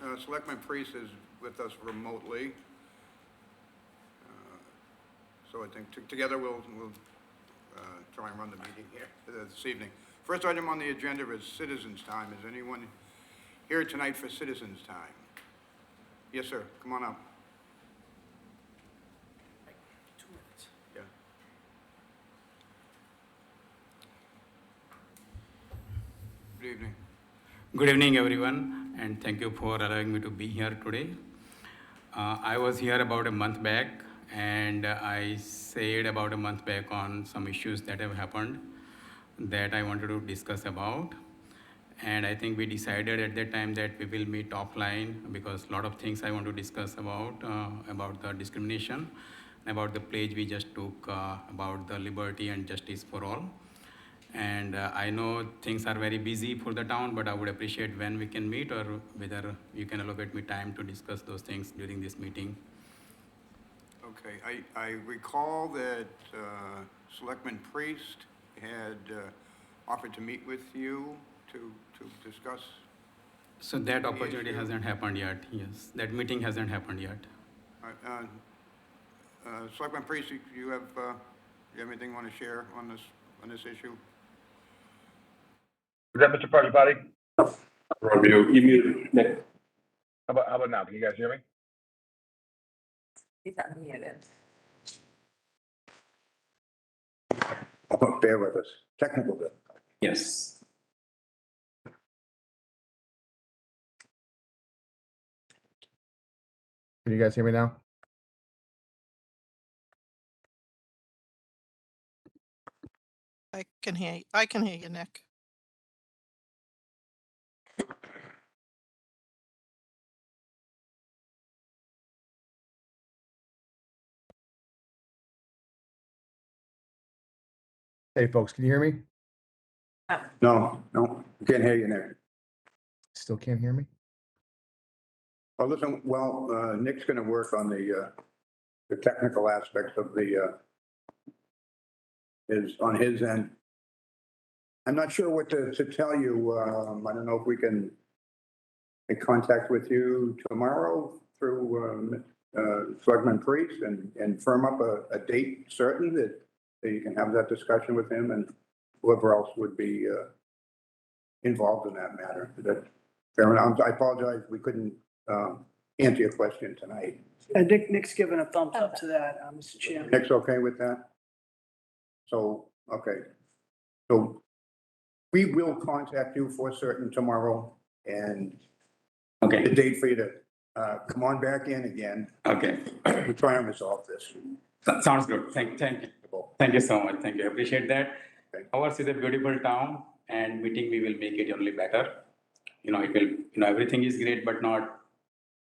right, Selectman Priest is with us remotely. So I think together we'll try and run the meeting here this evening. First item on the agenda is citizens' time. Is anyone here tonight for citizens' time? Yes, sir. Come on up. 2 minutes. Yeah. Good evening. Good evening, everyone, and thank you for allowing me to be here today. I was here about a month back, and I said about a month back on some issues that have happened that I wanted to discuss about. And I think we decided at that time that we will meet offline because a lot of things I want to discuss about the discrimination, about the pledge we just took, about the liberty and justice for all. And I know things are very busy for the town, but I would appreciate when we can meet or whether you can allocate me time to discuss those things during this meeting. Okay, I recall that Selectman Priest had offered to meet with you to discuss. So that opportunity hasn't happened yet, yes. That meeting hasn't happened yet. Selectman Priest, you have anything you want to share on this issue? Is that Mr. Prajapati? You muted, Nick. How about now? Can you guys hear me? He's unmuted. Bear with us. Technical difficulty. Yes. Can you guys hear me now? I can hear you, Nick. Hey, folks, can you hear me? No, we can't hear you, Nick. Still can't hear me? Oh, listen, Nick's going to work on the technical aspects of on his end. I'm not sure what to tell you. I don't know if we can make contact with you tomorrow through Selectman Priest and firm up a date certain that you can have that discussion with him and whoever else would be involved in that matter. Is that fair enough? I apologize, we couldn't answer your question tonight. Nick's given a thumbs up to that, Mr. Chairman. Nick's okay with that? So, okay. So we will contact you for certain tomorrow and Okay. the date for you to come on back in again. Okay. We'll try and resolve this. Sounds good. Thank you. Thank you so much. Thank you. I appreciate that. Okay. Ours is a beautiful town, and meeting we will make it only better. It will, everything is great, but not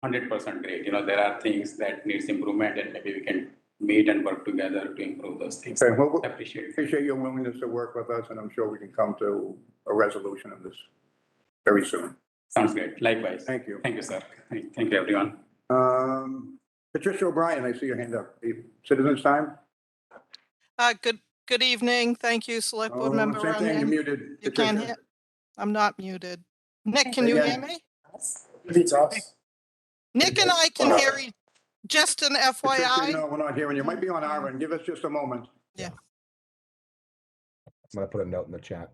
100% great. There are things that needs improvement, and maybe we can meet and work together to improve those things. Okay, well, I appreciate it. appreciate your willingness to work with us, and I'm sure we can come to a resolution of this very soon. Sounds great. Likewise. Thank you. Thank you, sir. Thank you, everyone. Patricia O'Brien, I see your hand up. Citizens' time? Good evening. Thank you, Select Board Member Same thing, you're Runyon. muted. You can't Patricia. hear, I'm not muted. Nick, can you hear me? It's us. Nick and I can hear you. Just an Patricia, FYI. no, we're not hearing you. Might be on our end. Give us just a moment. Yeah. I'm gonna put a note in the chat.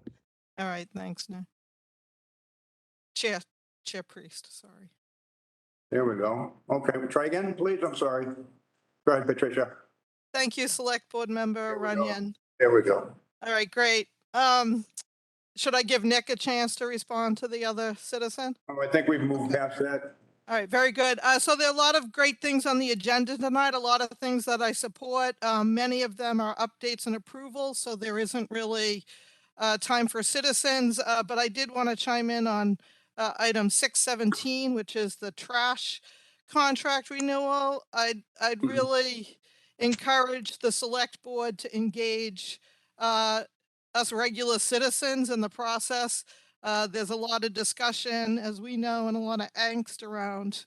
All right, thanks, Nick. Chair Priest, sorry. There we go. Okay, try again, please. I'm sorry. Go ahead, Patricia. Thank you, Select Board Member There we go. Runyon. There we go. All right, great. Should I give Nick a chance to respond to the other citizen? Oh, I think we've moved past that. All right, very good. So there are a lot of great things on the agenda tonight, a lot of things that I support. Many of them are updates and approvals, so there isn't really time for citizens, but I did want to chime in on item 617, which is the trash contract renewal. I'd really encourage the select board to engage us regular citizens in the process. There's a lot of discussion, as we know, and a lot of angst around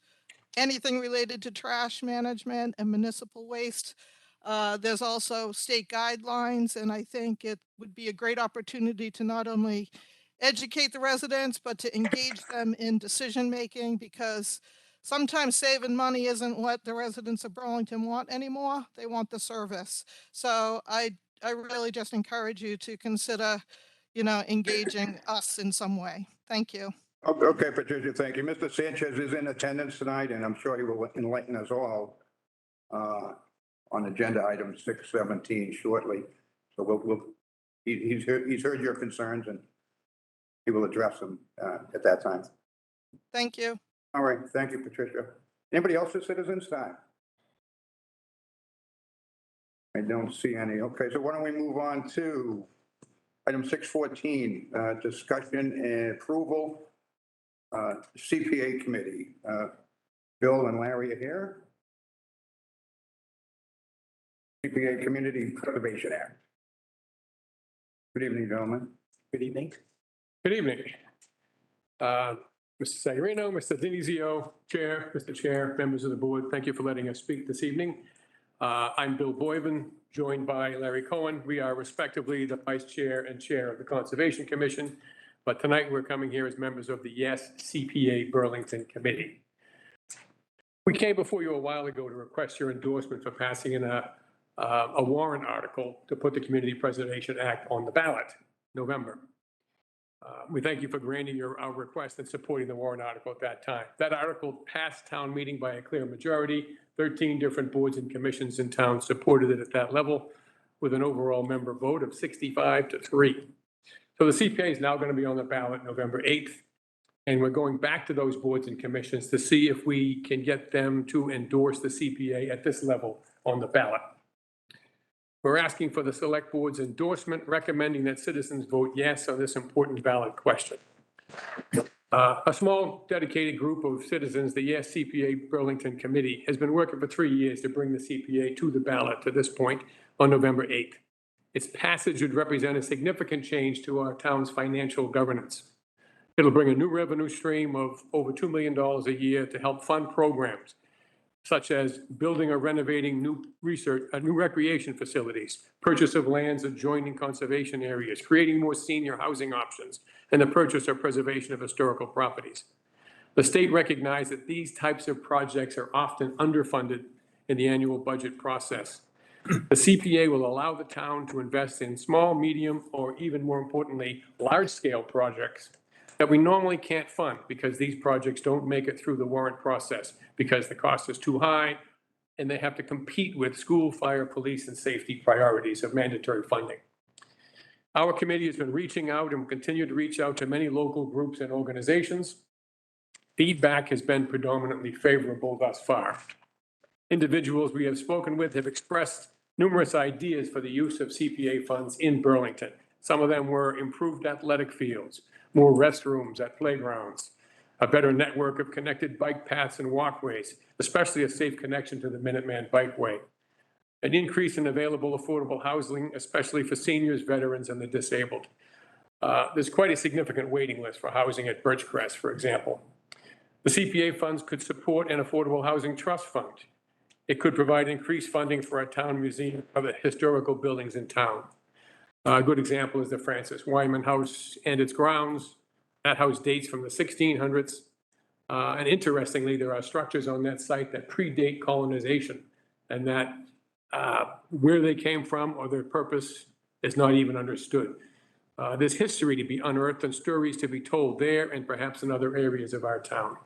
anything related to trash management and municipal waste. There's also state guidelines, and I think it would be a great opportunity to not only educate the residents, but to engage them in decision-making, because sometimes saving money isn't what the residents of Burlington want anymore. They want the service. So I really just encourage you to consider, engaging us in some way. Thank you. Okay, Patricia, thank you. Mr. Sanchez is in attendance tonight, and I'm sure he will enlighten us all on agenda item 617 shortly. So he's heard your concerns, and he will address them at that time. Thank you. All right, thank you, Patricia. Anybody else for citizens time? I don't see any. Okay, so why don't we move on to item 614, discussion and approval, CPA committee. Bill and Larry are here. CPA Community Preservation Act. Good evening, gentlemen. Good evening. Good evening. Mr. Sagarino, Mr. Denizio, Chair, Mr. Chair, members of the board, thank you for letting us speak this evening. I'm Bill Boyven, joined by Larry Cohen. We are respectively the Vice Chair and Chair of the Conservation Commission, but tonight we're coming here as members of the Yes CPA Burlington Committee. We came before you a while ago to request your endorsement for passing in a warrant article to put the Community Preservation Act on the ballot, November. We thank you for granting our request and supporting the warrant article at that time. That article passed town meeting by a clear majority. 13 different boards and commissions in town supported it at that level with an overall member vote of 65-3. So the CPA is now going to be on the ballot November 8th. And we're going back to those boards and commissions to see if we can get them to endorse the CPA at this level on the ballot. We're asking for the select board's endorsement, recommending that citizens vote yes on this important ballot question. A small dedicated group of citizens, the Yes CPA Burlington Committee, has been working for 3 years to bring the CPA to the ballot to this point on November 8th. Its passage would represent a significant change to our town's financial governance. It'll bring a new revenue stream of over $2 million a year to help fund programs such as building or renovating new recreation facilities, purchase of lands adjoining conservation areas, creating more senior housing options, and the purchase or preservation of historical properties. The state recognized that these types of projects are often underfunded in the annual budget process. The CPA will allow the town to invest in small, medium, or even more importantly, large-scale projects that we normally can't fund because these projects don't make it through the warrant process because the cost is too high and they have to compete with school, fire, police, and safety priorities of mandatory funding. Our committee has been reaching out and will continue to reach out to many local groups and organizations. Feedback has been predominantly favorable thus far. Individuals we have spoken with have expressed numerous ideas for the use of CPA funds in Burlington. Some of them were improved athletic fields, more restrooms at playgrounds, a better network of connected bike paths and walkways, especially a safe connection to the Minuteman Bikeway, an increase in available affordable housing, especially for seniors, veterans, and the disabled. There's quite a significant waiting list for housing at Birchcrest, for example. The CPA funds could support an affordable housing trust fund. It could provide increased funding for our town museum of the historical buildings in town. A good example is the Francis Wyman House and its grounds. That house dates from the 1600s. And interestingly, there are structures on that site that predate colonization and that where they came from or their purpose is not even understood. There's history to be unearthed and stories to be told there and perhaps in other areas of our town.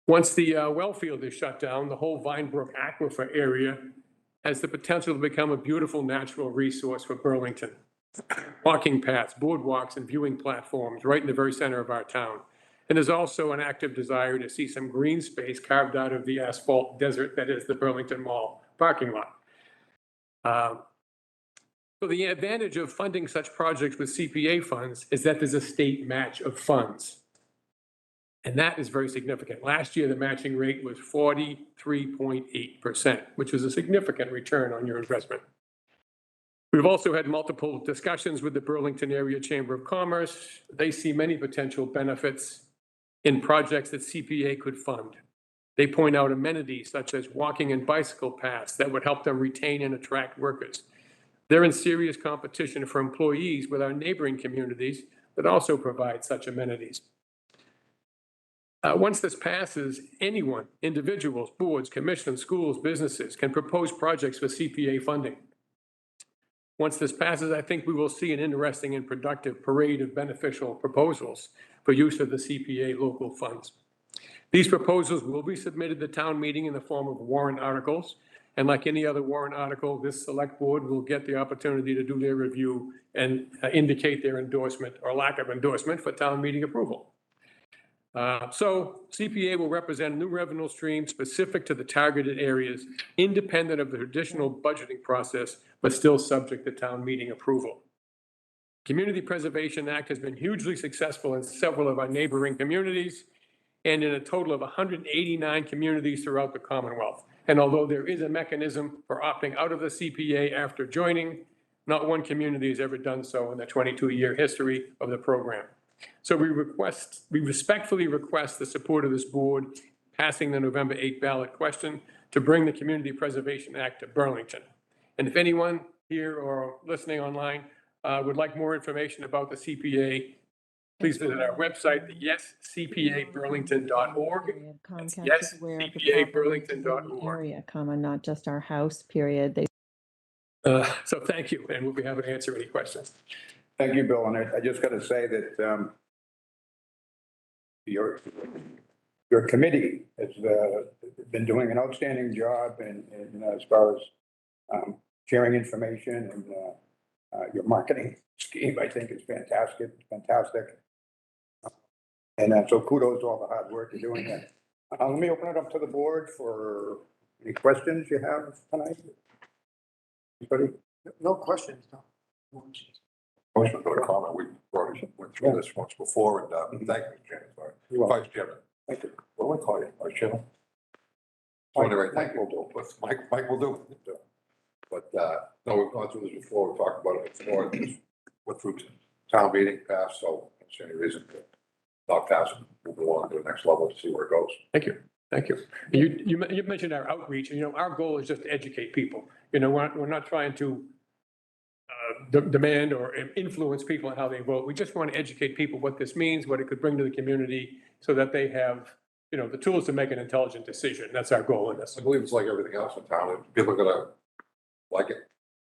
Once the well field is shut down, the whole Vinebrook Aquifer area has the potential to become a beautiful natural resource for Burlington. Walking paths, boardwalks, and viewing platforms right in the very center of our town. And there's also an active desire to see some green space carved out of the asphalt desert that is the Burlington Mall parking lot. So the advantage of funding such projects with CPA funds is that there's a state match of funds. And that is very significant. Last year, the matching rate was 43.8%, which was a significant return on your investment. We've also had multiple discussions with the Burlington Area Chamber of Commerce. They see many potential benefits in projects that CPA could fund. They point out amenities such as walking and bicycle paths that would help them retain and attract workers. They're in serious competition for employees with our neighboring communities that also provide such amenities. Once this passes, anyone, individuals, boards, commissions, schools, businesses can propose projects for CPA funding. Once this passes, I think we will see an interesting and productive parade of beneficial proposals for use of the CPA local funds. These proposals will be submitted to town meeting in the form of warrant articles. And like any other warrant article, this select board will get the opportunity to do their review and indicate their endorsement or lack of endorsement for town meeting approval. So CPA will represent a new revenue stream specific to the targeted areas, independent of the traditional budgeting process, but still subject to town meeting approval. Community Preservation Act has been hugely successful in several of our neighboring communities and in a total of 189 communities throughout the Commonwealth. And although there is a mechanism for opting out of the CPA after joining, not one community has ever done so in the 22-year history of the program. So we respectfully request the support of this board passing the November 8th ballot question to bring the Community Preservation Act to Burlington. And if anyone here or listening online would like more information about the CPA, please visit our website, yescpaburlington.org. Comcast is aware of the problem in the yescpaburlington.org. area, not just our house, period. They So thank you, and we'll be happy to answer any questions. Thank you, Bill. And I just got to say that your committee has been doing an outstanding job in as far as sharing information, and your marketing scheme, I think, is fantastic. And so kudos to all the hard work you're doing there. Let me open it up to the board for any questions you have tonight. Anybody? No questions, no. I was going to comment. We already went through this once before, and thank you, Mr. Chairman. Sorry. You're welcome. Vice Chairman. Thank you. What do I call you? Vice Chairman? Mike- Anyway, Mike will do. Mike will do. But, no, we've gone through this before. We talked about it before. Went through town meeting, passed, so I don't see any reason to not pass it. We'll go on to the next level to see where it goes. Thank you. Thank you. You mentioned our outreach, and, our goal is just to educate people. We're not trying to demand or influence people on how they vote. We just want to educate people what this means, what it could bring to the community, so that they have, the tools to make an intelligent decision. That's our goal in this. I believe it's like everything else in town. If people are gonna like it,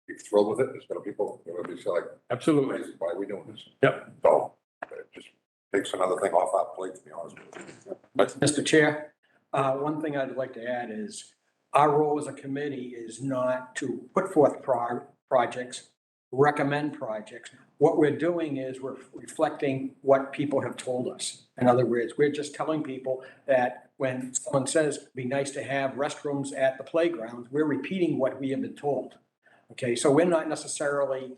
be thrilled with it. There's gonna people are gonna be like, Absolutely. why are we doing this? Yep. So it just takes another thing off our plate, to be honest with you. Mr. Chair, one thing I'd like to add is our role as a committee is not to put forth projects, recommend projects. What we're doing is we're reflecting what people have told us. In other words, we're just telling people that when someone says it'd be nice to have restrooms at the playgrounds, we're repeating what we have been told. Okay, so we're not necessarily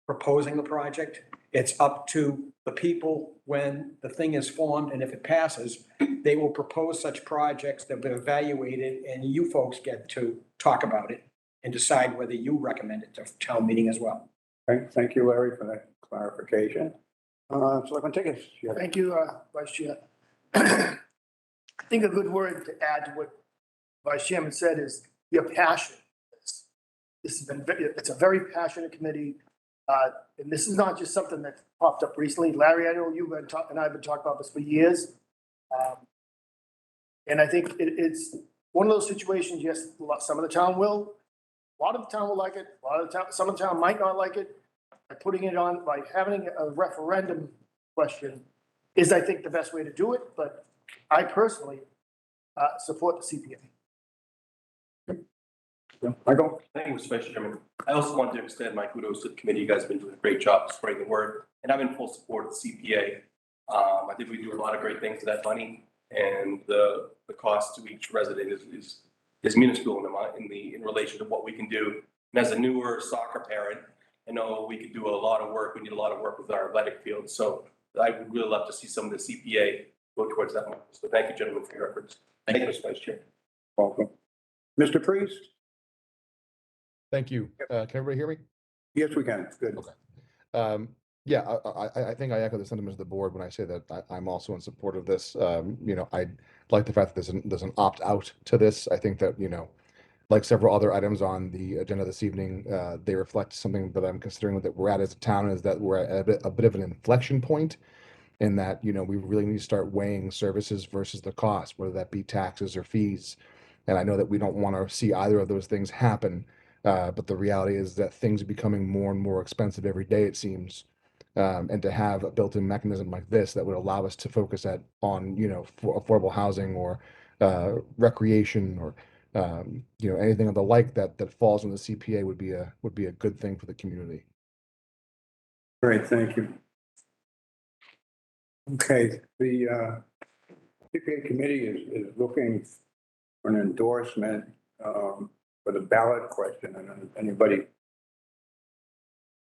proposing the project. It's up to the people when the thing is formed, and if it passes, they will propose such projects that have been evaluated, and you folks get to talk about it and decide whether you recommend it to town meeting as well. Thank you, Larry, for that clarification. So I can take it. Thank you, Vice Chair. I think a good word to add to what Vice Chairman said is your passion. This has been, it's a very passionate committee. And this is not just something that popped up recently. Larry, I know you've been talking, and I've been talking about this for years. And I think it's one of those situations, yes, some of the town will, a lot of the town will like it, some of the town might not like it. By putting it on, by having a referendum question is, I think, the best way to do it, but I personally support the CPA. Michael? Thank you, Mr. Vice Chairman. I also want to extend my kudos to the committee. You guys have been doing a great job spreading the word, and I'm in full support of the CPA. I think we do a lot of great things with that money, and the cost to each resident is minuscule in relation to what we can do. And as a newer soccer parent, I know we could do a lot of work. We need a lot of work with our athletic field. So I would really love to see some of the CPA go towards that money. So thank you, gentlemen, for your efforts. Thank you, Mr. Vice Chair. Welcome. Mr. Priest? Thank you. Can everybody hear me? Yes, we can. Good. Okay. Yeah, I think I echo the sentiments of the board when I say that I'm also in support of this. I like the fact that there's an opt out to this. I think that, like several other items on the agenda this evening, they reflect something that I'm considering that we're at as a town, is that we're at a bit of an inflection point in that, we really need to start weighing services versus the cost, whether that be taxes or fees. And I know that we don't want to see either of those things happen. But the reality is that things are becoming more and more expensive every day, it seems. And to have a built-in mechanism like this that would allow us to focus on, affordable housing or recreation or, anything of the like that falls in the CPA would be a good thing for the community. Great, thank you. Okay, the CPA committee is looking for an endorsement for the ballot question, and anybody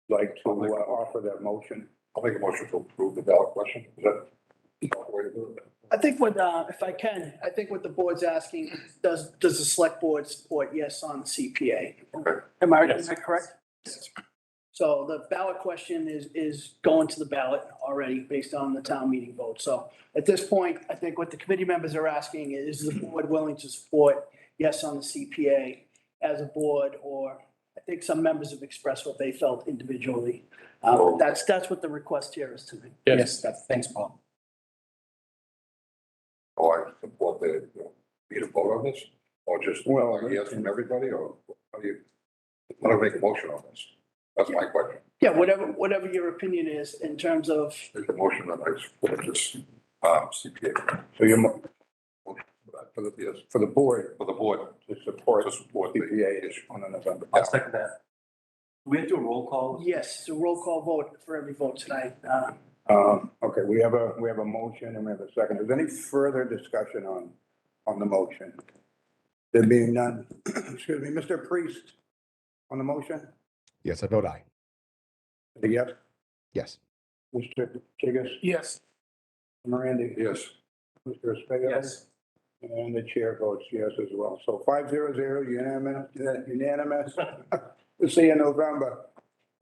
like to offer that motion? I'll make a motion to approve the ballot question. Is that the way to do it? I think what, if I can, I think what the board's asking, does the select board support yes on CPA? Okay. Am I Yes. correct? So the ballot question is going to the ballot already based on the town meeting vote. So at this point, I think what the committee members are asking is the board willing to support yes on the CPA as a board, or I think some members have expressed what they felt individually. That's what the request here is tonight. Yes. Thanks, Paul. Oh, I support need a vote on this, or just, Well, yes from everybody, or how do you, how do I make a motion on this? That's my question. Yeah, whatever your opinion is in terms of, Make a motion that I support this, CPA. So your For the board to support to support the CPA issue. on the November I'll ballot. second that. Do we have to do a roll call? yes, it's a roll call vote for every vote tonight. Okay, we have a motion and we have a second. Is there any further discussion on the motion? There being none, excuse me, Mr. Priest on the motion? Yes, I vote aye. Yes. Yes. Mr. Tigas? Yes. Miranda? Yes. Mr. Españo? Yes. And the chair votes yes as well. So 500, unanimous. We'll see you in November.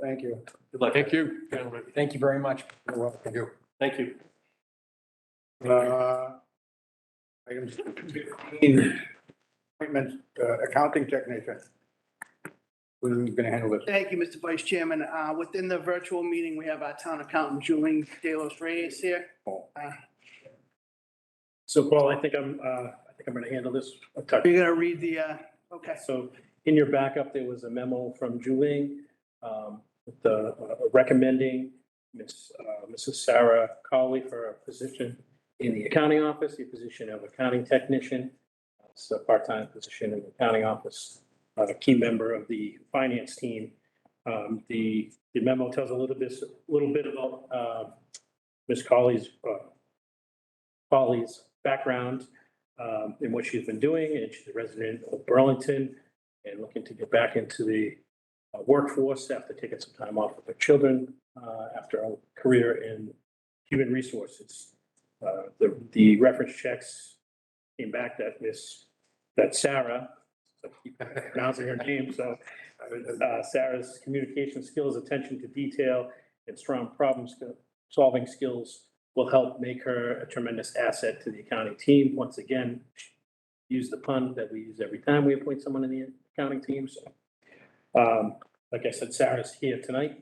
Thank you. Good luck. Thank you, gentlemen. Thank you very much. You're welcome. Thank you. Thank you. Item 16, appointment, accounting technician. Who's going to handle this? Thank you, Mr. Vice Chairman. Within the virtual meeting, we have our town accountant, Julie Delos Reyes here. So Paul, I think I'm gonna handle this a touch. You're gonna read the, okay. So in your backup, there was a memo from Julie, recommending Mrs. Sarah Cawley for a position in the accounting office, the position of accounting technician. It's a part-time position in the accounting office, a key member of the finance team. The memo tells a little bit about Ms. Cawley's background in what she's been doing, and she's a resident of Burlington and looking to get back into the workforce after taking some time off with her children after a career in human resources. The reference checks came back that Sarah, I keep pronouncing her name, so Sarah's communication skills, attention to detail, and strong solving skills will help make her a tremendous asset to the accounting team. Once again, use the pun that we use every time we appoint someone in the accounting team. So, like I said, Sarah's here tonight.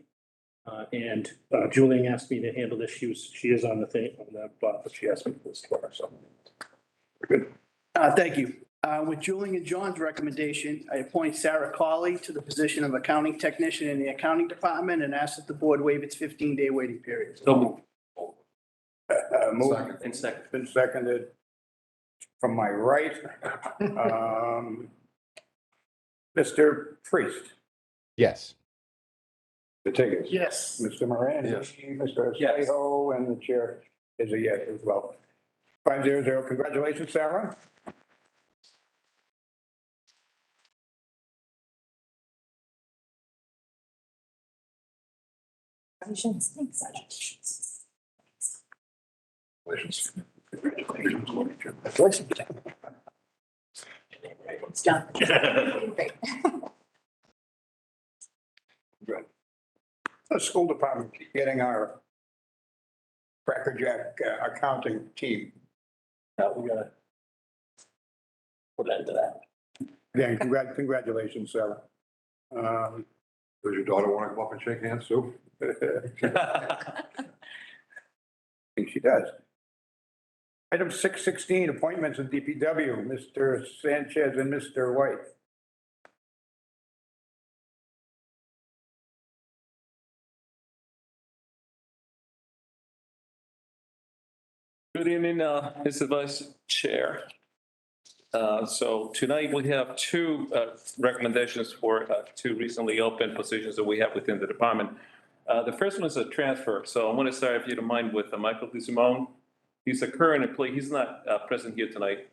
And Julian asked me to handle this. She is on the thing, but she asked me for this for her, so. Good. Thank you. With Julie and John's recommendation, I appoint Sarah Cawley to the position of accounting technician in the accounting department and ask that the board waive its 15-day waiting period. So move. Moved And second. and seconded from my right. Mr. Priest. Yes. The tickets. Yes. Mr. Moran. Yes. Mr. Yes. Espejo, and the chair is a yes as well. 500. Congratulations, Sarah. Congratulations. It's done. Good. The school department keep getting our crackerjack accounting team. We gotta put an end to that. Again, congratulations, Sarah. Does your daughter want to come up and shake hands too? I think she does. Item 616, appointments in DPW, Mr. Sanchez and Mr. White. Good evening, Mr. Vice Chair. So tonight we have two recommendations for two recently open positions that we have within the department. The first one is a transfer. So I want to start, if you don't mind, with Michael DeSimone. He's a current employee. He's not present here tonight.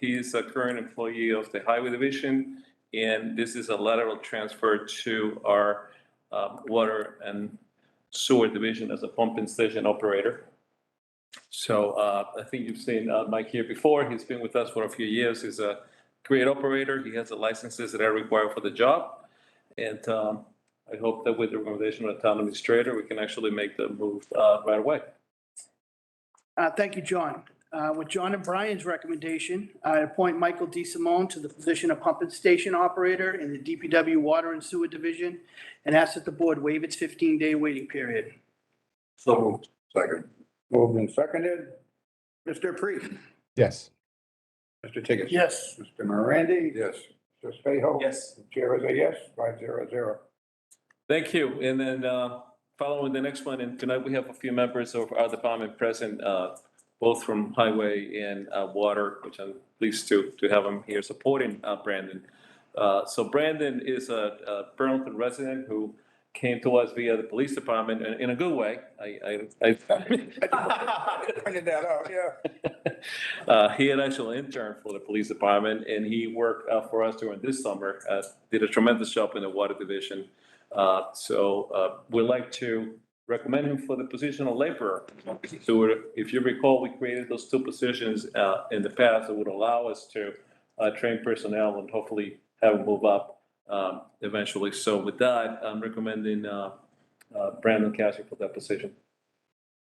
He's a current employee of the Highway Division, and this is a lateral transfer to our Water and Sewer Division as a pumping station operator. So I think you've seen Mike here before. He's been with us for a few years. He's a great operator. He has the licenses that are required for the job. And I hope that with the recommendation of the town administrator, we can actually make the move right away. Thank you, John. With John and Brian's recommendation, I appoint Michael DeSimone to the position of pumping station operator in the DPW Water and Sewer Division and ask that the board waive its 15-day waiting period. So moved. Second. Moved and seconded. Mr. Priest, Yes. Mr. Tigas. Yes. Mr. Morandi. Yes. Mr. Spaho. Yes. The chair is a yes, 500. Thank you. And then following the next one, and tonight we have a few members of our department present, both from Highway and Water, which I'm pleased to have them here supporting Brandon. So Brandon is a Burlington resident who came to us via the police department in a good way. I Pointed that out, yeah. He had actually interned for the police department, and he worked for us during this summer, did a tremendous job in the water division. So we'd like to recommend him for the position of laborer. So if you recall, we created those two positions in the past that would allow us to train personnel and hopefully have them move up eventually. So with that, I'm recommending Brandon Cassie for that position.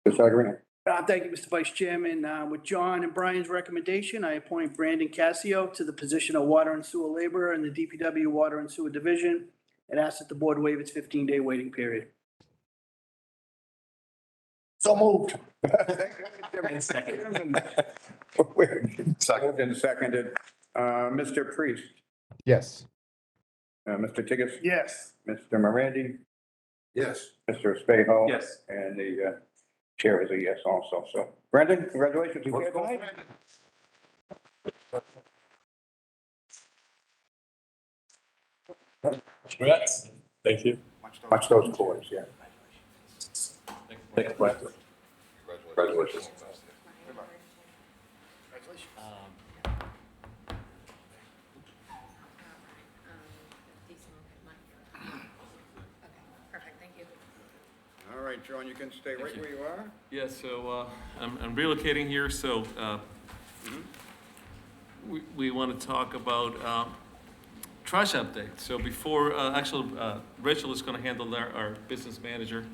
Mr. Sagarino. Thank you, Mr. Vice Chairman. With John and Brian's recommendation, I appoint Brandon Cassio to the position of Water and Sewer Laborer in the DPW Water and Sewer Division and ask that the board waive its 15-day waiting period. So moved. Second. Moved and seconded. Mr. Priest, Yes. Mr. Tigas. Yes. Mr. Morandi, Yes. Mr. Spaho. Yes. And the chair is a yes also. So Brendan, congratulations. You here tonight? Congrats. Thank you. Watch those cords, yeah. Thank you, Brandon. Congratulations. Perfect, thank you. All right, John, you can stay right where you are. Yeah, so I'm relocating here, so we want to talk about trash update. So before, Rachel is going to handle our business manager.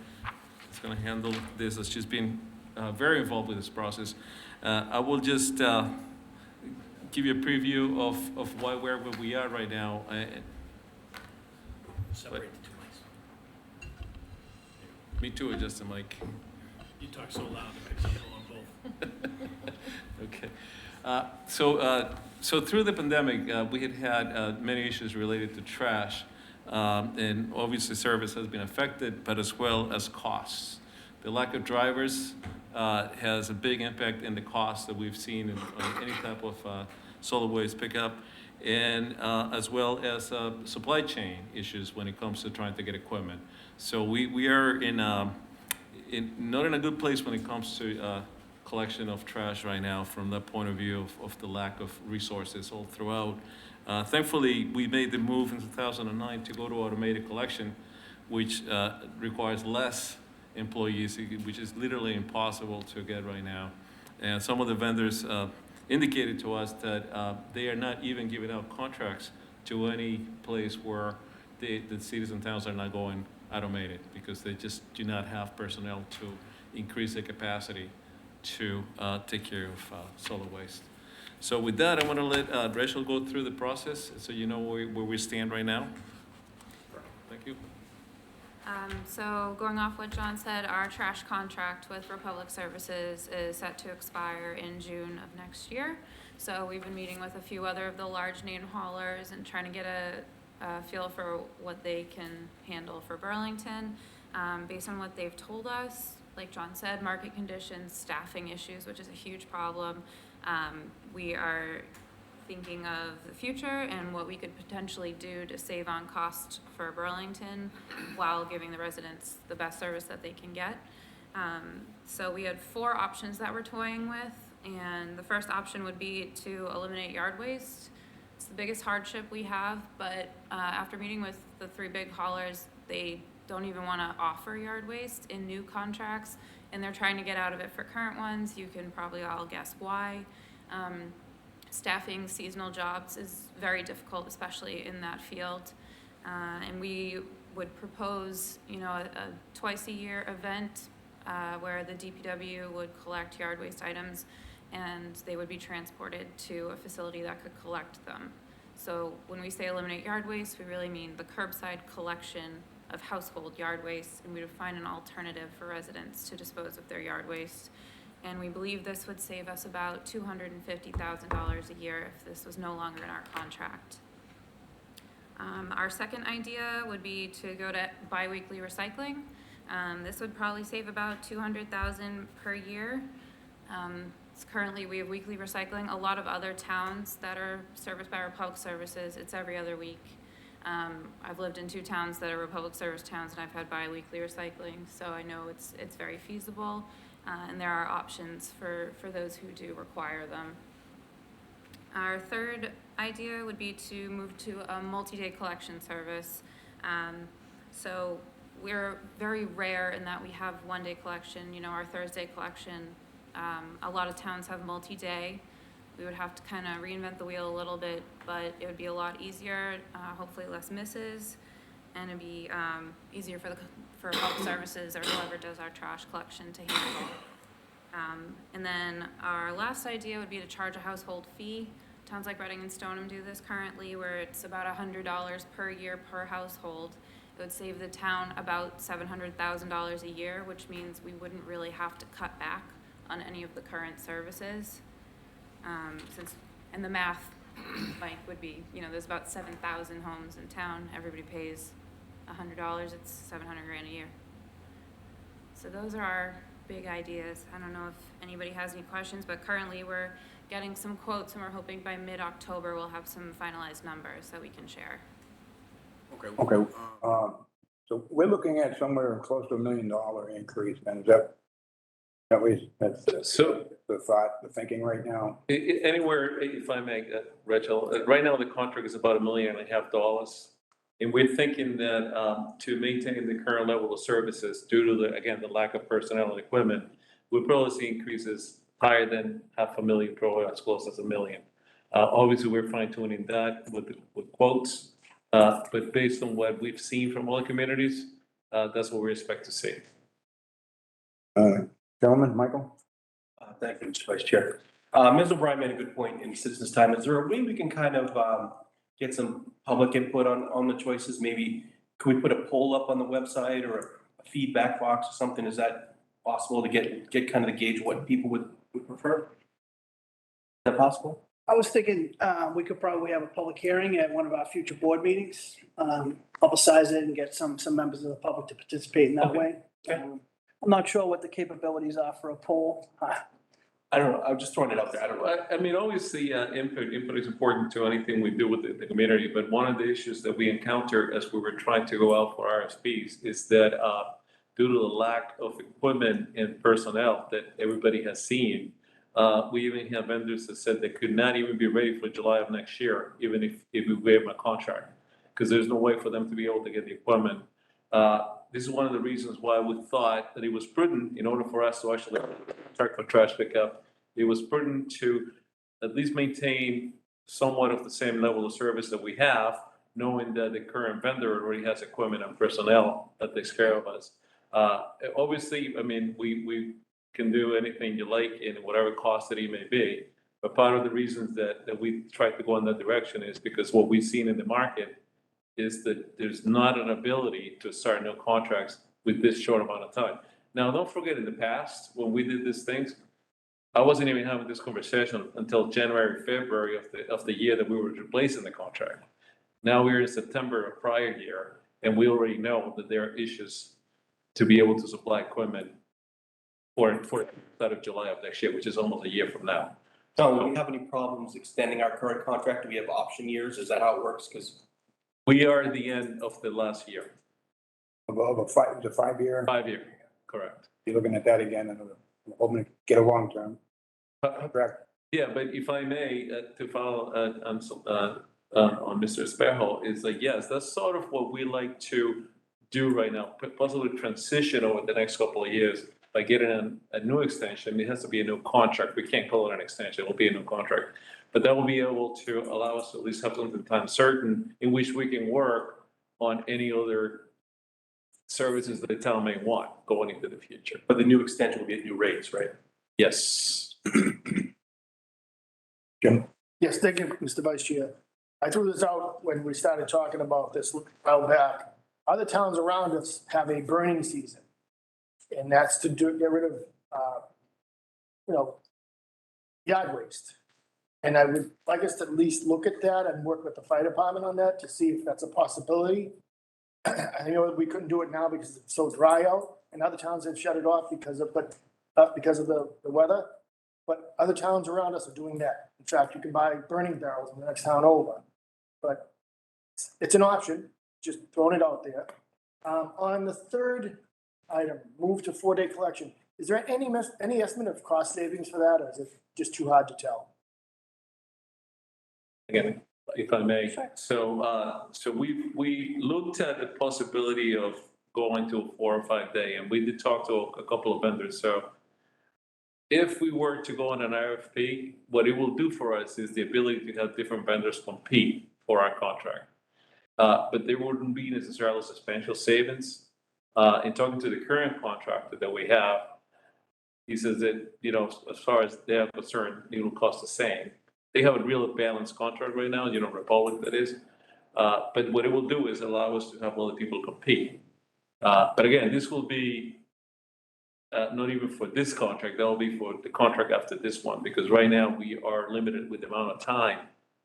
Is going to handle this, as she's been very involved with this process. I will just give you a preview of where we are right now. Separate the two mics. Me too, adjust the mic. You talk so loud, it picks up on both. Okay. So through the pandemic, we had many issues related to trash. And obviously service has been affected, but as well as costs. The lack of drivers has a big impact in the costs that we've seen in any type of solid waste pickup, and as well as supply chain issues when it comes to trying to get equipment. So we are not in a good place when it comes to collection of trash right now from the point of view of the lack of resources all throughout. Thankfully, we made the move in 2009 to go to automated collection, which requires less employees, which is literally impossible to get right now. And some of the vendors indicated to us that they are not even giving out contracts to any place where the cities and towns are not going automated, because they just do not have personnel to increase the capacity to take care of solid waste. So with that, I want to let Rachel go through the process so you know where we stand right now. Thank you. So going off what John said, our trash contract with Republic Services is set to expire in June of next year. So we've been meeting with a few other of the large name haulers and trying to get a feel for what they can handle for Burlington. Based on what they've told us, like John said, market conditions, staffing issues, which is a huge problem. We are thinking of the future and what we could potentially do to save on cost for Burlington while giving the residents the best service that they can get. So we had 4 options that we're toying with, and the first option would be to eliminate yard waste. It's the biggest hardship we have, but after meeting with the 3 big haulers, they don't even want to offer yard waste in new contracts, and they're trying to get out of it for current ones. You can probably all guess why. Staffing seasonal jobs is very difficult, especially in that field. And we would propose, a twice a year event where the DPW would collect yard waste items and they would be transported to a facility that could collect them. So when we say eliminate yard waste, we really mean the curbside collection of household yard waste, and we would find an alternative for residents to dispose of their yard waste. And we believe this would save us about $250,000 a year if this was no longer in our contract. Our second idea would be to go to biweekly recycling. This would probably save about $200,000 per year. Currently we have weekly recycling. A lot of other towns that are serviced by Republic Services, it's every other week. I've lived in 2 towns that are Republic Service towns, and I've had bi-weekly recycling, so I know it's very feasible, and there are options for those who do require them. Our third idea would be to move to a multi-day collection service. So we're very rare in that we have one-day collection. Our Thursday collection, a lot of towns have multi-day. We would have to kind of reinvent the wheel a little bit, but it would be a lot easier, hopefully less misses, and it'd be easier for health services or whoever does our trash collection to handle. And then our last idea would be to charge a household fee. Towns like Reading and Stoneham do this currently, where it's about $100 per year per household. It would save the town about $700,000 a year, which means we wouldn't really have to cut back on any of the current services. And the math, Mike, would be, there's about 7,000 homes in town. Everybody pays $100. It's $700,000 a year. So those are our big ideas. I don't know if anybody has any questions, but currently we're getting some quotes, and we're hoping by mid-October we'll have some finalized numbers that we can share. Okay. So we're looking at somewhere close to $1 million increase, and that's the thought, the thinking right now. Anywhere, if I may, Rachel, right now the contract is about $1.5 million. And we're thinking that to maintain the current level of services due to the lack of personnel and equipment, we'll probably see increases higher than $500,000, probably as close as $1 million. Obviously, we're fine tuning that with quotes, but based on what we've seen from other communities, that's what we expect to see. Gentlemen, Michael? Thank you, Mr. Vice Chair. Ms. O'Brien made a good point in citizens' time. Is there a way we can kind of get some public input on the choices? Maybe could we put a poll up on the website or a feedback box or something? Is that possible to get kind of the gauge what people would prefer? Is that possible? I was thinking, we could probably have a public hearing at one of our future board meetings, publicize it and get some members of the public to participate in that way. Okay. I'm not sure what the capabilities are for a poll. I don't know. I'm just throwing it out there. I don't know. I mean, obviously, input is important to anything we do with the community, but one of the issues that we encounter as we were trying to go out for RFPs is that due to the lack of equipment and personnel that everybody has seen, we even have vendors that said they could not even be ready for July of next year, even if we gave them a contract, because there's no way for them to be able to get the equipment. This is one of the reasons why we thought that it was prudent, in order for us to actually check for trash pickup, it was prudent to at least maintain somewhat of the same level of service that we have, knowing that the current vendor already has equipment and personnel that takes care of us. Obviously, I mean, we can do anything you like in whatever cost that it may be, But part of the reasons that we tried to go in that direction is because what we've seen in the market is that there's not an ability to start new contracts with this short amount of time. Now, don't forget, in the past, when we did these things, I wasn't even having this conversation until January, February of the year that we were replacing the contract. Now we're in September of prior year, and we already know that there are issues to be able to supply equipment for the start of July of next year, which is almost a year from now. Tom, do we have any problems extending our current contract? Do we have option years? Is that how it works? Because We are at the end of the last year, Of the 5 year, 5 year, correct. you're looking at that again and hoping to get a long term. Correct. Yeah, but if I may, to follow on Mr. Espejo, is like, yes, that's sort of what we like to do right now, possibly transition over the next couple of years by getting a new extension. It has to be a new contract. We can't call it an extension. It will be a new contract. But that will be able to allow us to at least have something time certain in which we can work on any other services that the town may want going into the future. but the new extension will be at new rates, right? Yes. Jim? Yes, thank you, Mr. Vice Chair. I threw this out when we started talking about this a while back. Other towns around us have a burning season. And that's to get rid of, yard waste. And I would like us to at least look at that and work with the fire department on that to see if that's a possibility. I know we couldn't do it now because it's so dry out, and other towns have shut it off because of the weather. But other towns around us are doing that. In fact, you can buy burning barrels in the next town over. But it's an option, just throwing it out there. On the third item, move to 4-day collection. Is there any estimate of cost savings for that, or is it just too hard to tell? Again, if I may. So we looked at the possibility of going to a 4 or 5 day, and we did talk to a couple of vendors. So if we were to go on an RFP, what it will do for us is the ability to have different vendors compete for our contract. But there wouldn't be necessarily substantial savings. In talking to the current contractor that we have, he says that, as far as they are concerned, it will cost the same. They have a real balanced contract right now, Republic that is. But what it will do is allow us to have other people compete. But again, this will be not even for this contract, that will be for the contract after this one, because right now we are limited with the amount of time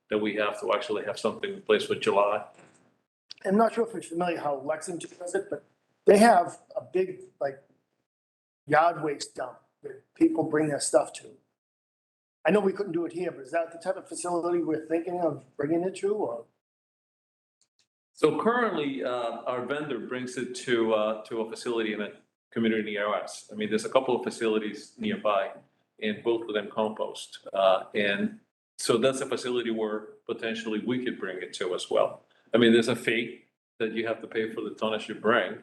that we have to actually have something in place for July. I'm not sure if you're familiar how Lexington does it, but they have a big, yard waste dump that people bring their stuff to. I know we couldn't do it here, but is that the type of facility we're thinking of bringing it to, or? So currently, our vendor brings it to a facility in a community near us. I mean, there's a couple of facilities nearby, and both of them compost. And so that's a facility where potentially we could bring it to as well. I mean, there's a fee that you have to pay for the tonnage you bring,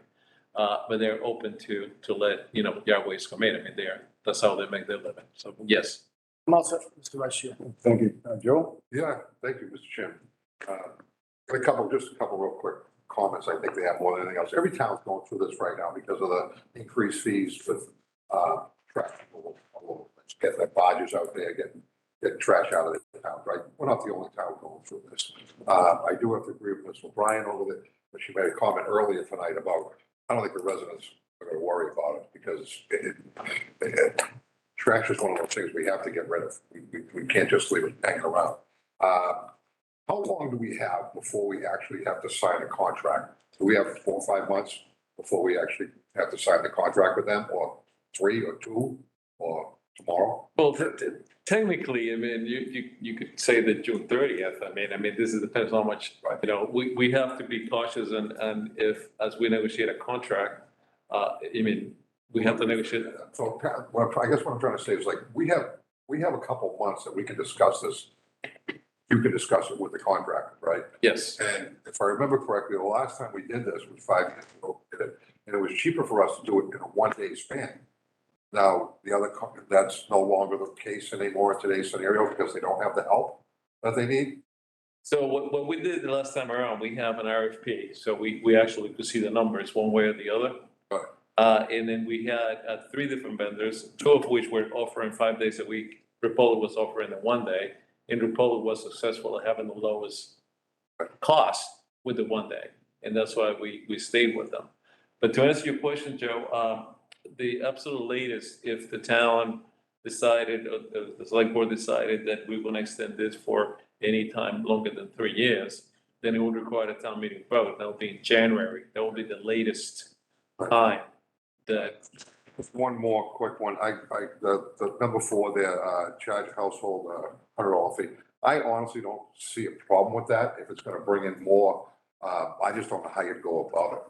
but they're open to let, yard waste come in. I mean, that's how they make their living. So, yes. I'm also, Mr. Vice Chair. Thank you. Joe? Yeah, thank you, Mr. Chairman. A couple real quick comments. I think they have more than anything else. Every town's going through this right now because of the increased fees with trash. Let's get the barges out there, getting trash out of the town, right? We're not the only town going through this. I do have to agree with Ms. O'Brien over there, but she made a comment earlier tonight about, I don't think the residents are going to worry about it because trash is one of those things we have to get rid of. We can't just leave it hanging around. How long do we have before we actually have to sign a contract? Do we have 4 or 5 months before we actually have to sign the contract with them, or 3 or 2, or tomorrow? Well, technically, I mean, you could say that June 30th. I mean, this depends on how much, we have to be cautious, and if, as we negotiate a contract, we have to negotiate. So I guess what I'm trying to say is we have a couple of months that we can discuss this. You can discuss it with the contractor, right? Yes. And if I remember correctly, the last time we did this was 5 years ago, and it was cheaper for us to do it in a 1-day span. Now, that's no longer the case anymore in today's scenario because they don't have the help that they need. So what we did the last time around, we have an RFP, so we actually could see the numbers one way or the other. Right. And then we had 3 different vendors, 2 of which were offering 5 days a week Republic was offering the 1 day, and Republic was successful at having the lowest cost with the 1 day. And that's why we stayed with them. But to answer your question, Joe, the absolute latest, if the town decided, or the select board decided that we're gonna extend this for any time longer than 3 years, then it would require a town meeting vote. That would be in January. That would be the latest time that. Just one more quick one. The number 4 there, charge household, $100 fee. I honestly don't see a problem with that if it's gonna bring in more. I just don't know how you'd go about it.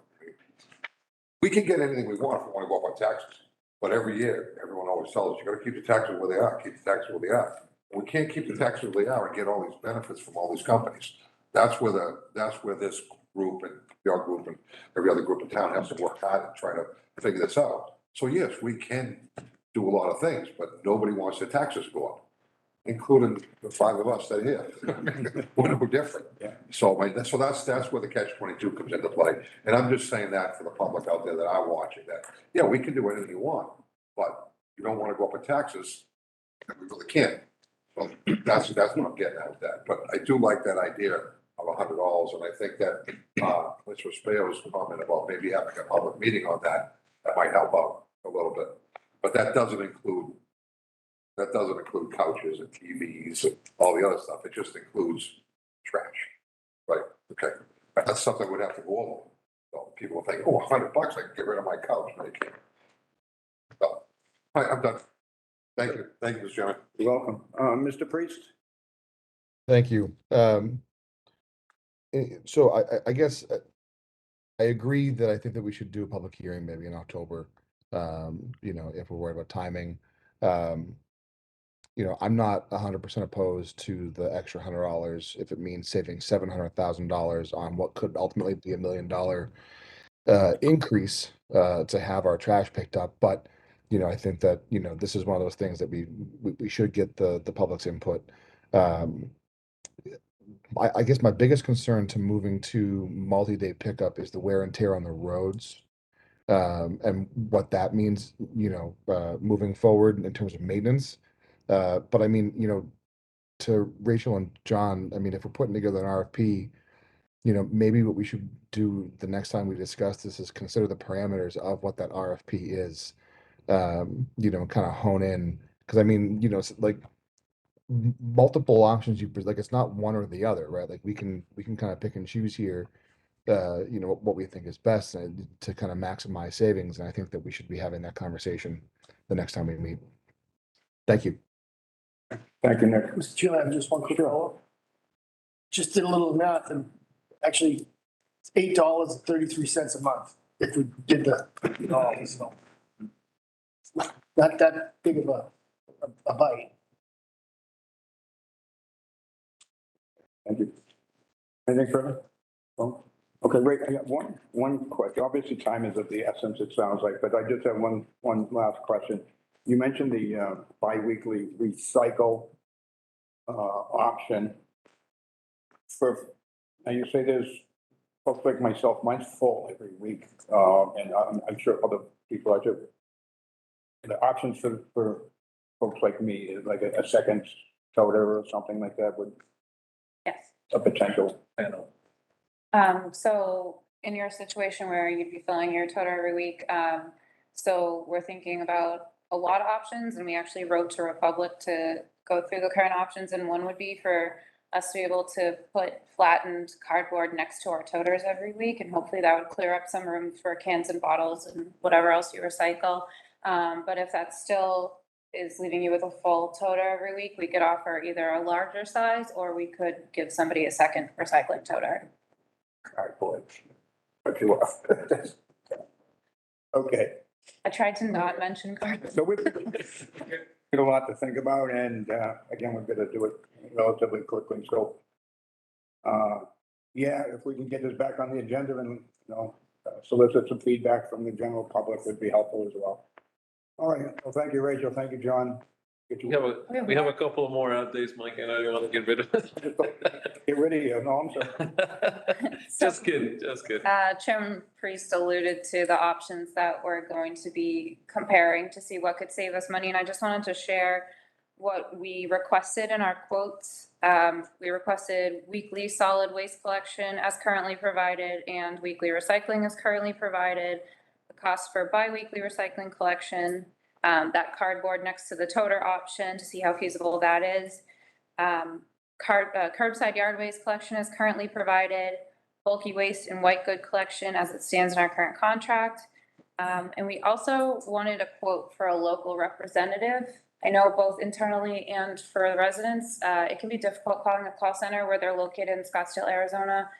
We can get anything we want if we wanna go up on taxes, but every year, everyone always tells us, you gotta keep the taxes where they are, keep the taxes where they are. We can't keep the taxes where they are and get all these benefits from all these companies. That's where this group and your group and every other group in town has to work hard and try to figure this out. So yes, we can do a lot of things, but nobody wants their taxes to go up, including the 5 of us that are here. We're no different. Yeah. So that's where the catch-22 comes into play. And I'm just saying that for the public out there that are watching that. Yeah, we can do anything you want, but you don't want to go up in taxes, and we really can't. So that's what I'm getting at with that. But I do like that idea of $100, and I think that Mr. Spao's comment about maybe having a public meeting on that might help out a little bit. But that doesn't include couches and TVs and all the other stuff. It just includes trash. Right? Okay. That's something we'd have to go over. So people will think, oh, $100, I can get rid of my couch, but I can't. So, all right, I'm done. Thank you. Thank you, Mr. Chairman. You're welcome. Mr. Priest? Thank you. So I guess I agree that I think that we should do a public hearing maybe in October. If we're worried about timing. I'm not 100% opposed to the extra $100 if it means saving $700,000 on what could ultimately be $1 million increase to have our trash picked up. But I think that this is one of those things that we should get the public's input. I guess my biggest concern to moving to multi-day pickup is the wear and tear on the roads, and what that means, moving forward in terms of maintenance. But I mean, to Rachel and John, I mean, if we're putting together an RFP, maybe what we should do the next time we discuss this is consider the parameters of what that RFP is, kind of hone in. Because I mean, it's like multiple options like it's not one or the other, right? Like we can kind of pick and choose here, what we think is best to kind of maximize savings. And I think that we should be having that conversation the next time we meet. Thank you. Thank you, Nick. Mr. Chairman, I have just one quick follow-up. Just did a little math and actually it's $8.33 a month if we did the $50. So not that big of a bite. Thank you. Anything further? Well, okay, Ray, I got one question. Obviously, time is of the essence, it sounds like, but I just have one last question. You mentioned the biweekly recycle option. Now you say there's folks like myself, mine's full every week, and I'm sure other people are too. The options for folks like me is like a second soda or something like that would Yes. a potential panel. So in your situation where you'd be filling your toter every week, so we're thinking about a lot of options, and we actually wrote to Republic to go through the current options, and one would be for us to be able to put flattened cardboard next to our toters every week, and hopefully that would clear up some room for cans and bottles and whatever else you recycle. But if that still is leaving you with a full toter every week, we could offer either a larger size, or we could give somebody a second recycling toter. Cardboard. But you are. Okay. I tried to not mention cardboard. So we've got a lot to think about, and again, we're going to do it relatively quickly. So, yeah, if we can get this back on the agenda and solicit some feedback from the general public would be helpful as well. All right. Well, thank you, Rachel. Thank you, John. We have a couple of more updates, Mike, and I don't want to get rid of it. Get rid of you. No, I'm sorry. Just kidding. Chairman Priest alluded to the options that we're going to be comparing to see what could save us money. And I just wanted to share what we requested in our quotes. We requested weekly solid waste collection as currently provided and weekly recycling as currently provided. The cost for biweekly recycling collection, that cardboard next to the toter option to see how feasible that is. Curbside yard waste collection is currently provided, bulky waste and white good collection as it stands in our current contract. And we also wanted a quote for a local representative. I know both internally and for the residents, it can be difficult calling a call center where they're located in Scottsdale, Arizona.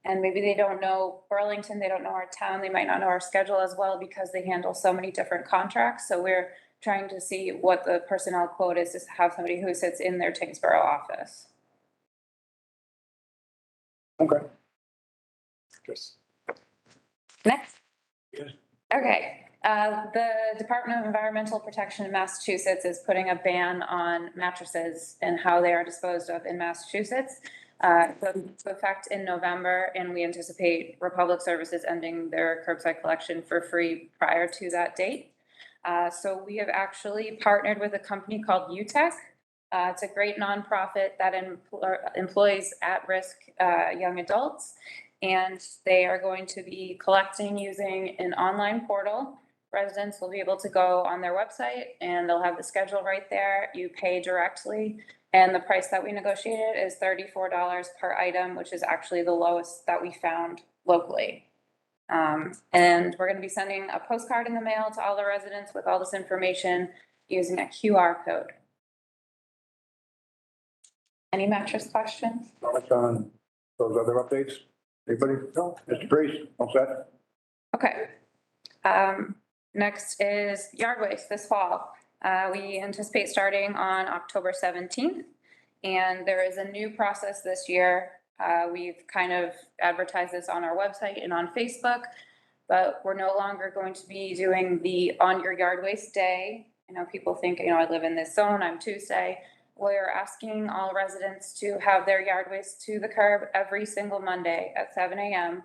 And maybe they don't know Burlington, they don't know our town, they might not know our schedule as well because they handle so many different contracts. So we're trying to see what the personnel quote is to have somebody who sits in their Tingsboro office. Okay. Next. Yes. Okay, the Department of Environmental Protection in Massachusetts is putting a ban on mattresses and how they are disposed of in Massachusetts. Goes into effect in November, and we anticipate Republic Services ending their curbside collection for free prior to that date. So we have actually partnered with a company called UTech. It's a great nonprofit that employs at-risk young adults. And they are going to be collecting using an online portal. Residents will be able to go on their website and they'll have the schedule right there. You pay directly. And the price that we negotiated is $34 per item, which is actually the lowest that we found locally. And we're going to be sending a postcard in the mail to all the residents with all this information using a QR code. Any mattress questions? Comments on those other updates? Anybody? No? Mr. Priest, all set? Okay. Next is yard waste this fall. We anticipate starting on October 17th. And there is a new process this year. We've kind of advertised this on our website and on Facebook, but we're no longer going to be doing the on your yard waste day. I know people think, I live in this zone, I'm Tuesday. We're asking all residents to have their yard waste to the curb every single Monday at 7 a.m.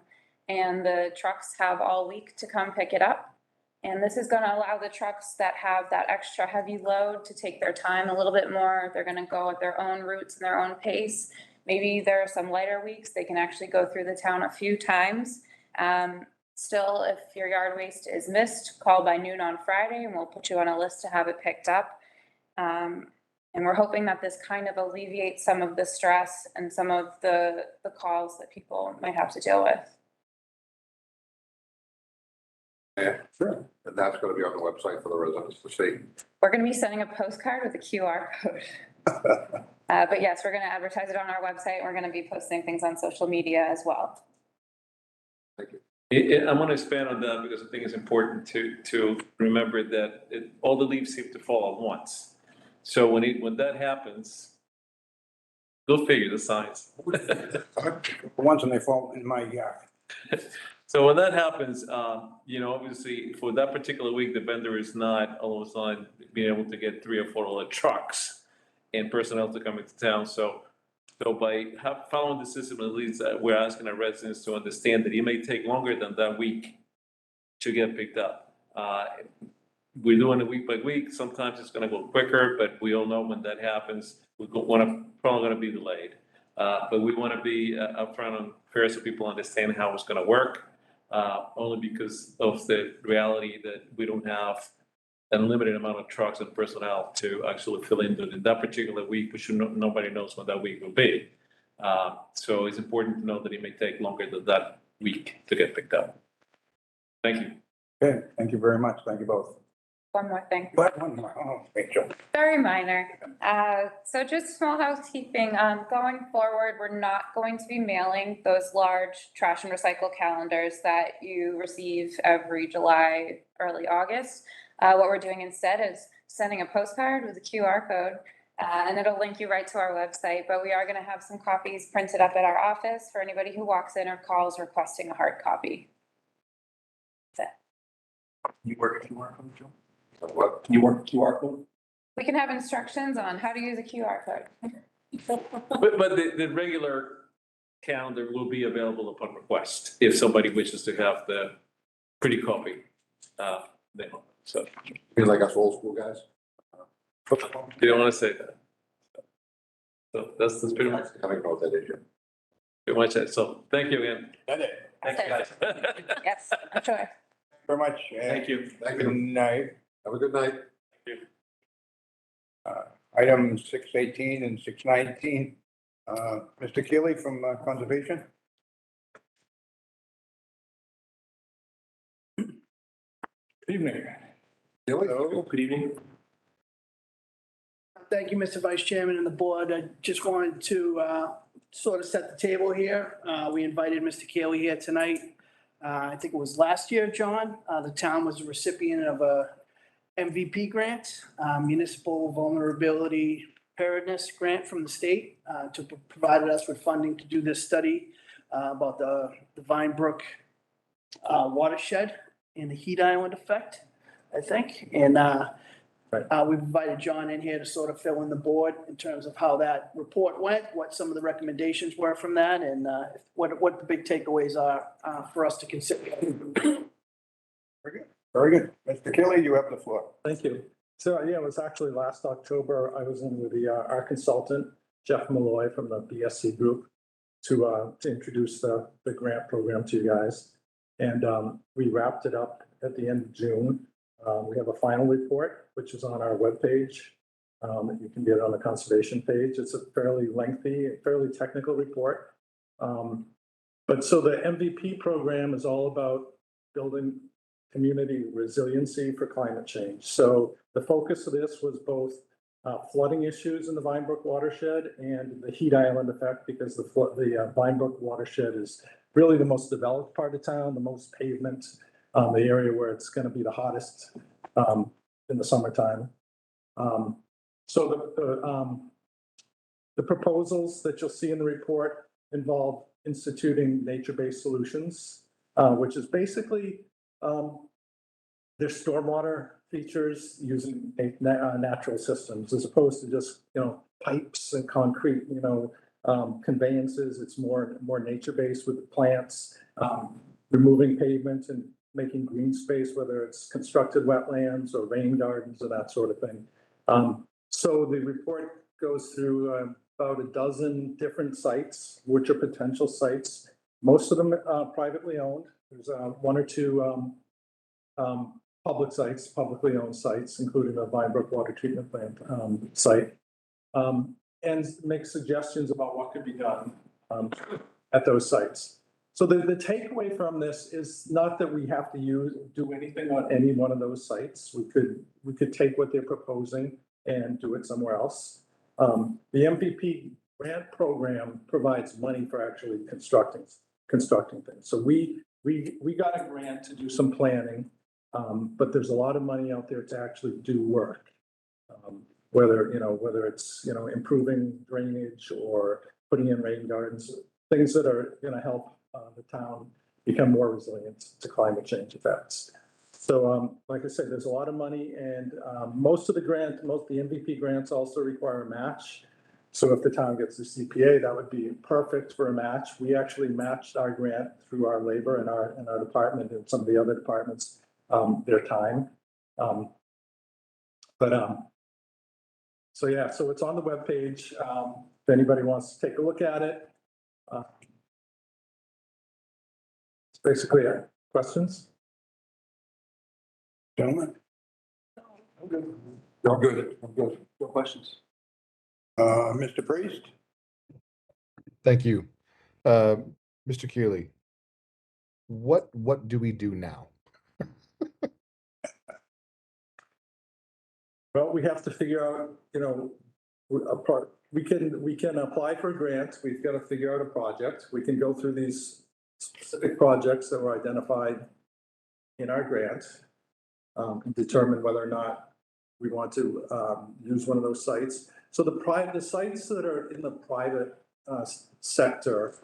And the trucks have all week to come pick it up. And this is going to allow the trucks that have that extra heavy load to take their time a little bit more. They're going to go at their own routes and their own pace. Maybe there are some lighter weeks. They can actually go through the town a few times. Still, if your yard waste is missed, call by noon on Friday and we'll put you on a list to have it picked up. And we're hoping that this kind of alleviates some of the stress and some of the calls that people might have to deal with. Yeah, sure. And that's gonna be on the website for the residents to see. We're going to be sending a postcard with a QR code. But yes, we're going to advertise it on our website. We're going to be posting things on social media as well. Thank you. I'm going to expand on that because I think it's important to remember that all the leaves seem to fall at once. So when that happens, go figure the science. Once and they fall in my yard. So when that happens, obviously for that particular week, the vendor is not all of a sudden being able to get 3 or 4 trucks and personnel to come into town. So by following the system, at least we're asking our residents to understand that it may take longer than that week to get picked up. We're doing it week by week. Sometimes it's going to go quicker, but we all know when that happens, we're probably going to be delayed. But we want to be upfront and fair so people understand how it's going to work, only because of the reality that we don't have an unlimited amount of trucks and personnel to actually fill in that particular week, which nobody knows when that week will be. So it's important to know that it may take longer than that week to get picked up. Thank you. Okay, thank you very much. Thank you both. One more thing. But one more. Oh, Rachel. Very minor. So just small housekeeping. Going forward, we're not going to be mailing those large trash and recycle calendars that you receive every July, early August. What we're doing instead is sending a postcard with a QR code, and it'll link you right to our website. But we are going to have some copies printed up at our office for anybody who walks in or calls requesting a hard copy. That's it. You work a QR code, Joe? What? Can you work a QR code? We can have instructions on how to use a QR code. But the regular calendar will be available upon request if somebody wishes to have the pretty copy. So You like us old school guys? You don't want to say that. So that's pretty much, I don't know what that is yet. pretty much it. So thank you again. That's it. Thank you, guys. Yes, I'm sure. Very much. Thank you. Thank Good you. night. Have a good night. Item 618 and 619. Mr. Keeley from Conservation. Good evening. Hello. Good evening. Thank you, Mr. Vice Chairman and the board. I just wanted to sort of set the table here. We invited Mr. Keeley here tonight. I think it was last year, John. The town was a recipient of a MVP grant, Municipal Vulnerability Preparedness Grant from the state to provide us with funding to do this study about the Vine Brook watershed and the heat island effect, I think. And we've invited John in here to sort of fill in the board in terms of how that report went, what some of the recommendations were from that, and what the big takeaways are for us to consider. Very good. Very good. Mr. Keeley, you have the floor. Thank you. So, yeah, it was actually last October, I was in with our consultant, Jeff Malloy from the BSC Group, to introduce the grant program to you guys. And we wrapped it up at the end of June. We have a final report, which is on our webpage. You can get it on the conservation page. It's a fairly lengthy, fairly technical report. But so the MVP program is all about building community resiliency for climate change. So the focus of this was both flooding issues in the Vine Brook watershed and the heat island effect, because the Vine Brook watershed is really the most developed part of town, the most pavement, the area where it's going to be the hottest in the summertime. So the proposals that you'll see in the report involve instituting nature-based solutions, which is basically there's stormwater features using natural systems as opposed to just, pipes and concrete, conveyances. It's more nature-based with plants, removing pavement and making green space, whether it's constructed wetlands or rain gardens or that sort of thing. So the report goes through about a dozen different sites, which are potential sites. Most of them privately owned. There's one or two publicly owned sites, including the Vine Brook Water Treatment Plant site, and make suggestions about what could be done at those sites. So the takeaway from this is not that we have to do anything on any one of those sites. We could take what they're proposing and do it somewhere else. The MVP grant program provides money for actually constructing things. So we got a grant to do some planning, but there's a lot of money out there to actually do work. Whether it's improving drainage or putting in rain gardens, things that are going to help the town become more resilient to climate change effects. So, like I said, there's a lot of money, and most of the MVP grants also require a match. So if the town gets the CPA, that would be perfect for a match. We actually matched our grant through our labor and our department and some of the other departments, their time. So it's on the webpage. If anybody wants to take a look at it. It's basically it. Questions? Gentlemen? I'm good. I'm good. I'm good. No questions. Mr. Priest? Thank you. Mr. Keeley, what do we do now? Well, we have to figure out, we can apply for a grant. We've got to figure out a project. We can go through these specific projects that were identified in our grant and determine whether or not we want to use one of those sites. So the sites that are in the private sector,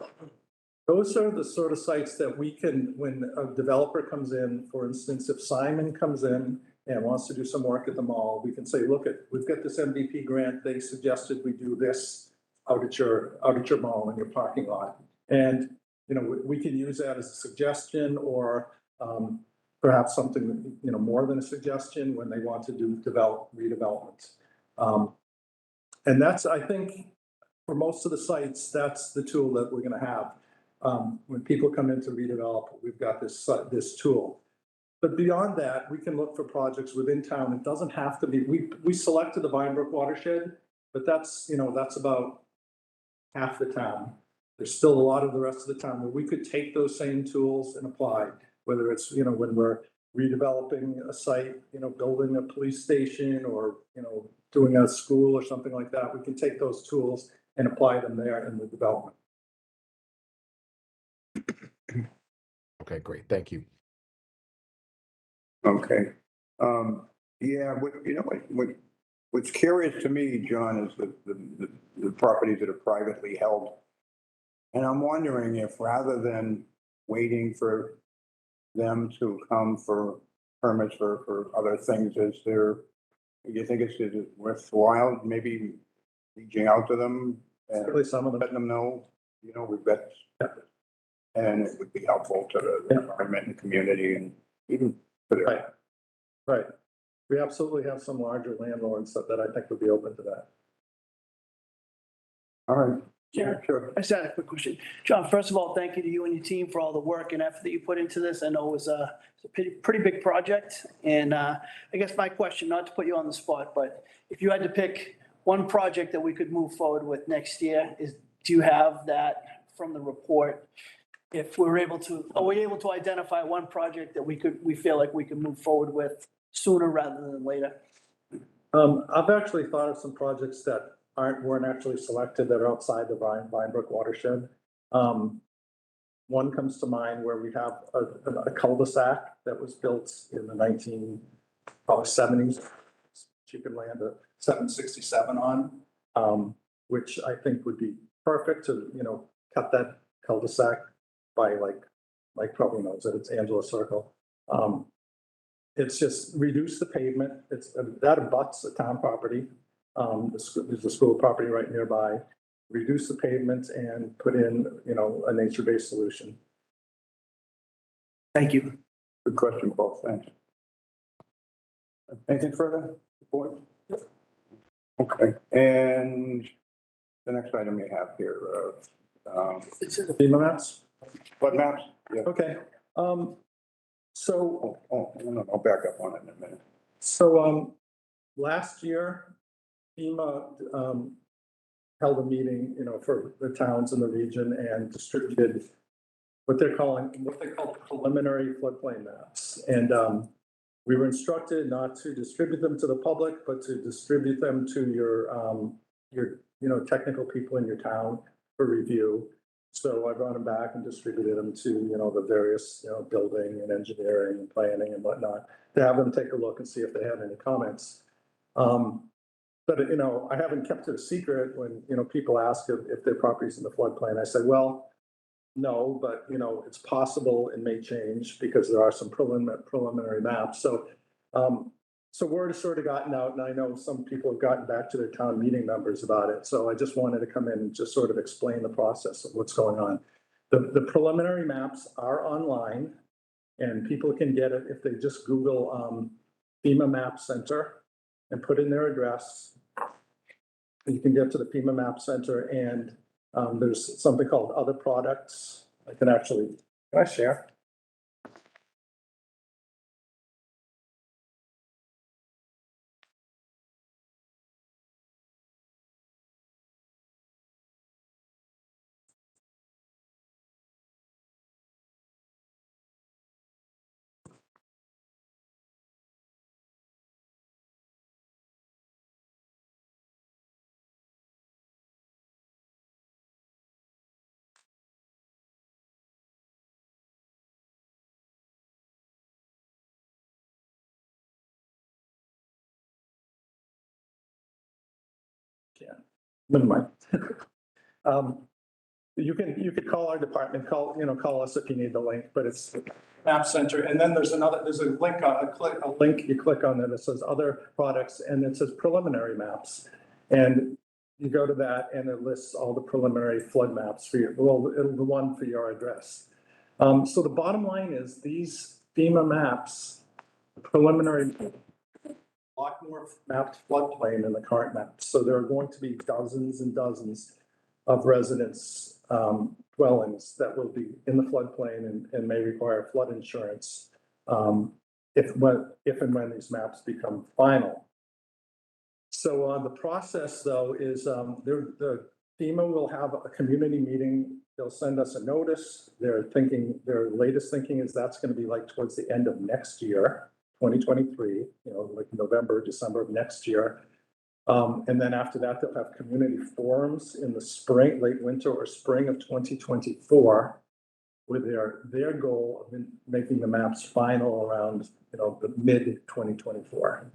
those are the sort of sites that we can, when a developer comes in, for instance, if Simon comes in and wants to do some work at the mall, we can say, look, we've got this MVP grant. They suggested we do this out at your mall in your parking lot. And, we can use that as a suggestion or perhaps something, more than a suggestion when they want to do redevelopment. And that's, I think, for most of the sites, that's the tool that we're gonna have. When people come in to redevelop, we've got this tool. But beyond that, we can look for projects within town. It doesn't have to be, we selected the Vinebrook watershed, but that's, that's about half the town. There's still a lot of the rest of the town where we could take those same tools and apply, whether it's, when we're redeveloping a site, building a police station or, doing a school or something like that, we can take those tools and apply them there in the development. Okay, great. Thank you. Okay. Yeah, what's curious to me, John, is the properties that are privately held. And I'm wondering if rather than waiting for them to come for permits for other things, do you think it's worthwhile maybe reaching out to them and Certainly some of them. letting them know, we've got, and it would be helpful to the environment and community and even for the. Right. We absolutely have some larger landlords that I think would be open to that. All right. Yeah, sure. I just had a quick question. John, first of all, thank you to you and your team for all the work and effort that you put into this. I know it was a pretty big project. And I guess my question, not to put you on the spot, but if you had to pick one project that we could move forward with next year, do you have that from the report? If are we able to identify one project that we feel like we can move forward with sooner rather than later? I've actually thought of some projects that weren't actually selected that are outside the Vinebrook watershed. One comes to mind where we have a cul-de-sac that was built in the 1970s. You can land a 767 on, which I think would be perfect to, cut that cul-de-sac by like probably knows that it's Angela Circle. It's just reduce the pavement. That abuts the town property. There's a school property right nearby. Reduce the pavement and put in, a nature-based solution. Thank you. Good question, Paul. Thanks. Anything further? Board? Okay, and the next item we have here, FEMA maps? flood maps? Yeah. Okay. So. No, I'll back up on it in a minute. So, last year, FEMA held a meeting, for the towns in the region and distributed what they call preliminary floodplain maps. And we were instructed not to distribute them to the public, but to distribute them to your technical people in your town for review. So I brought them back and distributed them to, the various, building and engineering and planning and whatnot, to have them take a look and see if they had any comments. But, I haven't kept it a secret when, people ask if their property's in the floodplain. I said, well, no, but, it's possible it may change because there are some preliminary maps. So, so word has sort of gotten out, and I know some people have gotten back to their town meeting members about it. So I just wanted to come in and just sort of explain the process of what's going on. The preliminary maps are online, and people can get it if they just Google FEMA Map Center and put in their address. You can get to the FEMA Map Center, and there's something called Other Products. Can I share? Yeah, never mind. You could call our department, call us if you need the link, but it's Map Center. And then there's a link you click on that says Other Products, and it says Preliminary Maps. And you go to that and it lists all the preliminary flood maps for you. Well, the one for your address. So the bottom line is these FEMA maps, preliminary block north mapped floodplain in the current map. So there are going to be dozens and dozens of residents, dwellings that will be in the floodplain and may require flood insurance if and when these maps become final. So the process, though, is the FEMA will have a community meeting. They'll send us a notice. Their latest thinking is that's going to be like towards the end of next year, 2023, like November, December of next year. And then after that, they'll have community forums in the spring, late winter or spring of 2024 with their goal of making the maps final around, the mid 2024.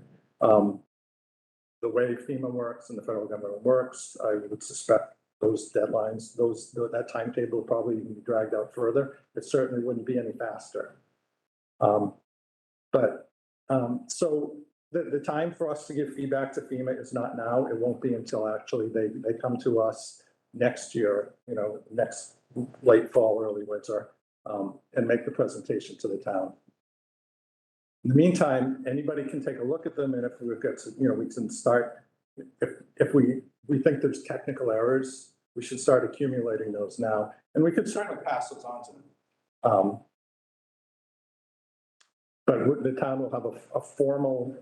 The way FEMA works and the federal government works, I would suspect those deadlines, that timetable will probably be dragged out further. It certainly wouldn't be any faster. So the time for us to give feedback to FEMA is not now. It won't be until actually they come to us next year, next late fall, early winter, and make the presentation to the town. In the meantime, anybody can take a look at them, and if we've got, we can start, if we think there's technical errors, we should start accumulating those now, and we could certainly pass those on to them. But the town will have a formal,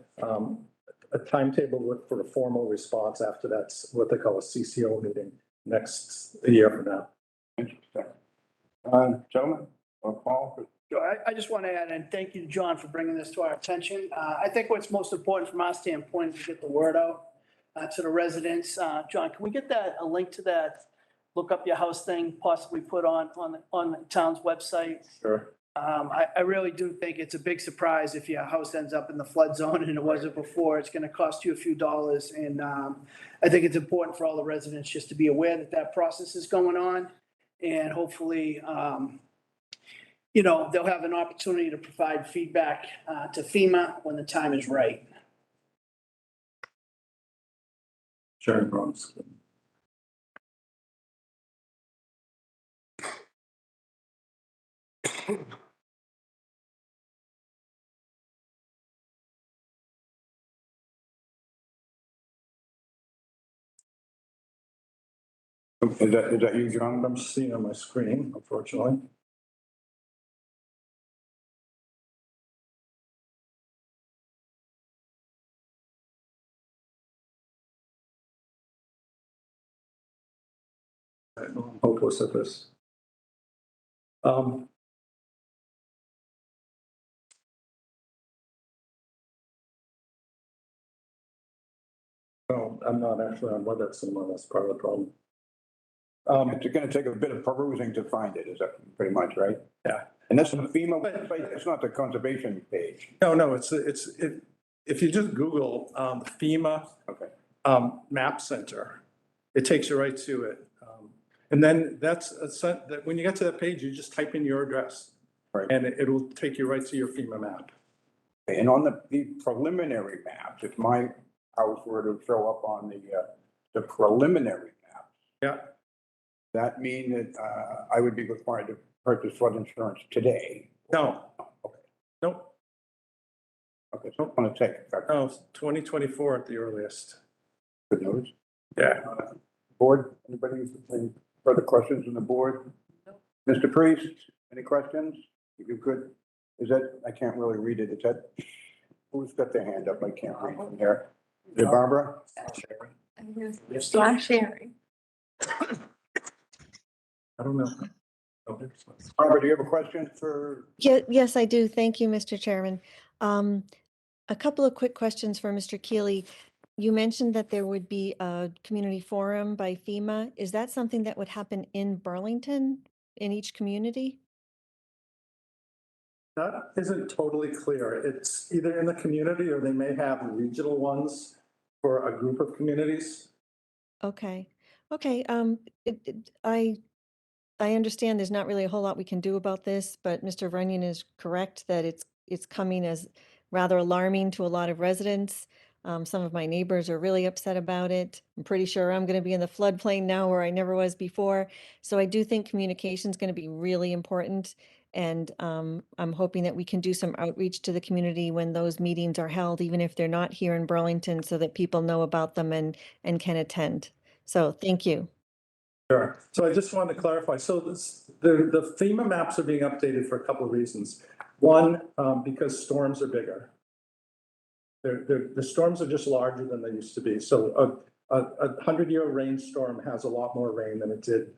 a timetable for a formal response after that's what they call a CCO meeting next year from now. Interesting. Gentlemen, or Paul? I just want to add, and thank you to John for bringing this to our attention. I think what's most important from our standpoint is to get the word out to the residents. John, can we get a link to that look up your house thing, possibly put on the town's website? Sure. I really do think it's a big surprise if your house ends up in the flood zone and it wasn't before. It's going to cost you a few dollars. And I think it's important for all the residents just to be aware that process is going on. And hopefully, they'll have an opportunity to provide feedback to FEMA when the time is right. Sure, Bronx. Is that you, John? I'm seeing on my screen, unfortunately. I'm hopeless at this. No, I'm not actually on WebEx anymore. That's part of the problem. It's going to take a bit of perusing to find it, is that pretty much right? Yeah. And that's the FEMA website, it's not the conservation page. No, it's if you just Google FEMA Map Center, it takes you right to it. And then when you get to that page, you just type in your address. Right. And it'll take you right to your FEMA map. And on the preliminary maps, if my house were to show up on the preliminary map, Yeah. that mean that I would be required to purchase flood insurance today? No. Okay. Nope. Okay, so I'm going to take it. No, 2024 at the earliest. Good news. Yeah. Board, anybody, any further questions on the board? Mr. Priest, any questions? If you could, I can't really read it. Is that, who's got their hand up? I can't read from here. Is it Barbara? I'm sharing. I don't know. Barbara, do you have a question for? Yes, I do. Thank you, Mr. Chairman. A couple of quick questions for Mr. Keeley. You mentioned that there would be a community forum by FEMA. Is that something that would happen in Burlington, in each community? That isn't totally clear. It's either in the community or they may have regional ones for a group of communities. Okay. I understand there's not really a whole lot we can do about this, but Mr. Runyon is correct that it's coming as rather alarming to a lot of residents. Some of my neighbors are really upset about it. I'm pretty sure I'm going to be in the floodplain now where I never was before. So I do think communication is going to be really important. And I'm hoping that we can do some outreach to the community when those meetings are held, even if they're not here in Burlington, so that people know about them and can attend. So thank you. Sure. So I just wanted to clarify. So the FEMA maps are being updated for a couple of reasons. One, because storms are bigger. The storms are just larger than they used to be. So a 100-year rainstorm has a lot more rain than it did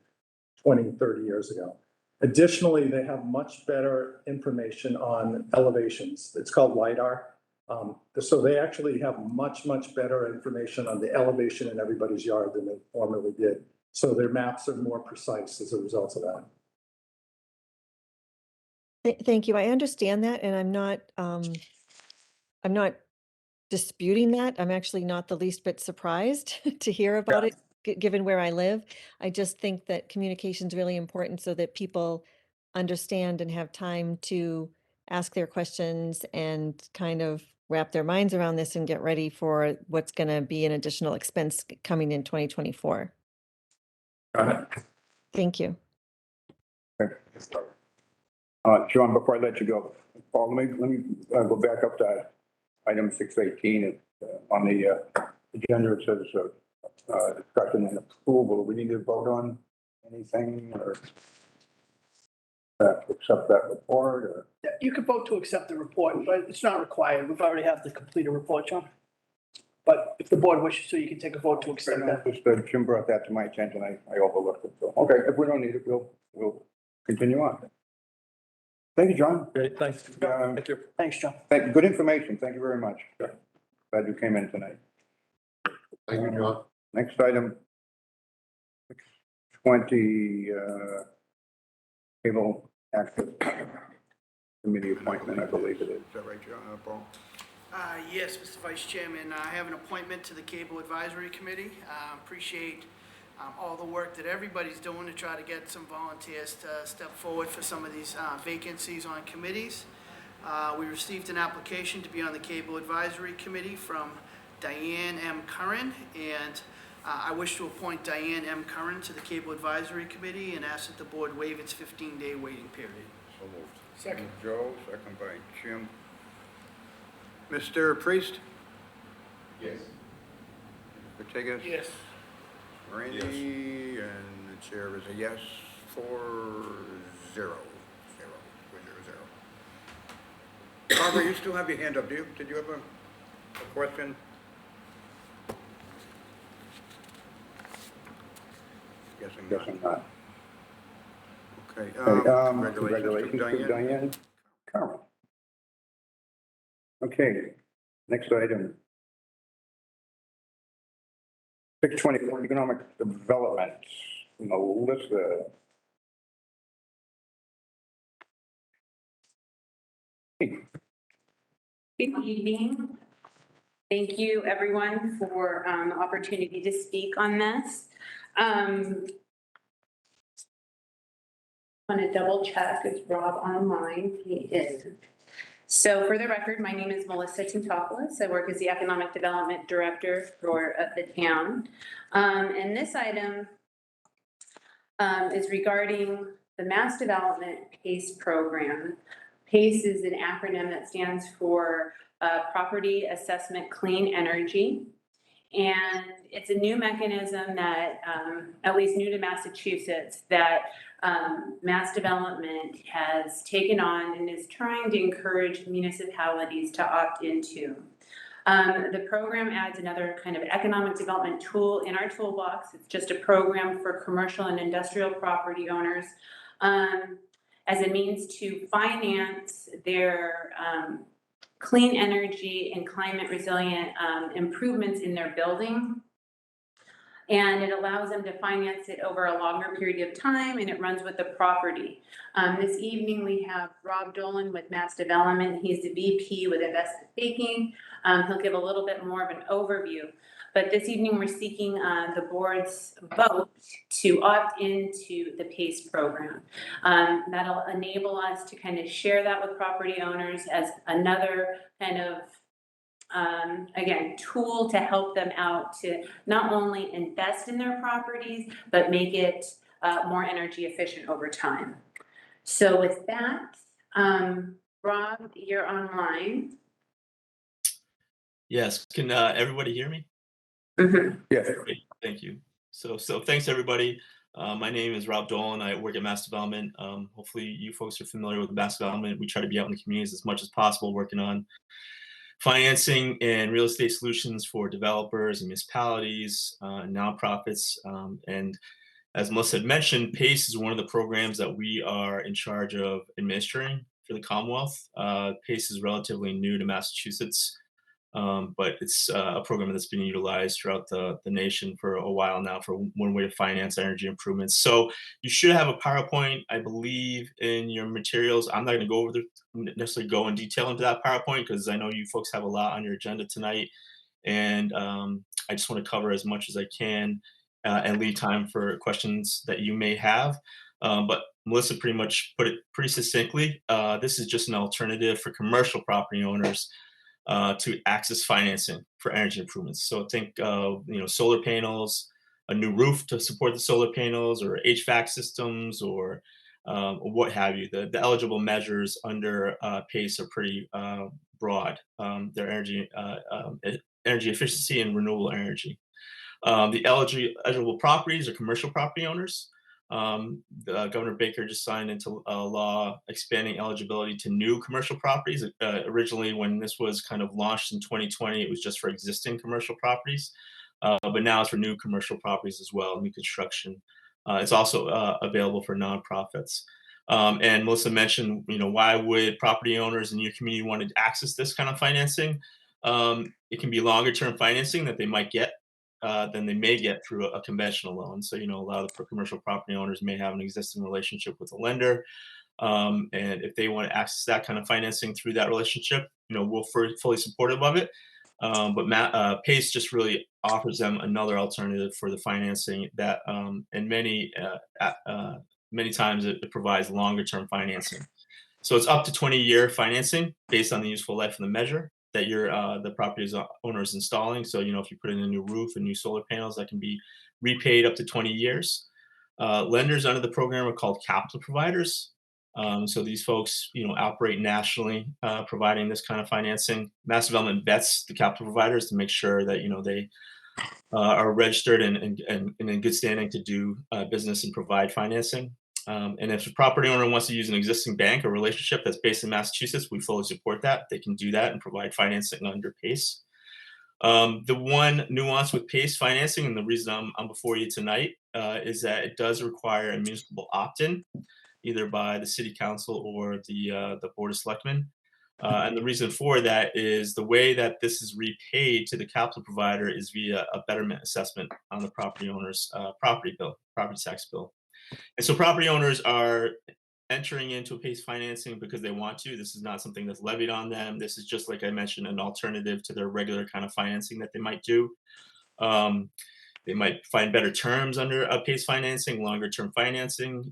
20, 30 years ago. Additionally, they have much better information on elevations. It's called LiDAR. So they actually have much better information on the elevation in everybody's yard than they formerly did. So their maps are more precise as a result of that. Thank you. I understand that, and I'm not disputing that. I'm actually not the least bit surprised to hear about it, given where I live. I just think that communication is really important so that people understand and have time to ask their questions and kind of wrap their minds around this and get ready for what's going to be an additional expense coming in 2024. Got it. Thank you. Okay. John, before I let you go, Paul, let me go back up to item 618 on the agenda. It says discussion and approval. We need to vote on anything or accept that report? Or? You could vote to accept the report, but it's not required. We've already have the completed report, John. But if the board wishes to, you can take a vote to accept that. Just Jim brought that to my attention. I overlooked it. So, okay, if we don't need it, we'll continue on. Thank you, John. Great, thanks. Thank you. Thanks, John. Good information. Thank you very much. Sure. Glad you came in tonight. Thank you, John. Next item, 20, Cable Access Committee appointment, I believe it is. Is that right, John, Paul? Yes, Mr. Vice Chairman, I have an appointment to the Cable Advisory Committee. Appreciate all the work that everybody's doing to try to get some volunteers to step forward for some of these vacancies on committees. We received an application to be on the Cable Advisory Committee from Diane M. Curran, and I wish to appoint Diane M. Curran to the Cable Advisory Committee and ask that the board waive its 15-day waiting period. So moved. Second. Joe, second by Jim. Mr. Priest? Yes. Mr. Tigas? Yes. Randy, and the chair is a yes, 4-0. Barbara, you still have your hand up. Did you have a question? Guessing not. Okay. Congratulations to Diane Curran. Okay, next item. 624 Economic Development, Melissa. Good evening. Thank you, everyone, for the opportunity to speak on this. Want to double check, is Rob online? He is. So for the record, my name is Melissa Tintopoulos. I work as the Economic Development Director for the town. And this item is regarding the Mass Development PACE program. PACE is an acronym that stands for Property Assessment Clean Energy. And it's a new mechanism that, at least new to Massachusetts, that Mass Development has taken on and is trying to encourage municipalities to opt into. The program adds another kind of economic development tool in our toolbox. It's just a program for commercial and industrial property owners as a means to finance their clean energy and climate resilient improvements in their building. And it allows them to finance it over a longer period of time, and it runs with the property. This evening we have Rob Dolan with Mass Development. He's the VP with Investment Banking. He'll give a little bit more of an overview. But this evening we're seeking the board's vote to opt into the PACE program. That'll enable us to kind of share that with property owners as another kind of again, tool to help them out to not only invest in their properties, but make it more energy efficient over time. So with that, Rob, you're online. Yes, can everybody hear me? Yeah. Great, thank you. So thanks, everybody. My name is Rob Dolan. I work at Mass Development. Hopefully you folks are familiar with Mass Development. We try to be out in the communities as much as possible, working on financing and real estate solutions for developers and municipalities, nonprofits. And as Melissa had mentioned, PACE is one of the programs that we are in charge of administering for the Commonwealth. PACE is relatively new to Massachusetts. But it's a program that's been utilized throughout the nation for a while now for one way to finance energy improvements. So you should have a PowerPoint, I believe, in your materials. I'm not going to go necessarily go in detail into that PowerPoint because I know you folks have a lot on your agenda tonight. And I just want to cover as much as I can and leave time for questions that you may have. But Melissa pretty much put it pretty succinctly. This is just an alternative for commercial property owners to access financing for energy improvements. So think solar panels, a new roof to support the solar panels, or HVAC systems, or what have you. The eligible measures under PACE are pretty broad. They're energy efficiency and renewable energy. The eligible properties are commercial property owners. Governor Baker just signed into law expanding eligibility to new commercial properties. Originally, when this was kind of launched in 2020, it was just for existing commercial properties, but now it's for new commercial properties as well, new construction. It's also available for nonprofits. And Melissa mentioned, why would property owners in your community want to access this kind of financing? It can be longer term financing that they might get than they may get through a conventional loan. So, a lot of the commercial property owners may have an existing relationship with a lender. And if they want to access that kind of financing through that relationship, we're fully supportive of it. But PACE just really offers them another alternative for the financing that, and many times it provides longer term financing. So it's up to 20-year financing based on the useful life of the measure that the property owner is installing. So, if you put in a new roof and new solar panels, that can be repaid up to 20 years. Lenders under the program are called capital providers. So these folks, operate nationally, providing this kind of financing. Mass Development vets the capital providers to make sure that, they are registered and in good standing to do business and provide financing. And if a property owner wants to use an existing bank or relationship that's based in Massachusetts, we fully support that. They can do that and provide financing under PACE. The one nuance with PACE financing, and the reason I'm before you tonight, is that it does require a municipal opt-in, either by the city council or the board of selectmen. And the reason for that is the way that this is repaid to the capital provider is via a betterment assessment on the property owner's property tax bill. And so property owners are entering into a PACE financing because they want to. This is not something that's levied on them. This is just, like I mentioned, an alternative to their regular kind of financing that they might do. They might find better terms under a PACE financing, longer term financing.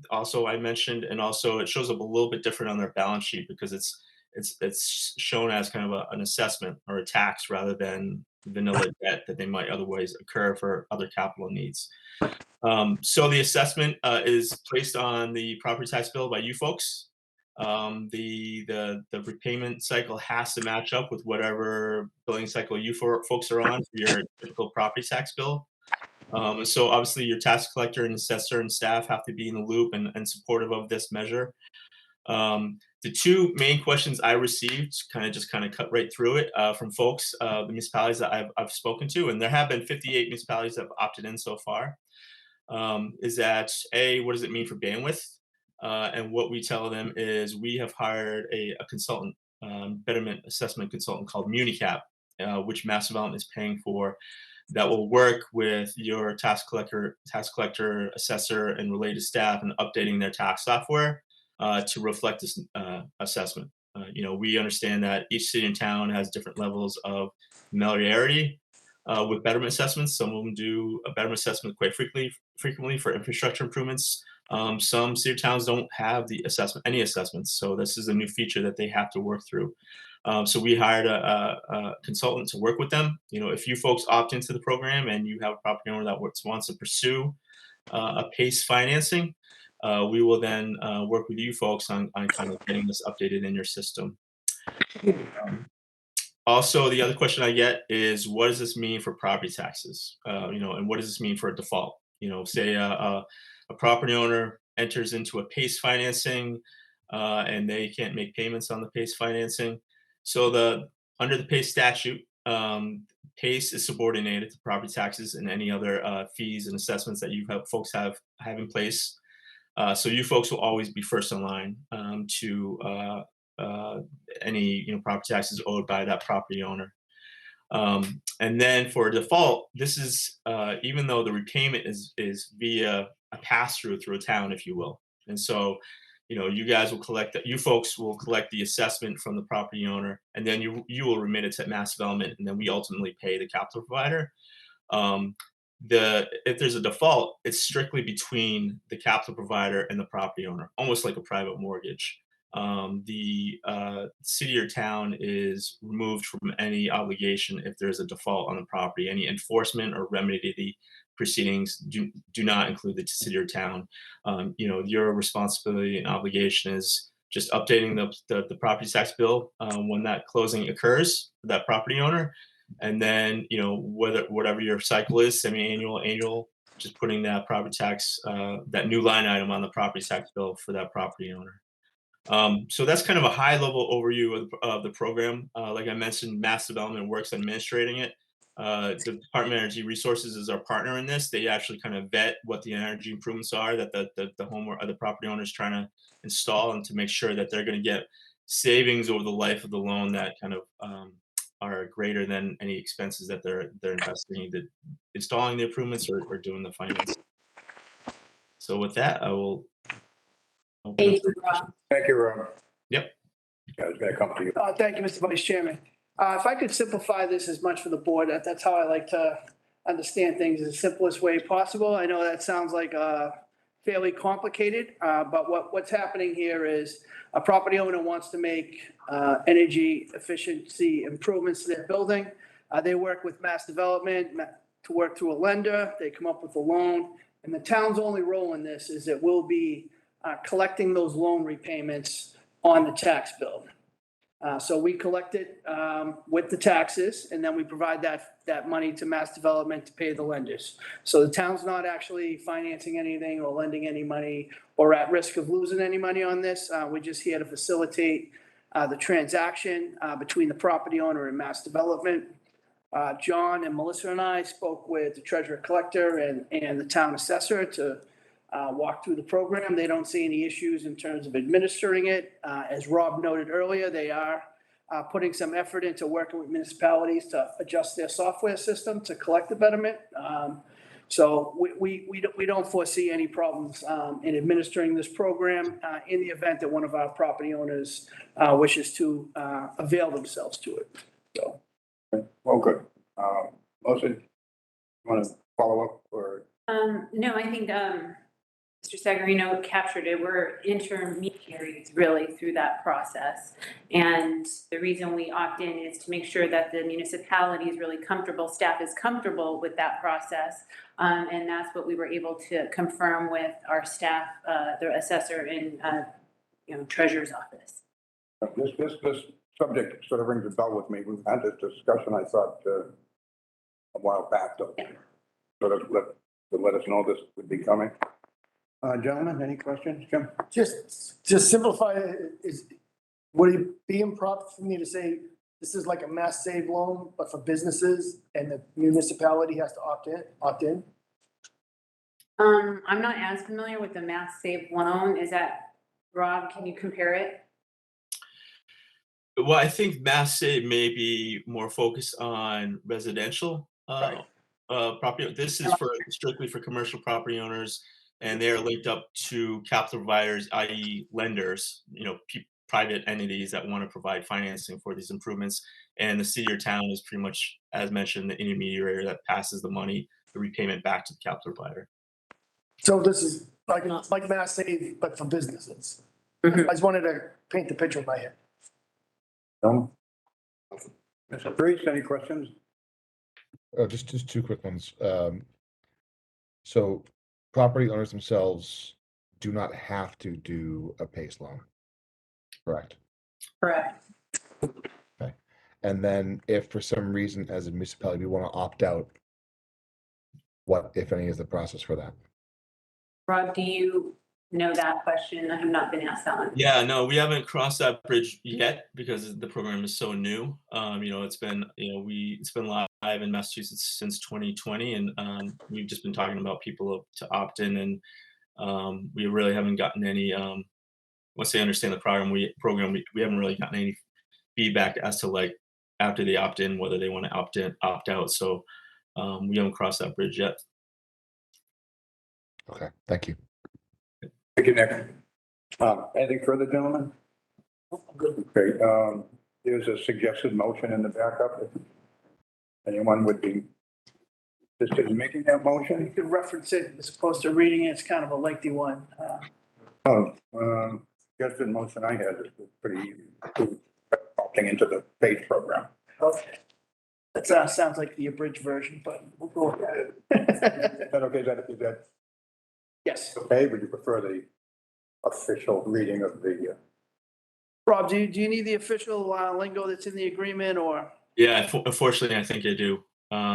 Also, I mentioned, and also it shows up a little bit different on their balance sheet because it's shown as kind of an assessment or a tax rather than vanilla debt that they might otherwise incur for other capital needs. So the assessment is placed on the property tax bill by you folks. The repayment cycle has to match up with whatever billing cycle you folks are on for your typical property tax bill. So obviously your tax collector and assessor and staff have to be in the loop and supportive of this measure. The two main questions I received kind of cut right through it from folks, the municipalities that I've spoken to, and there have been 58 municipalities that have opted in so far. Is that what does it mean for bandwidth? And what we tell them is we have hired a consultant, betterment assessment consultant called MuniCap, which Mass Development is paying for, that will work with your tax collector, assessor, and related staff in updating their tax software to reflect this assessment. We understand that each city and town has different levels of familiarity with betterment assessments. Some of them do a betterment assessment quite frequently for infrastructure improvements. Some city towns don't have any assessments. So this is a new feature that they have to work through. So we hired a consultant to work with them. If you folks opt into the program and you have a property owner that wants to pursue a PACE financing, we will then work with you folks on kind of getting this updated in your system. Also, the other question I get is, what does this mean for property taxes? And what does this mean for a default? Say a property owner enters into a PACE financing and they can't make payments on the PACE financing. So under the PACE statute, PACE is subordinated to property taxes and any other fees and assessments that folks have in place. So you folks will always be first in line to any property taxes owed by that property owner. And then for default, this is even though the repayment is via a pass-through through a town, if you will. And so, you guys will collect that. You folks will collect the assessment from the property owner, and then you will remit it to Mass Development, and then we ultimately pay the capital provider. If there's a default, it's strictly between the capital provider and the property owner, almost like a private mortgage. The city or town is removed from any obligation if there's a default on the property. Any enforcement or remedy proceedings do not include the city or town. Your responsibility and obligation is just updating the property tax bill when that closing occurs for that property owner. And then, whatever your cycle is, semi-annual, annual, just putting that property tax, that new line item on the property tax bill for that property owner. So that's kind of a high level overview of the program. Like I mentioned, Mass Development works on administrating it. The Department of Energy Resources is our partner in this. They actually kind of vet what the energy improvements are that the home or the property owner is trying to install, and to make sure that they're going to get savings over the life of the loan that kind of are greater than any expenses that they're investing in installing the improvements or doing the finance. So with that, I will. Thank you, Rob. Thank you, Rob. Yep. I was gonna come to you. Thank you, Mr. Vice Chairman. If I could simplify this as much for the board, that's how I like to understand things, in the simplest way possible. I know that sounds like fairly complicated, but what's happening here is a property owner wants to make energy efficiency improvements to their building. They work with Mass Development to work through a lender. They come up with a loan, and the town's only role in this is it will be collecting those loan repayments on the tax bill. So we collect it with the taxes, and then we provide that money to Mass Development to pay the lenders. So the town's not actually financing anything or lending any money or at risk of losing any money on this. We're just here to facilitate the transaction between the property owner and Mass Development. John and Melissa and I spoke with the treasurer collector and the town assessor to walk through the program. They don't see any issues in terms of administering it. As Rob noted earlier, they are putting some effort into working with municipalities to adjust their software system to collect the betterment. So we don't foresee any problems in administering this program in the event that one of our property owners wishes to avail themselves to it. So. Well, good. Melissa, you want to follow up or? No, I think Mr. Sagarino captured it. We're intermediaries really through that process. And the reason we opt in is to make sure that the municipality is really comfortable, staff is comfortable with that process. And that's what we were able to confirm with our staff, the assessor and treasurer's office. This subject sort of rings a bell with me. We've had this discussion, I thought, a while back, though. Sort of let us know this would be coming. Gentlemen, any questions? Jim? Just simplify it. Would it be improper for me to say this is like a mass save loan, but for businesses, and the municipality has to opt in? I'm not as familiar with the Mass Save loan. Is that, Rob, can you compare it? Well, I think Mass Save may be more focused on residential property. This is strictly for commercial property owners, and they are linked up to capital providers, i.e. lenders, private entities that want to provide financing for these improvements. And the city or town is pretty much, as mentioned, the intermediary that passes the money, the repayment back to the capital provider. So this is like Mass Save, but for businesses. I just wanted to paint the picture in my head. Mr. Priest, any questions? Just two quick ones. So property owners themselves do not have to do a PACE loan. Correct. Correct. Okay. And then if for some reason as a municipality, we want to opt out, what, if any, is the process for that? Rob, do you know that question? I have not been asked that one. Yeah, no, we haven't crossed that bridge yet because the program is so new. It's been, it's been live in Massachusetts since 2020, and we've just been talking about people to opt in, and we really haven't gotten any. Once they understand the program, we haven't really gotten any feedback as to like after they opt in whether they want to opt in, opt out. So we haven't crossed that bridge yet. Okay, thank you. Thank you, Nick. Anything further, gentlemen? Okay, there's a suggested motion in the backup. If anyone would be interested in making that You motion? could reference it as opposed to reading it. It's kind of a lengthy one. Suggested motion I had is pretty easy. Opting into the PACE program. Okay. That sounds like the abridged version, but we'll go with that. Is that okay? Is that Yes. okay? Would you prefer the official reading of the? Rob, do you need the official lingo that's in the agreement or? Yeah, unfortunately, I think I do.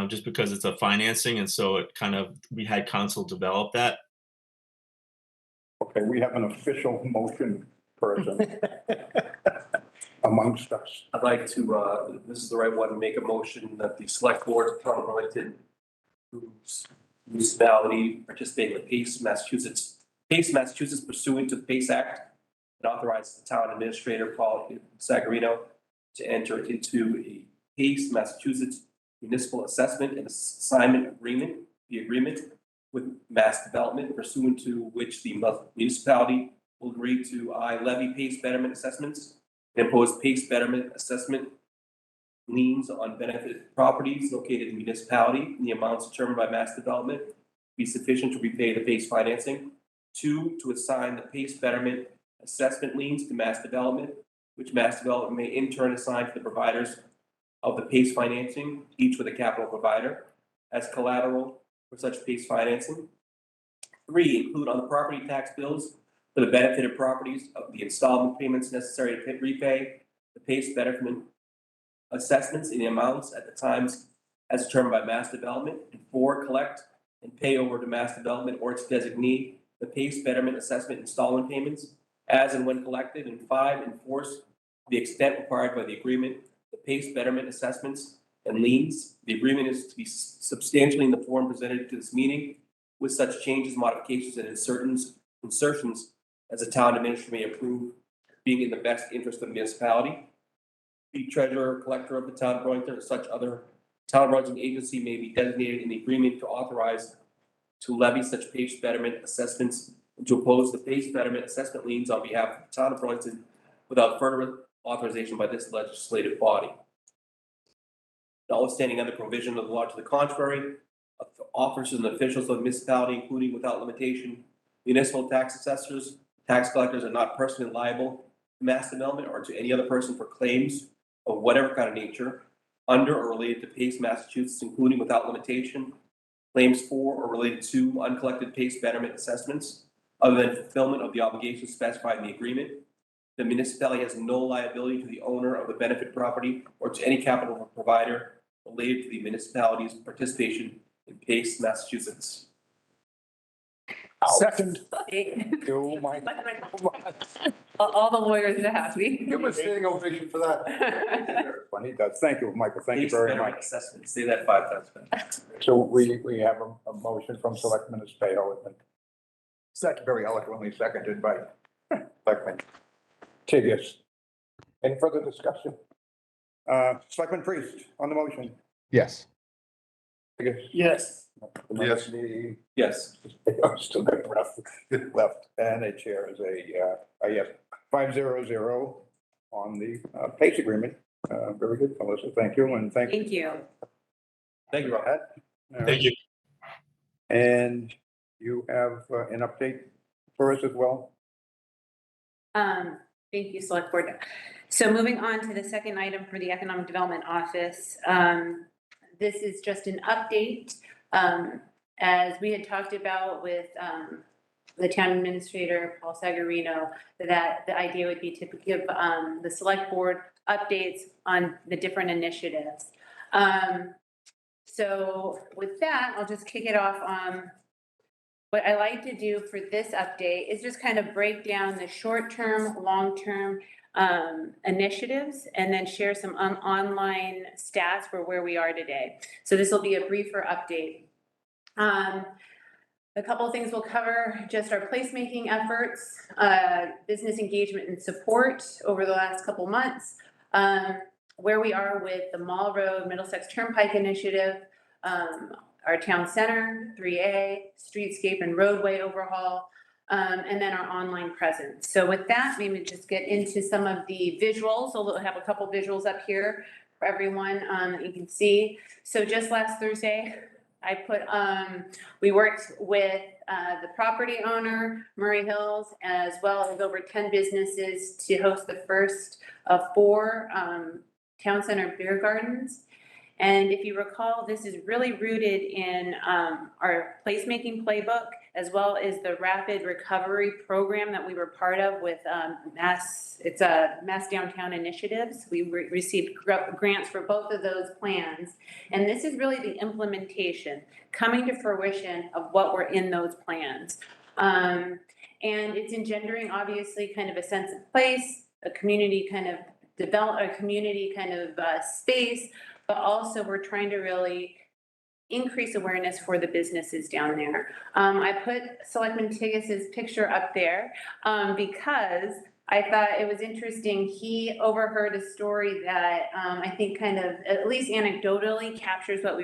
Just because it's a financing, and so it kind of we had council develop that. Okay, we have an official motion person amongst us. I'd like to, this is the right one, to make a motion that the select board of town of Burlington approves municipality participating in the PACE Massachusetts pursuant to the PACE Act, and authorize the town administrator, Paul Sagarino, to enter into a PACE Massachusetts municipal assessment and assignment agreement, with Mass Development, pursuant to which the municipality will agree to levy PACE betterment assessments and impose PACE betterment assessment liens on benefited properties located in the municipality in the amounts determined by Mass Development be sufficient to repay the PACE financing. 2, to assign the PACE betterment assessment liens to Mass Development, which Mass Development may in turn assign to the providers of the PACE financing, each with a capital provider, as collateral for such PACE financing. 3, include on the property tax bills for the benefited properties of the installment payments necessary to repay the PACE betterment assessments in the amounts at the times as determined by Mass Development. And 4, collect and pay over to Mass Development or its designee the PACE betterment assessment installment payments as and when collected. And 5, enforce to the extent required by the agreement the PACE betterment assessments and liens. The agreement is to be substantially in the form presented to this meeting, with such changes, modifications, and insertions as the town administrator may approve, being in the best interest of the municipality. The treasurer, collector of the town of Burlington, or such other town of Burlington agency may be designated in the agreement to authorize to levy such PACE betterment assessments and to oppose the PACE betterment assessment liens on behalf of the town of Burlington without further authorization by this legislative body. Notwithstanding other provision of the law to the contrary, officers and officials of the municipality, including without limitation, municipal tax assessors, tax collectors, are not personally liable to Mass Development or to any other person for claims of whatever kind of nature under or related to PACE Massachusetts, including without limitation, claims for or related to uncollected PACE betterment assessments, other than fulfillment of the obligations specified in the agreement. The municipality has no liability to the owner of the benefit property or to any capital provider related to the municipality's participation in PACE Massachusetts. Second. Oh, my. All the lawyers are happy. Give a standing ovation for that. Funny, does. Thank you, Michael. Thank you PACE very betterment much. assessment, say that 5 times fast. So we have a motion from Selectman Espejo. Second. Very eloquently seconded by Selectman Tigas. Any further discussion? Selectman Priest on the motion. Yes. Tigas? Yes. Yes. Yes. Still got breath left, and a chair is a yes. 5-0-0 on the PACE agreement. Very good, Melissa. Thank you, and thank you. Thank you. Thank you, Rob. Thank you. And you have an update for us as well? Thank you, Select Board. So moving on to the second item for the Economic Development Office. This is just an update. As we had talked about with the town administrator, Paul Sagarino, that the idea would be to give the select board updates on the different initiatives. So with that, I'll just kick it off. What I like to do for this update is just kind of break down the short-term, long-term initiatives, and then share some online stats for where we are today. So this will be a briefer update. A couple of things we'll cover, just our placemaking efforts, business engagement and support over the last couple months, where we are with the Mall Road Middlesex Turnpike initiative, our town center, 3A, streetscape and roadway overhaul, and then our online presence. So with that, maybe just get into some of the visuals. So we'll have a couple visuals up here for everyone that you can see. So just last Thursday, I put, we worked with the property owner, Murray Hills, as well as over 10 businesses to host the first of 4 town center beer gardens. And if you recall, this is really rooted in our placemaking playbook, as well as the rapid recovery program that we were part of with Mass Downtown Initiatives. We received grants for both of those plans. And this is really the implementation, coming to fruition of what were in those plans. And it's engendering, obviously, kind of a sense of place, a community kind of space, but also we're trying to really increase awareness for the businesses down there. I put Selectman Tiggis's picture up there because I thought it was interesting. He overheard a story that I think kind of, at least anecdotally, captures what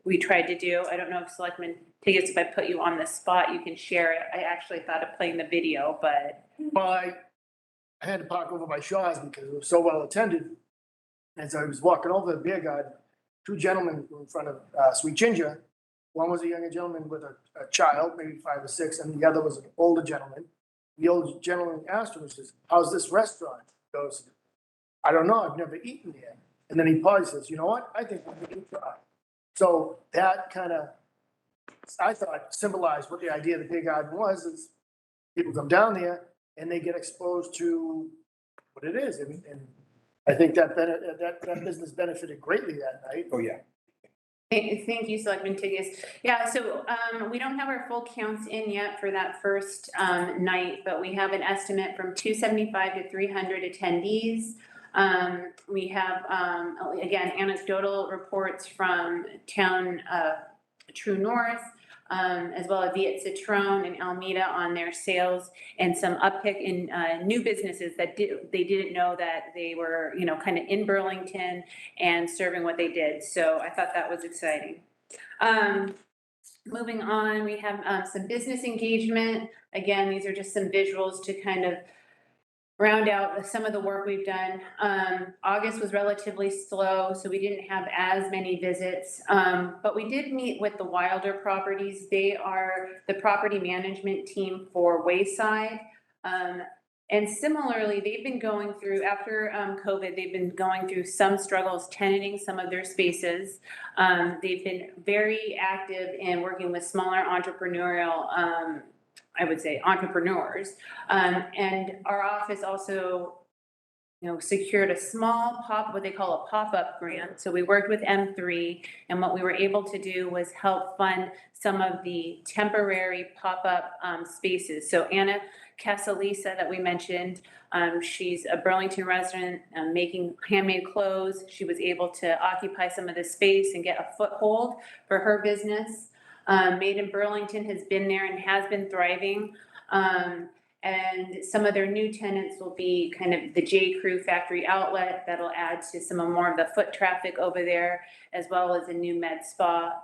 we tried to do. I don't know if Selectman Tiggis, if I put you on the spot, you can share it. I actually thought of playing the video, but. Well, I had to park over by Shaw's because it was so well attended. As I was walking over the beer garden, 2 gentlemen in front of Sweet Ginger. One was a younger gentleman with a child, maybe 5 or 6, and the other was an older gentleman. The older gentleman asked him, he says, "How's this restaurant?" He goes, "I don't know, I've never eaten there." And then he paused and says, "You know what? I think we can try." So that kind of, I thought, symbolized what the idea of the beer garden was, is people come down there and they get exposed to what it is. And I think that business benefited greatly that night. Oh, yeah. Thank you, Selectman Tiggis. Yeah, so we don't have our full counts in yet for that first night, but we have an estimate from 275 to 300 attendees. We have, again, anecdotal reports from town True North, as well as Viet Citron and Alameda on their sales, and some uptick in new businesses that they didn't know that they were, kind of in Burlington and serving what they did. So I thought that was exciting. Moving on, we have some business engagement. Again, these are just some visuals to kind of round out some of the work we've done. August was relatively slow, so we didn't have as many visits, but we did meet with the Wilder Properties. They are the property management team for Wayside. And similarly, they've been going through, after COVID, they've been going through some struggles tenanting some of their spaces. They've been very active in working with smaller entrepreneurial I would say entrepreneurs. And our office also, secured a small what they call a pop-up grant. So we worked with M3, and what we were able to do was help fund some of the temporary pop-up spaces. So Anna Casalisa that we mentioned, she's a Burlington resident making handmade clothes. She was able to occupy some of the space and get a foothold for her business. Made in Burlington has been there and has been thriving. And some of their new tenants will be kind of the J. Crew factory outlet that'll add to some more of the foot traffic over there, as well as a new med spa.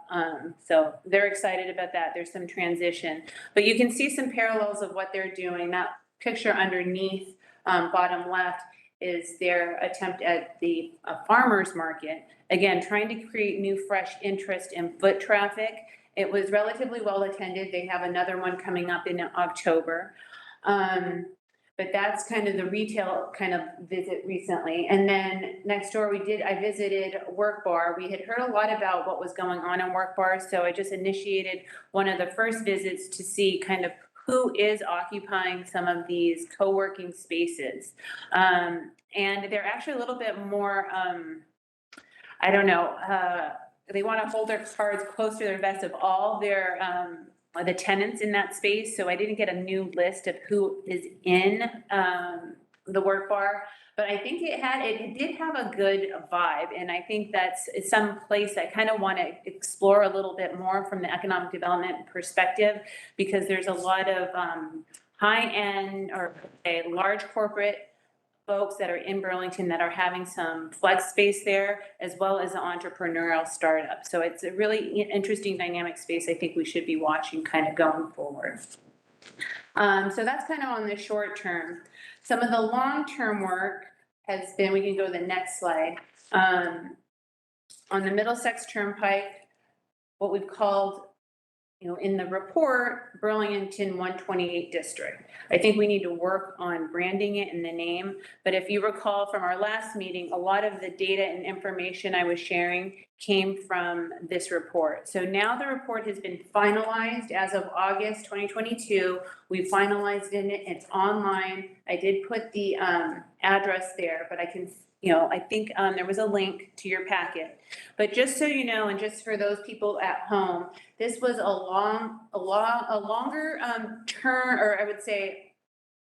So they're excited about that. There's some transition, but you can see some parallels of what they're doing. That picture underneath, bottom left, is their attempt at the farmer's market. Again, trying to create new, fresh interest in foot traffic. It was relatively well attended. They have another one coming up in October. But that's kind of the retail kind of visit recently. And then next door I visited Work Bar. We had heard a lot about what was going on in Work Bar. So I just initiated one of the first visits to see kind of who is occupying some of these co-working spaces. And they're actually a little bit more, I don't know, they want to hold their cards close to their vest of all their, the tenants in that space. So I didn't get a new list of who is in the work bar, but I think it did have a good vibe. And I think that's some place I kind of want to explore a little bit more from the economic development perspective, because there's a lot of high-end or large corporate folks that are in Burlington that are having some flex space there, as well as an entrepreneurial startup. So it's a really interesting dynamic space I think we should be watching kind of going forward. So that's kind of on the short term. Some of the long-term work has been, we can go to the next slide, on the Middlesex Turnpike, what we've called, in the report, Burlington 128 District. I think we need to work on branding it in the name, but if you recall from our last meeting, a lot of the data and information I was sharing came from this report. So now the report has been finalized as of August 2022. We finalized it, it's online. I did put the address there, but I can, I think there was a link to your packet. But just so you know, and just for those people at home, this was a longer term, or I would say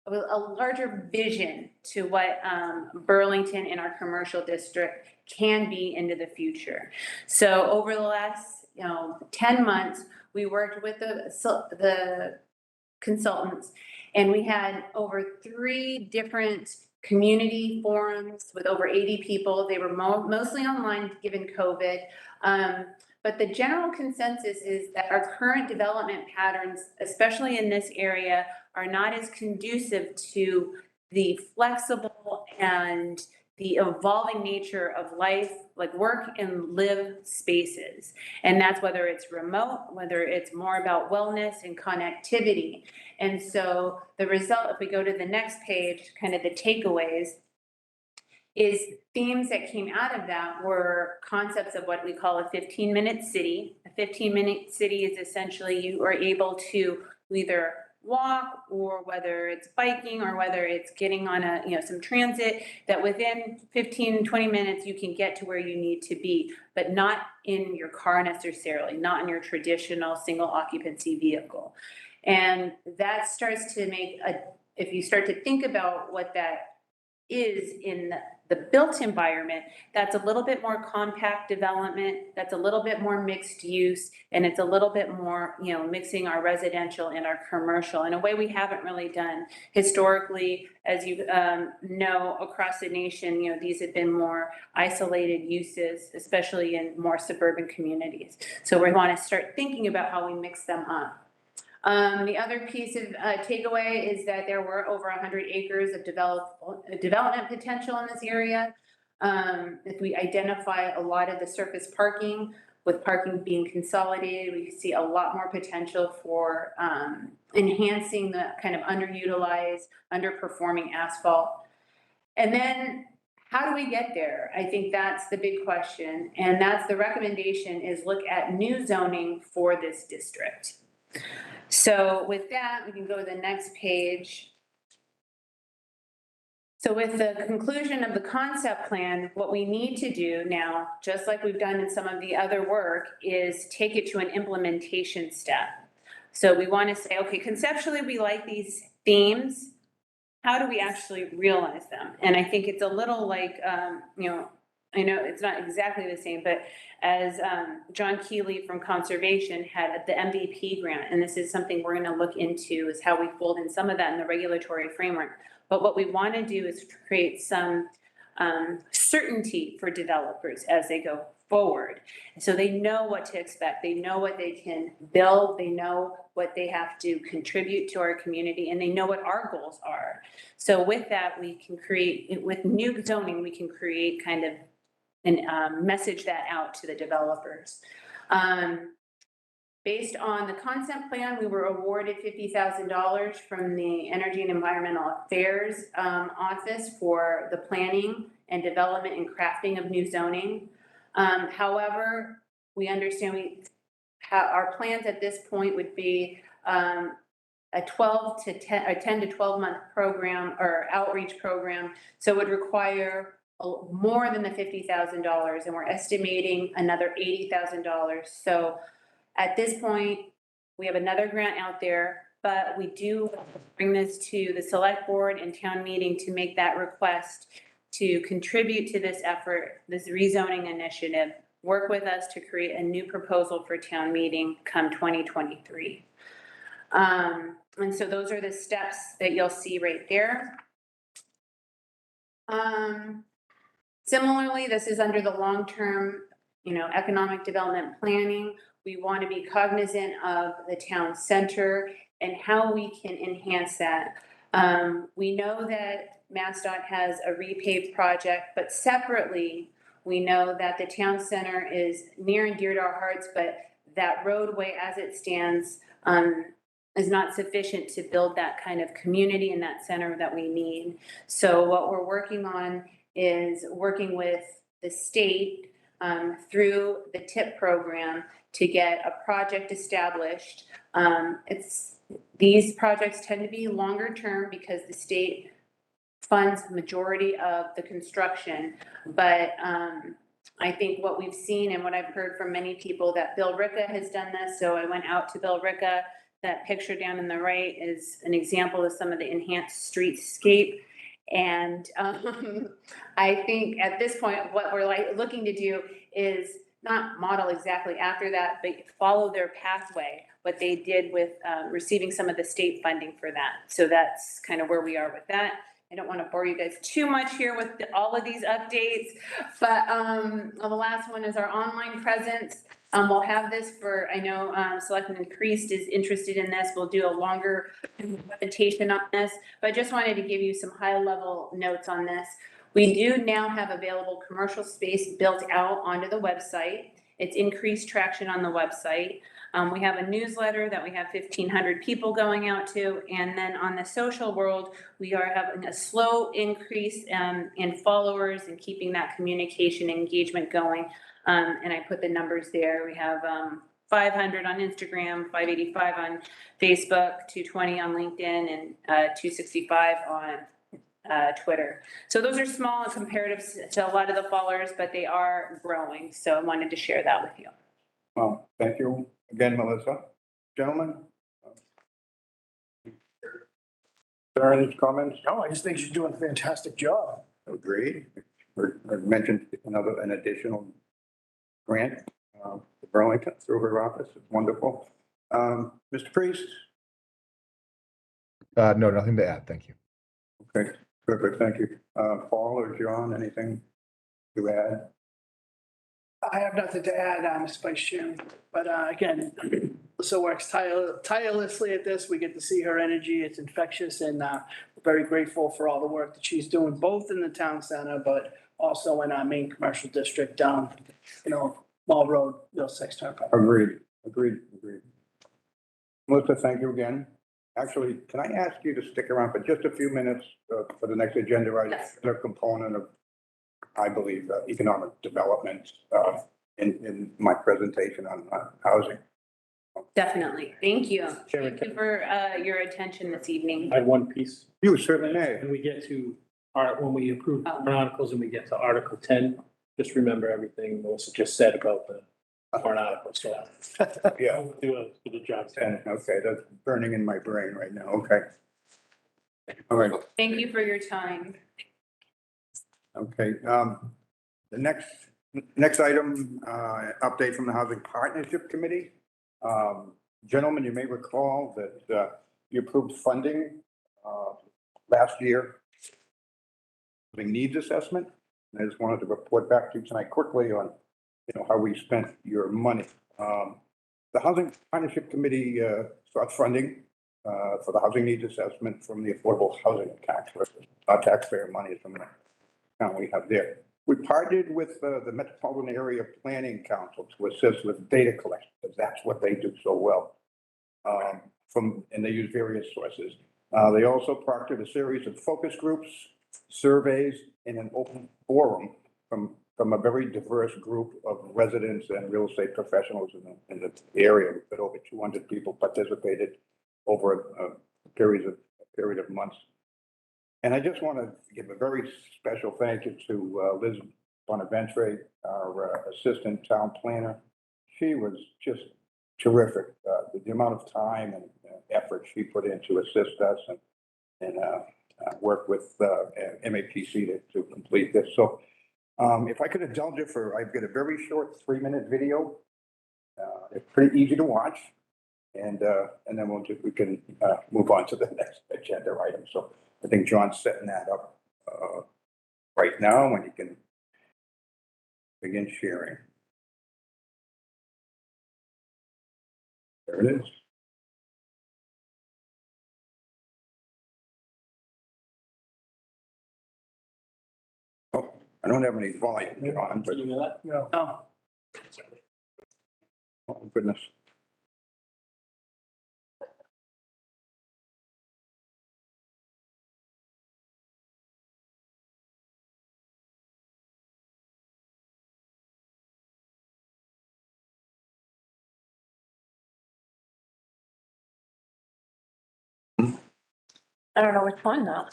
a larger vision to what Burlington in our commercial district can be into the future. So over the last 10 months, we worked with the consultants, and we had over 3 different community forums with over 80 people. They were mostly online given COVID. But the general consensus is that our current development patterns, especially in this area, are not as conducive to the flexible and the evolving nature of life, like work and live spaces. And that's whether it's remote, whether it's more about wellness and connectivity. And so the result, if we go to the next page, kind of the takeaways, is themes that came out of that were concepts of what we call a 15-minute city. A 15-minute city is essentially you are able to either walk, or whether it's biking, or whether it's getting on some transit, that within 15-20 minutes you can get to where you need to be, but not in your car necessarily, not in your traditional single occupancy vehicle. And that starts to make if you start to think about what that is in the built environment, that's a little bit more compact development, that's a little bit more mixed use, and it's a little bit more, mixing our residential and our commercial in a way we haven't really done historically. As you know, across the nation, these have been more isolated uses, especially in more suburban communities. So we want to start thinking about how we mix them up. The other piece of takeaway is that there were over 100 acres of development potential in this area. If we identify a lot of the surface parking, with parking being consolidated, we see a lot more potential for enhancing the kind of underutilized, underperforming asphalt. And then how do we get there? I think that's the big question. And that's the recommendation, is look at new zoning for this district. So with that, we can go to the next page. So with the conclusion of the concept plan, what we need to do now, just like we've done in some of the other work, is take it to an implementation step. So we want to say, okay, conceptually, we like these themes. How do we actually realize them? And I think it's a little like, I know it's not exactly the same, but as John Keeley from Conservation had the MVP grant, and this is something we're going to look into, is how we fold in some of that in the regulatory framework. But what we want to do is create some certainty for developers as they go forward. So they know what to expect. They know what they can build. They know what they have to contribute to our community, and they know what our goals are. So with that, we can create, with new zoning, we can create kind of and message that out to the developers. Based on the concept plan, we were awarded $50,000 from the Energy and Environmental Affairs Office for the planning and development and crafting of new zoning. However, we understand our plans at this point would be a 12 to 10, a 10 to 12 month program or outreach program. So it would require more than the $50,000, and we're estimating another $80,000. So at this point, we have another grant out there, but we do bring this to the select board and town meeting to make that request to contribute to this effort, this rezoning initiative, work with us to create a new proposal for town meeting come 2023. And so those are the steps that you'll see right there. Similarly, this is under the long-term, economic development planning. We want to be cognizant of the town center and how we can enhance that. We know that MassDOT has a repave project, but separately, we know that the town center is near and dear to our hearts, but that roadway as it stands is not sufficient to build that kind of community in that center that we need. So what we're working on is working with the state through the TIP program to get a project established. These projects tend to be longer term because the state funds the majority of the construction. But I think what we've seen and what I've heard from many people that Bill Ricca has done this. So I went out to Bill Ricca. That picture down on the right is an example of some of the enhanced streetscape. And I think at this point, what we're looking to do is not model exactly after that, but follow their pathway, what they did with receiving some of the state funding for that. So that's kind of where we are with that. I don't want to bore you guys too much here with all of these updates, but the last one is our online presence. We'll have this for, I know Selectman Priest is interested in this. We'll do a longer presentation on this, but I just wanted to give you some high level notes on this. We do now have available commercial space built out onto the website. It's increased traction on the website. We have a newsletter that we have 1,500 people going out to. And then on the social world, we are having a slow increase in followers and keeping that communication engagement going. And I put the numbers there. We have 500 on Instagram, 585 on Facebook, 220 on LinkedIn, and 265 on Twitter. So those are small comparative to a lot of the followers, but they are growing. So I wanted to share that with you. Well, thank you again, Melissa. Gentlemen? Concerns, comments? No, I just think she's doing a fantastic job. Agreed. I mentioned an additional grant to Burlington through her office. It's wonderful. Mr. Priest? No, nothing to add. Thank you. Okay, perfect. Thank you. Paul or John, anything to add? I have nothing to add, Mr. Vice Chairman, but again, Melissa works tirelessly at this. We get to see her energy. It's infectious, and we're very grateful for all the work that she's doing, both in the town center, but also in our main commercial district down, Mall Road, Middlesex Turnpike. Agreed. Melissa, thank you again. Actually, can I ask you to stick around for just a few minutes for the next agenda item? Yes. A component of, I believe, economic development in my presentation on housing. Definitely. Thank you. Chairman, Thank you for your attention this evening. I have one piece. You certainly may. When we get to when we approve Oh. articles and we get to Article 10, just remember everything Melissa just said about the warrant article. So Yeah. I'll do a good job. Okay, that's burning in my brain right now. Okay. All right. Thank you for your time. Okay. The next item, update from the Housing Partnership Committee. Gentlemen, you may recall that you approved funding last year, the needs assessment. And I just wanted to report back to you tonight quickly on, how we spent your money. The Housing Partnership Committee sought funding for the housing needs assessment from the Affordable Housing Tax. Our taxpayer money is from the account we have there. We partnered with the Metropolitan Area Planning Council to assist with data collection, because that's what they do so well. And they use various sources. They also proctored a series of focus groups, surveys, and an open forum from a very diverse group of residents and real estate professionals in the area. But over 200 people participated. over a period of months. And I just want to give a very special thank you to Liz Bonaventure, our assistant town planner. She was just terrific. The amount of time and effort she put in to assist us and work with MAPC to complete this. So if I could indulge you I've got a very short 3-minute video. It's pretty easy to watch. And then we can move on to the next agenda item. So I think John's setting that up right now, and you can begin sharing. There it is. Oh, I don't have any volume, John, but No. oh goodness. I don't know which one though.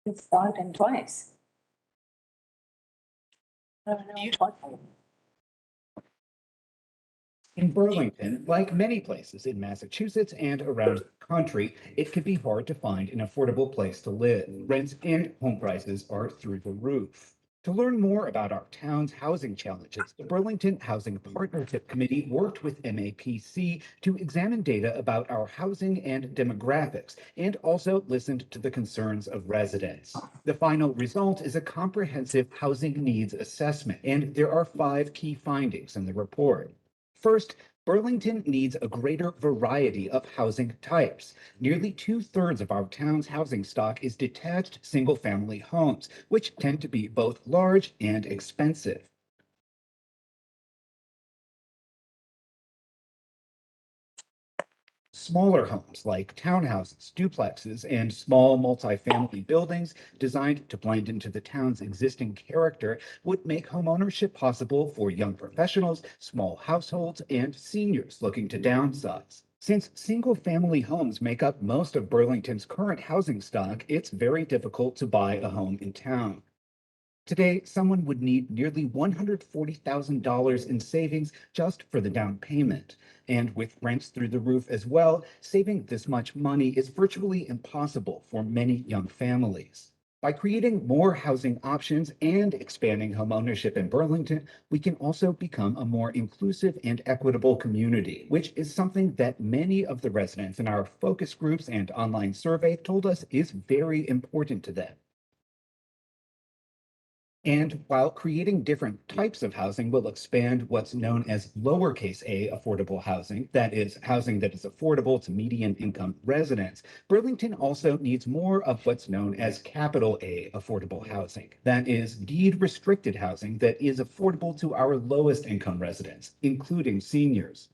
It's logged in twice. I don't know which one. In Burlington, like many places in Massachusetts and around the country, it can be hard to find an affordable place to live. Rents and home prices are through the roof. To learn more about our town's housing challenges, the Burlington Housing Partnership Committee worked with MAPC to examine data about our housing and demographics, and also listened to the concerns of residents. The final result is a comprehensive housing needs assessment, and there are 5 key findings in the report. First, Burlington needs a greater variety of housing types. Nearly 2/3 of our town's housing stock is detached single-family homes, which tend to be both large and expensive. Smaller homes like townhouses, duplexes, and small multifamily buildings designed to blend into the town's existing character would make homeownership possible for young professionals, small households, and seniors looking to downsize. Since single-family homes make up most of Burlington's current housing stock, it's very difficult to buy a home in town. Today, someone would need nearly $140,000 in savings just for the down payment. And with rents through the roof as well, saving this much money is virtually impossible for many young families. By creating more housing options and expanding homeownership in Burlington, we can also become a more inclusive and equitable community, which is something that many of the residents in our focus groups and online survey told us is very important to them. And while creating different types of housing will expand what's known as lowercase a affordable housing, that is, housing that is affordable to median income residents, Burlington also needs more of what's known as capital A affordable housing, that is, deed restricted housing that is affordable to our lowest income residents, including seniors.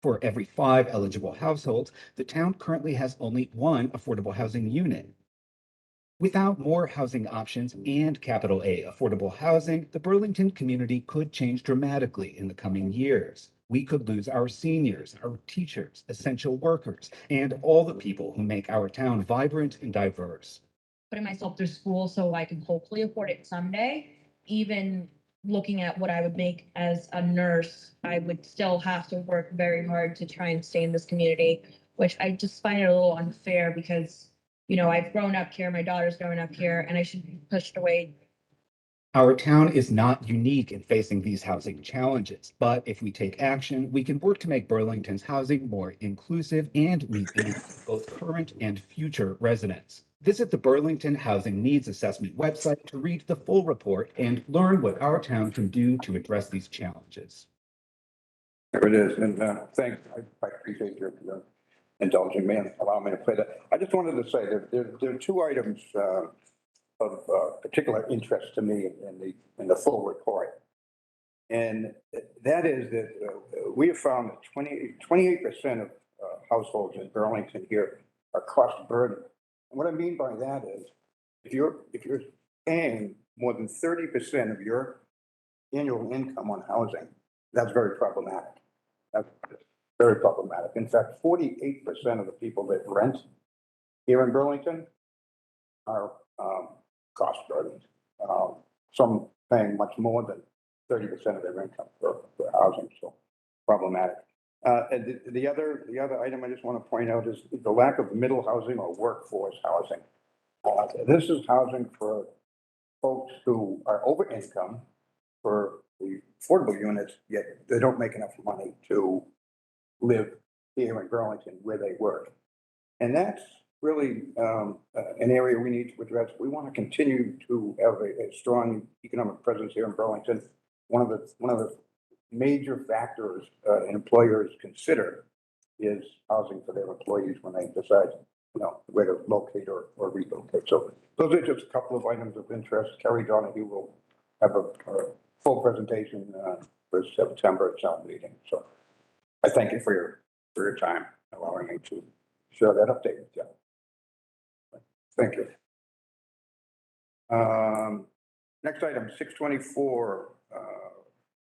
For every 5 eligible households, the town currently has only 1 affordable housing unit. Without more housing options and capital A affordable housing, the Burlington community could change dramatically in the coming years. We could lose our seniors, our teachers, essential workers, and all the people who make our town vibrant and diverse. Putting myself through school so I can hopefully afford it someday, even looking at what I would make as a nurse, I would still have to work very hard to try and stay in this community, which I just find it a little unfair because I've grown up here, my daughter's growing up here, and I should be pushed away. Our town is not unique in facing these housing challenges, but if we take action, we can work to make Burlington's housing more inclusive and meet the needs of both current and future residents. Visit the Burlington Housing Needs Assessment website to read the full report and learn what our town can do to address these challenges. There it is, and thanks, I appreciate your indulging me and allowing me to play that. I just wanted to say that there are 2 items of particular interest to me in the full report. And that is that we have found that 28% of households in Burlington here are cost burdened. And what I mean by that is if you're paying more than 30% of your annual income on housing, that's very problematic. That's very problematic. In fact, 48% of the people that rent here in Burlington are cost burdened. Some paying much more than 30% of their income for housing, so problematic. And the other item I just want to point out is the lack of middle housing or workforce housing. This is housing for folks who are over income for the affordable units, yet they don't make enough money to live here in Burlington where they work. And that's really an area we need to address. We want to continue to have a strong economic presence here in Burlington. One of the major factors employers consider is housing for their employees when they decide, where to locate or relocate. So those are just a couple of items of interest. Kerry Donahue will have a full presentation for September town meeting. So I thank you for your time, allowing me to share that update with you. Thank you. Next item, 624,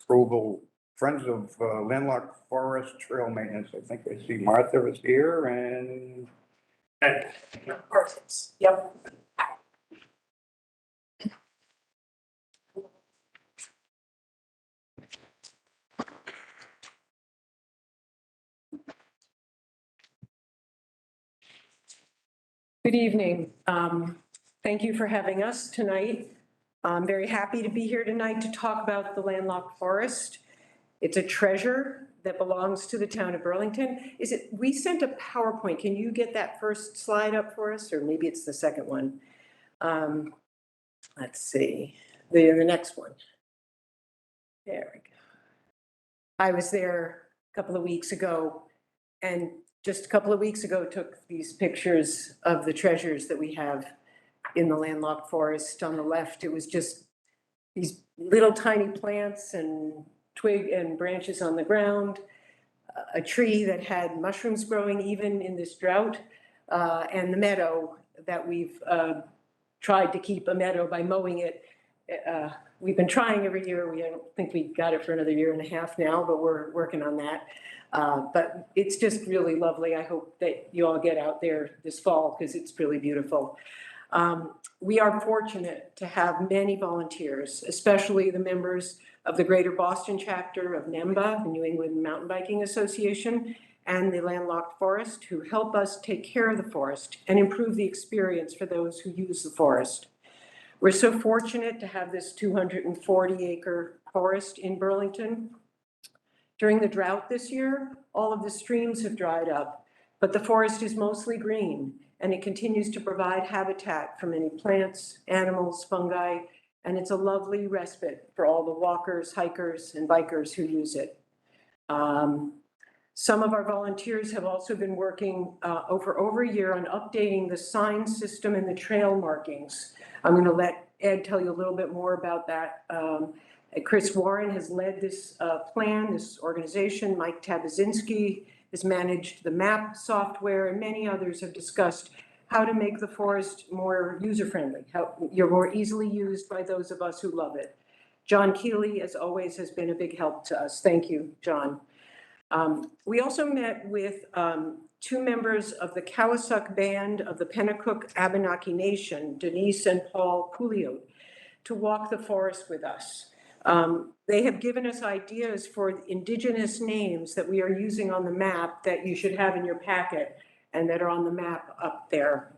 approval, Friends of Landlocked Forest Trail Maintenance. I think I see Martha is here and. Perfect. Yep. Good evening. Thank you for having us tonight. I'm very happy to be here tonight to talk about the landlocked forest. It's a treasure that belongs to the town of Burlington. We sent a PowerPoint. Can you get that first slide up for us? Or maybe it's the second one. Let's see, the next one. There we go. I was there a couple of weeks ago, and just a couple of weeks ago took these pictures of the treasures that we have in the landlocked forest. On the left, it was just these little tiny plants and twig and branches on the ground, a tree that had mushrooms growing even in this drought, and the meadow that we've tried to keep a meadow by mowing it. We've been trying every year. We don't think we got it for another year and a half now, but we're working on that. But it's just really lovely. I hope that you all get out there this fall because it's really beautiful. We are fortunate to have many volunteers, especially the members of the Greater Boston Chapter of NEMBA, the New England Mountain Biking Association, and the Landlocked Forest, who help us take care of the forest and improve the experience for those who use the forest. We're so fortunate to have this 240-acre forest in Burlington. During the drought this year, all of the streams have dried up, but the forest is mostly green, and it continues to provide habitat for many plants, animals, fungi, and it's a lovely respite for all the walkers, hikers, and bikers who use it. Some of our volunteers have also been working over a year on updating the sign system and the trail markings. I'm going to let Ed tell you a little bit more about that. Chris Warren has led this plan, this organization. Mike Tabazinski has managed the map software, and many others have discussed how to make the forest more user-friendly, how you're more easily used by those of us who love it. John Keeley, as always, has been a big help to us. Thank you, John. We also met with two members of the Kawasuk Band of the Pennacook Abenaki Nation, Denise and Paul Pouliot, to walk the forest with us. They have given us ideas for indigenous names that we are using on the map that you should have in your packet and that are on the map up there.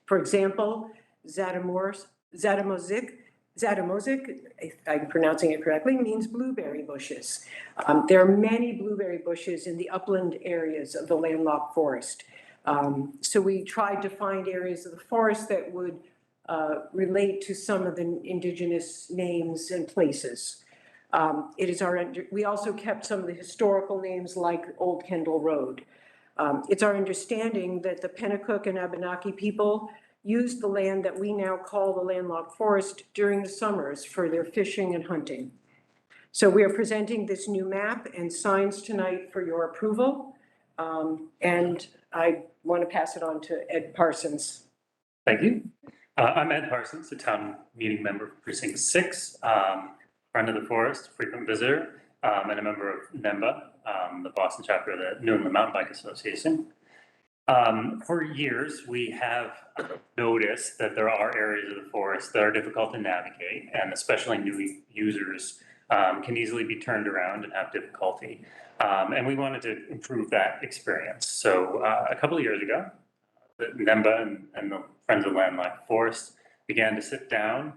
For example, Zatamozik, if I'm pronouncing it correctly, means blueberry bushes. There are many blueberry bushes in the upland areas of the landlocked forest. So we tried to find areas of the forest that would relate to some of the indigenous names and places. We also kept some of the historical names like Old Kendall Road. It's our understanding that the Pennacook and Abenaki people used the land that we now call the landlocked forest during the summers for their fishing and hunting. So we are presenting this new map and signs tonight for your approval. And I want to pass it on to Ed Parsons. Thank you. I'm Ed Parsons, a town meeting member for Precinct 6, friend of the forest, frequent visitor. and a member of NEMBA, the Boston chapter of the New England Mountain Bike Association. For years, we have noticed that there are areas of the forest that are difficult to navigate, and especially new users can easily be turned around and have difficulty. And we wanted to improve that experience. So a couple of years ago, the NEMBA and the Friends of Landlocked Forest began to sit down.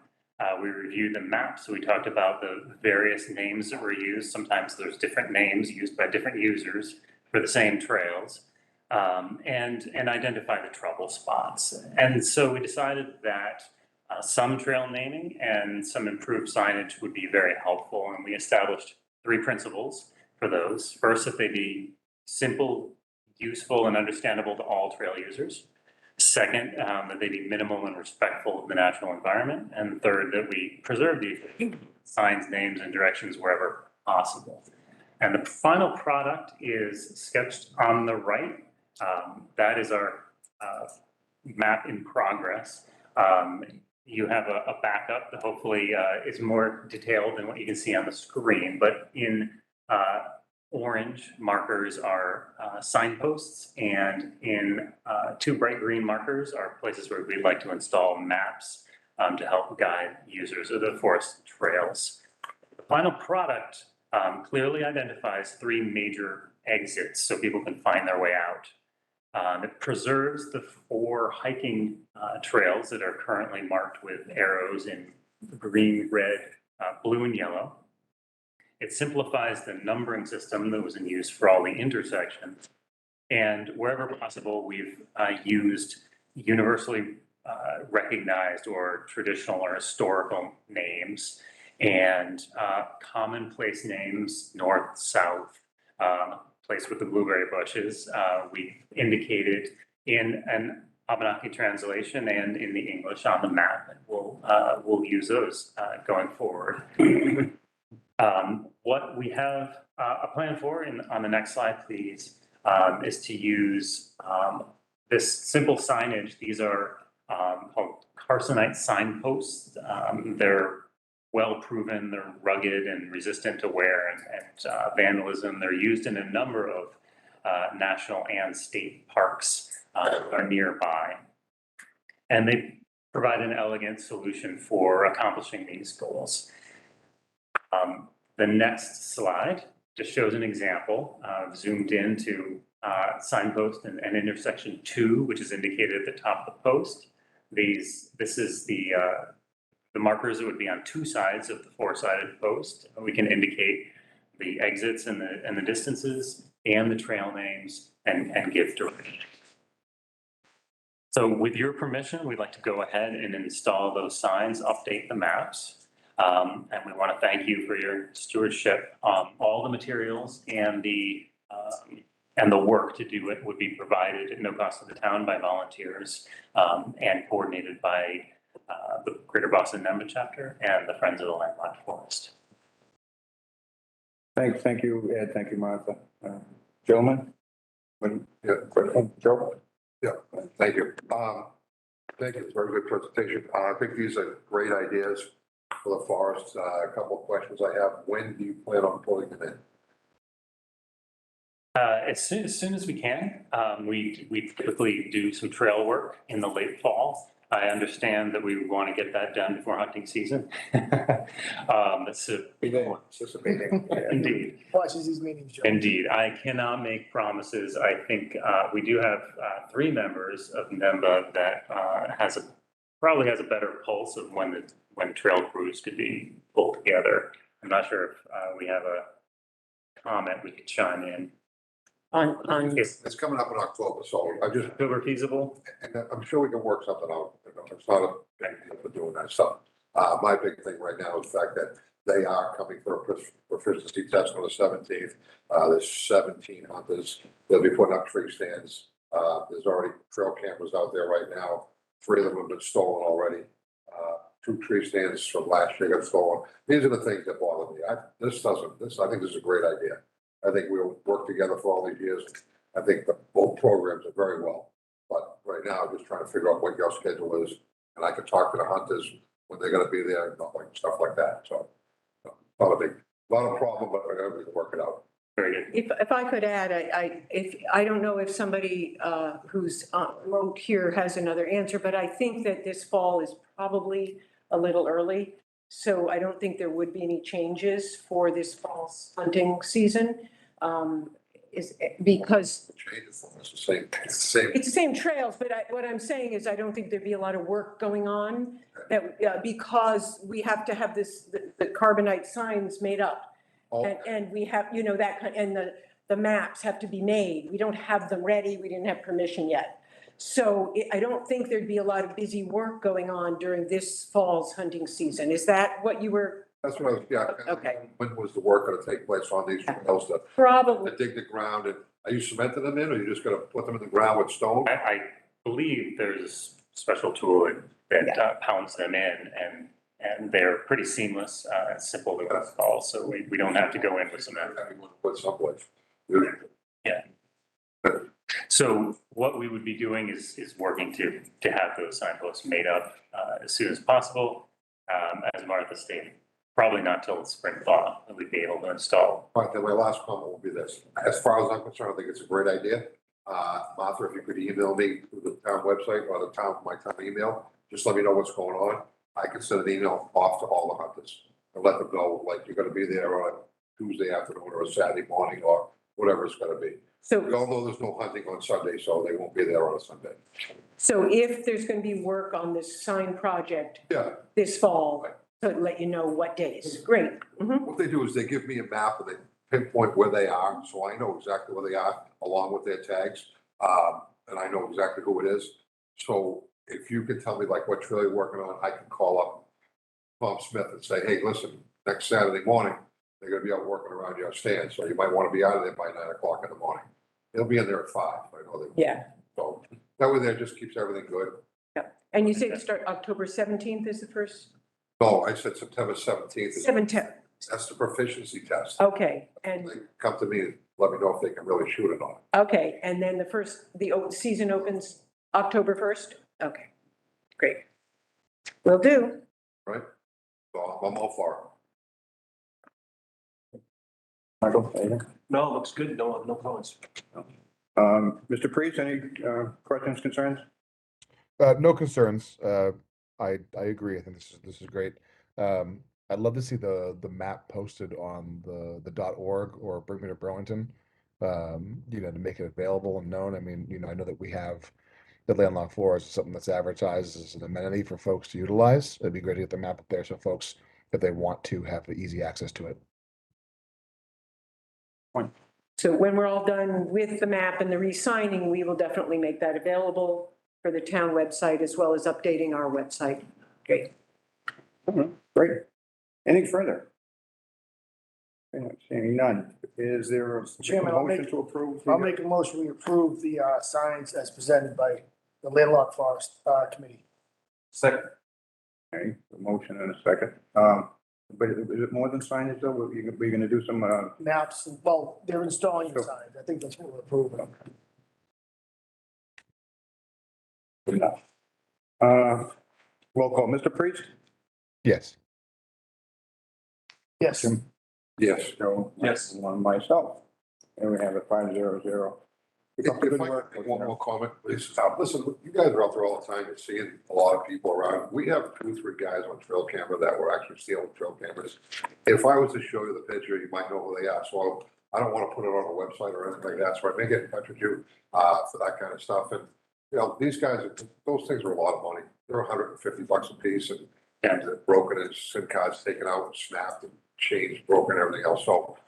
We reviewed the map, so we talked about the various names that were used. Sometimes there's different names used by different users for the same trails, and identify the trouble spots. And so we decided that some trail naming and some improved signage would be very helpful, and we established 3 principles for those. First, that they be simple, useful, and understandable to all trail users. Second, that they be minimal and respectful of the natural environment. And third, that we preserve these signs, names, and directions wherever possible. And the final product is sketched on the right. That is our map in progress. You have a backup that hopefully is more detailed than what you can see on the screen, but in orange markers are signposts, and in 2 bright green markers are places where we'd like to install maps to help guide users of the forest trails. The final product clearly identifies 3 major exits so people can find their way out. It preserves the 4 hiking trails that are currently marked with arrows in green, red, blue, and yellow. It simplifies the numbering system that was in use for all the intersections. And wherever possible, we've used universally recognized or traditional or historical names and commonplace names, north, south, place with the blueberry bushes. We indicated in an Abenaki translation and in the English on the map. We'll use those going forward. What we have a plan for on the next slide, please, is to use this simple signage. These are called Carsonite Signposts. They're well proven, they're rugged and resistant to wear and vandalism. They're used in a number of national and state parks that are nearby. And they provide an elegant solution for accomplishing these goals. The next slide just shows an example zoomed into signpost and intersection 2, which is indicated at the top of the post. This is the markers that would be on 2 sides of the 4-sided post. We can indicate the exits and the distances and the trail names and give directions. So with your permission, we'd like to go ahead and install those signs, update the maps. And we want to thank you for your stewardship. All the materials and the work to do it would be provided at no cost to the town by volunteers and coordinated by the Greater Boston NEMBA chapter and the Friends of the Landlocked Forest. Thank you, Ed. Thank you, Martha. Gentlemen? Yeah, Joe? Yeah, thank you. Thank you. Very good presentation. I think these are great ideas for the forest. A couple of questions I have. When do you plan on putting them in? As soon as we can. We typically do some trail work in the late fall. I understand that we want to get that done before hunting season. That's anticipating. Indeed. Watches these meetings, Joe. Indeed. I cannot make promises. I think we do have 3 members of NEMBA that probably has a better pulse of when trail crews could be pulled together. I'm not sure if we have a comment we could chime in. On It's coming up in October, so I just. October feasible? And I'm sure we can work something out. It's not a big deal for doing that stuff. My big thing right now is the fact that they are coming for a proficiency test on the 17th. There's 17 hunters. They'll be putting up tree stands. There's already trail cameras out there right now. 3 of them have been stolen already. 2 tree stands from last year got stolen. These are the things that bother me. I think this is a great idea. I think we'll work together for all these years. I think both programs are very well. But right now, I'm just trying to figure out what your schedule is. And I can talk to the hunters when they're going to be there and stuff like that. So not a Not a problem, but we can work it out. Very good. If I could add, I don't know if somebody who's wrote here has another answer, but I think that this fall is probably a little early. So I don't think there would be any changes for this fall hunting season. Is because Changes, it's the same, it's the same. it's the same trails, but what I'm saying is I don't think there'd be a lot of work going on that, because we have to have the carbonite signs made up. Oh. And we have, that kind, and the maps have to be made. We don't have them ready. We didn't have permission yet. So I don't think there'd be a lot of busy work going on during this fall's hunting season. Is that what you were? That's what I was, yeah. Okay. When was the work gonna take place on these trails to Probably. dig the ground, and are you cementing them in, or you just gonna put them in the ground with stone? I believe there's a special tool that pounds them in, and they're pretty seamless, and simple to install, so we don't have to go in with cement. Put someplace. Yeah. So what we would be doing is working to have those signposts made up as soon as possible. As Martha stated, probably not till the spring thaw that we'd be able to install. All right, then my last comment will be this. As far as I'm concerned, I think it's a great idea. Martha, if you could email me through the town website or my town email, just let me know what's going on. I can send an email off to all the hunters and let them know, like, you're gonna be there on Tuesday afternoon or a Saturday morning or whatever it's gonna be. So we all know there's no hunting on Sunday, so they won't be there on a Sunday. So if there's going to be work on this sign project this fall, to let you know what days. Great. What they do is they give me a map and they pinpoint where they are, so I know exactly where they are, along with their tags. And I know exactly who it is. So if you can tell me like what trail you're working on, I can call up Tom Smith and say, hey, listen, next Saturday morning, they're gonna be out working around your stand, so you might wanna be out of there by 9 o'clock in the morning. They'll be in there at 5, I know they. Yeah. So that way there just keeps everything good. Yeah. And you say to start October 17th is the first? No, I said September 17th. 17th. That's the proficiency test. Okay. And They come to me and let me know if they can really shoot it on. okay. And then the season opens October 1st? Okay. Great. Will do. Right? So I'm all for it. Michael, anything? No, looks good. No comments. Mr. Priest, any questions, concerns? No concerns. I agree. I think this is great. I'd love to see the map posted on the .org or Bring Me to Burlington, to make it available and known. I mean, I know that we have the landlocked floors, something that's advertised as an amenity for folks to utilize. It'd be great to get the map up there so folks, if they want to, have easy access to it. So when we're all done with the map and the re-signing, we will definitely make that available for the town website as well as updating our website. Great. Great. Anything further? Seeing none. Is there a Chairman, motion to approve? I'll make a motion, we approve the signs as presented by the landlocked forest committee. Second. Okay, a motion and a second. But is it more than signage though? We're gonna do some, Maps, well, they're installing the signs. I think that's what we're approving. good enough. Roll call. Mr. Priest? Yes. Yes. Jim? Yes. Joe? Yes. One myself. And we have a 5-0-0. Keep up the If good I work. could make one more comment, please. Listen, you guys are out there all the time and seeing a lot of people around. We have 2, 3 guys on trail camera that were actually stealing trail cameras. If I was to show you the picture, you might know who they are. So I don't want to put it on a website or anything like that. So I may get in touch with you for that kind of stuff. And, these guys, those things are a lot of money. They're $150 a piece, and they're broken, and SIM cards taken out and snapped, and chains broken, everything else. So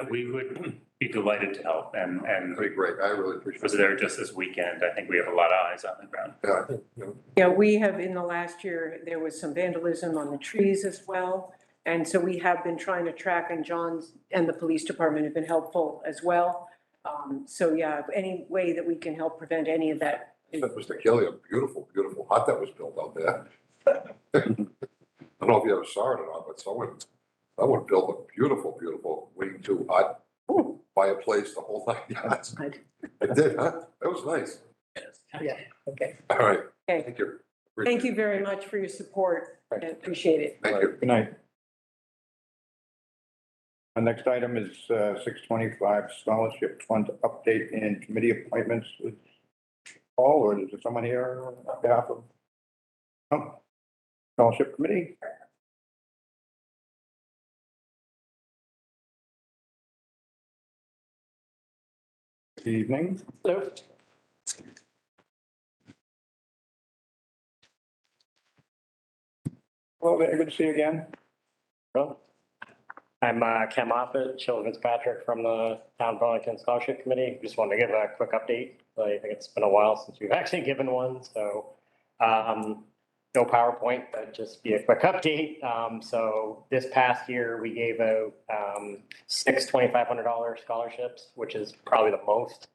We would be delighted to help and pretty great. I really appreciate it. was there just this weekend. I think we have a lot of eyes on the ground. Yeah, I think, Yeah, we have in the last year, there was some vandalism on the trees as well. And so we have been trying to track, and John's and the police department have been helpful as well. So yeah, any way that we can help prevent any of that. Mr. Kelly, a beautiful, beautiful hut that was built out there. I don't know if you ever saw it or not, but someone built a beautiful, beautiful lean-to hut by a place the whole 9 yards. I did, huh? That was nice. Yeah, okay. All right. Okay. Thank you. Thank you very much for your support. I appreciate it. Thank you. Good night. Our next item is 625 Scholarship Fund update and committee appointments. Paul, or is there someone here on behalf of Scholarship Committee? Good evening. Hello. Hello there, good to see you again. Hello. I'm Ken Moffett, Sheila Fitzpatrick from the Town Burlington Scholarship Committee. Just wanted to give a quick update. I think it's been a while since we've actually given one, so no PowerPoint, but just be a quick update. So this past year, we gave out 6 $2,500 scholarships, which is probably the most.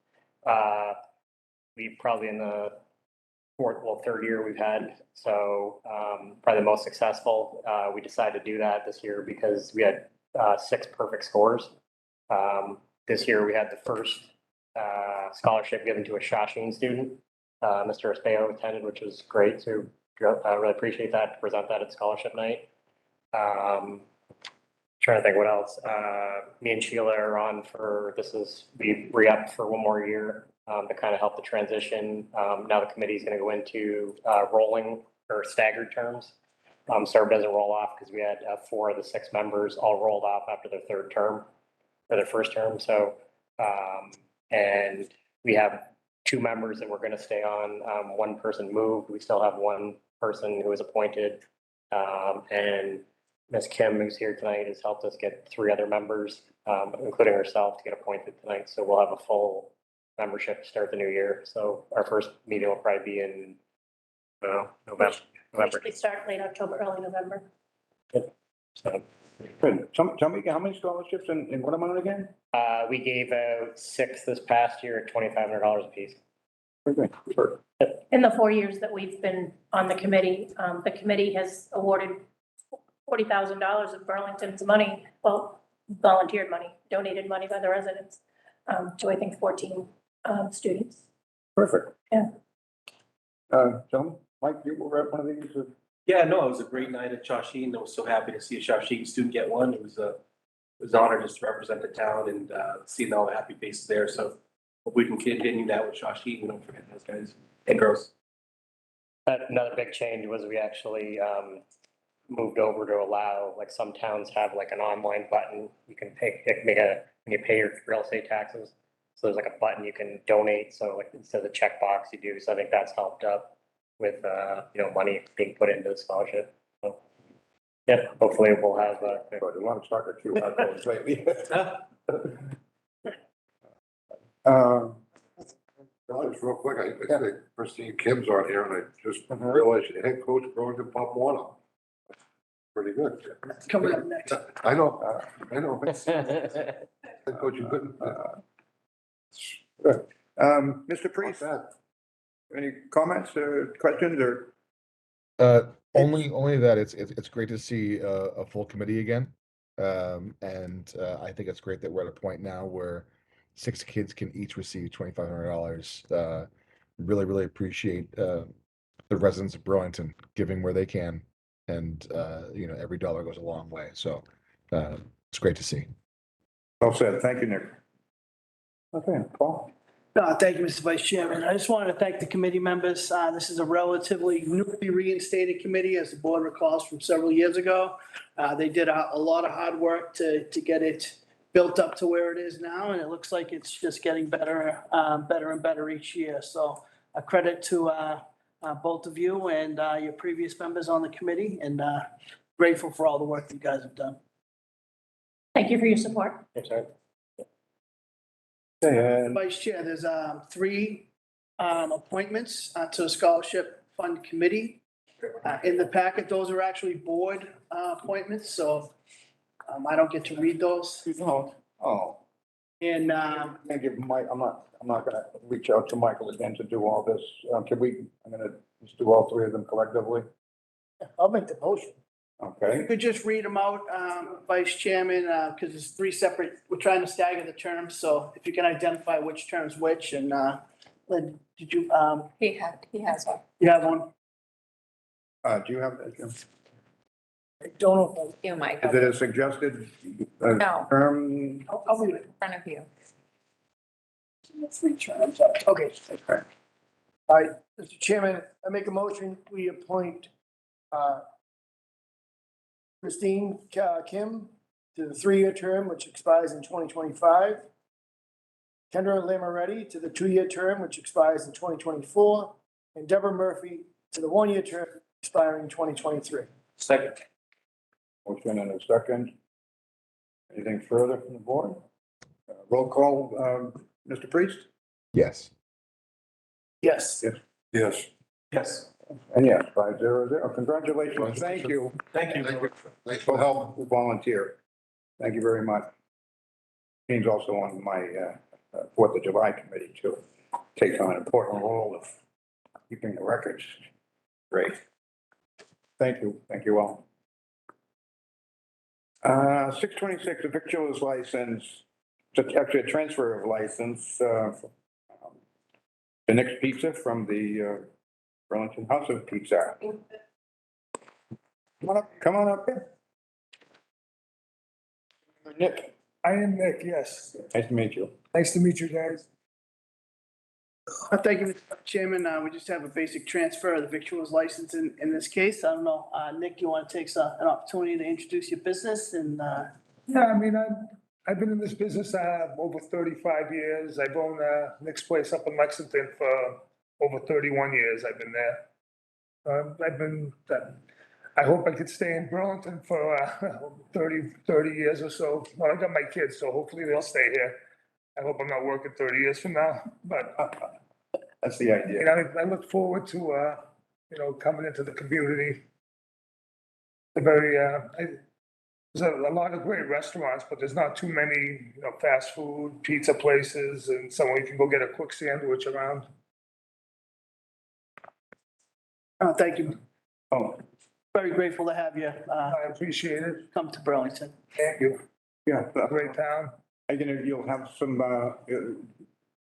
We probably in the third year we've had, so probably the most successful. We decided to do that this year because we had 6 perfect scores. This year we had the first scholarship given to a Shawshene student. Mr. Espeo attended, which was great. So I really appreciate that, to present that at scholarship night. Trying to think what else. Me and Sheila are on for, we re-upped for one more year to kind of help the transition. Now the committee is going to go into rolling or staggered terms. So it doesn't roll off, because we had 4 of the 6 members all rolled off after their third term or their first term. So, and we have 2 members that we're going to stay on. 1 person moved. We still have 1 person who was appointed. And Ms. Kim, who's here tonight, has helped us get 3 other members, including herself, to get appointed tonight. So we'll have a full membership to start the new year. So our first meeting will probably be in November. We start late October, early November. So Good. Tell me how many scholarships and what amount again? we gave out 6 this past year at $2,500 a piece. Okay, sure. In the 4 years that we've been on the committee has awarded $40,000 of Burlington's money, well, volunteered money, donated money by the residents, to I think 14 students. Perfect. Yeah. Gentlemen, Mike, you were at one of these? Yeah, no, it was a great night at Shawshene. I was so happy to see a Shawshene student get one. It was an honor just to represent the town and seeing all the happy faces there. So hope we can continue that with Shawshene. Don't forget those guys and girls. Another big change was we actually moved over to allow, like, some towns have like an online button. You can when you pay your real estate taxes. So there's like a button you can donate. So like instead of the checkbox you do. So I think that's helped up with, money being put into the scholarship. So, yeah, hopefully we'll have a lot of soccer QR codes lately. Just real quick, I think first thing Kim's on here, and I just realized the head coach Burlington Pop Warner. Pretty good. Coming up next. I know. Head coach is good. Good. Mr. Priest, any comments or questions or? Only that it's great to see a full committee again. And I think it's great that we're at a point now where 6 kids can each receive $2,500. Really appreciate the residents of Burlington giving where they can, and every dollar goes a long way. So it's great to see. Well said. Thank you, Nick. Okay, Paul. Thank you, Mr. Vice Chairman. I just wanted to thank the committee members. This is a relatively newly reinstated committee, as the board recalls, from several years ago. They did a lot of hard work to get it built up to where it is now, and it looks like it's just getting better and better each year. So a credit to both of you and your previous members on the committee, and grateful for all the work you guys have done. Thank you for your support. Yes, sir. Vice Chair, there's 3 appointments to the Scholarship Fund Committee. In the packet, those are actually board appointments, so I don't get to read those. Oh. And I'm gonna give Mike, I'm not gonna reach out to Michael again to do all this. I'm gonna just do all 3 of them collectively. I'll make the motion. Okay. You could just read them out, Vice Chairman, because it's 3 separate, we're trying to stagger the terms, so if you can identify which term's which, and Lynn, did you? He has one. You have one? Do you have that, Jim? I don't know Is it a suggested No. term? I'll read it. In front of you. Three terms. Okay. Okay. All right, Mr. Chairman, I make a motion, we appoint Christine Kim to the 3-year term, which expires in 2025. Kendra Lamaretti to the 2-year term, which expires in 2024. And Deborah Murphy to the 1-year term, expiring in 2023. Second. Motion and a second. Anything further from the board? Roll call, Mr. Priest? Yes. Yes. Yes. Yes. Yes. And yes, 500. Congratulations. Thank you. Thank you. Thanks for help volunteer. Thank you very much. He's also on my 4th of July committee too. Takes on an important role of keeping the records. Great. Thank you. Thank you all. 626, a victuals license, actually a transfer of license, the next pizza from the Burlington House of Pizza. Come on up here. Nick. I am Nick, yes. Nice to meet you. Nice to meet you guys. Thank you, Mr. Chairman. We just have a basic transfer of the victuals license in this case. I don't know, Nick, you want to take an opportunity to introduce your business and, Yeah, I mean, I've been in this business over 35 years. I've owned Nick's Place up in Lexington for over 31 years. I've been there. I hope I could stay in Burlington for 30 years or so. Well, I got my kids, so hopefully they'll stay here. I hope I'm not working 30 years from now, but that's the idea. You know, I look forward to, coming into the community. There's a lot of great restaurants, but there's not too many, fast food, pizza places, and somewhere you can go get a quick sandwich around. thank you. Oh, Very grateful to have you, I appreciate it. come to Burlington. Thank you. yeah. Great town. You'll have some,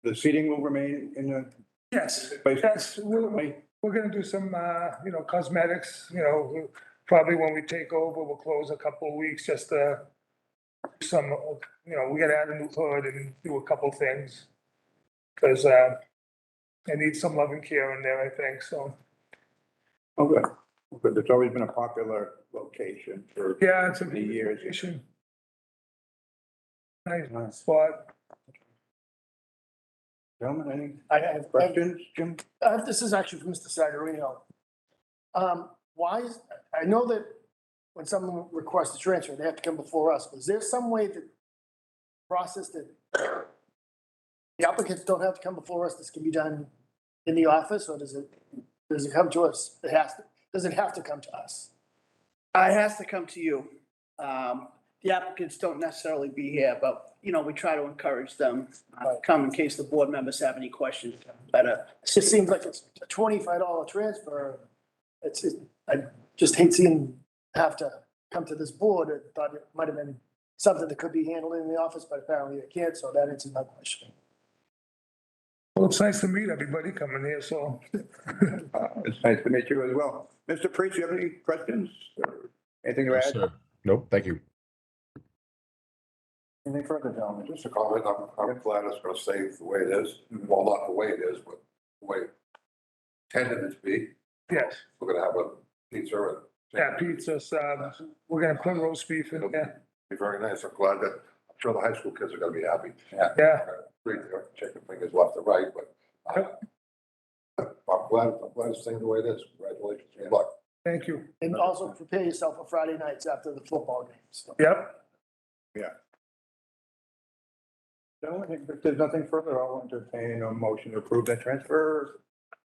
the seating will remain in the Yes, place? yes, we're gonna do some, cosmetics, probably when we take over, we'll close a couple of weeks, just, we gotta add a new hood and do a couple things. Cause, I need some love and care in there, I think, so. Oh, good. But it's always been a popular location for Yeah, it's a many good years. location. Nice spot. Gentlemen, any I have questions, Jim? This is actually from Mr. Sagarino. I know that when someone requests a transfer, they have to come before us. Is there some way that process that the applicants don't have to come before us, this can be done in the office, or does it come to us? Does it have to come to us? It has to come to you. The applicants don't necessarily be here, but, we try to encourage them to come in case the board members have any questions. Better. It just seems like it's a $25 transfer. I just hate seeing have to come to this board. I thought it might have been something that could be handled in the office, but apparently it can't, so that answers my question. Well, it's nice to meet everybody coming here, so. It's nice to meet you as well. Mr. Priest, you have any questions? Anything to add? Nope, thank you. Anything further, gentlemen? Just a comment, I'm glad it's gonna stay the way it is. Well, not the way it is, but the way it tended it to be. Yes. We're gonna have a pizza and. Yeah, pizzas, we're gonna put roast beef in there. Be very nice. I'm glad that, I'm sure the high school kids are gonna be happy. Yeah. Great, they're checking fingers left and right, but I'm glad it's staying the way it is. Congratulations. Good luck. Thank you. And also prepare yourself for Friday nights after the football games. Yep. Yeah. Gentlemen, if there's nothing further, I'll entertain a motion to approve that transfer.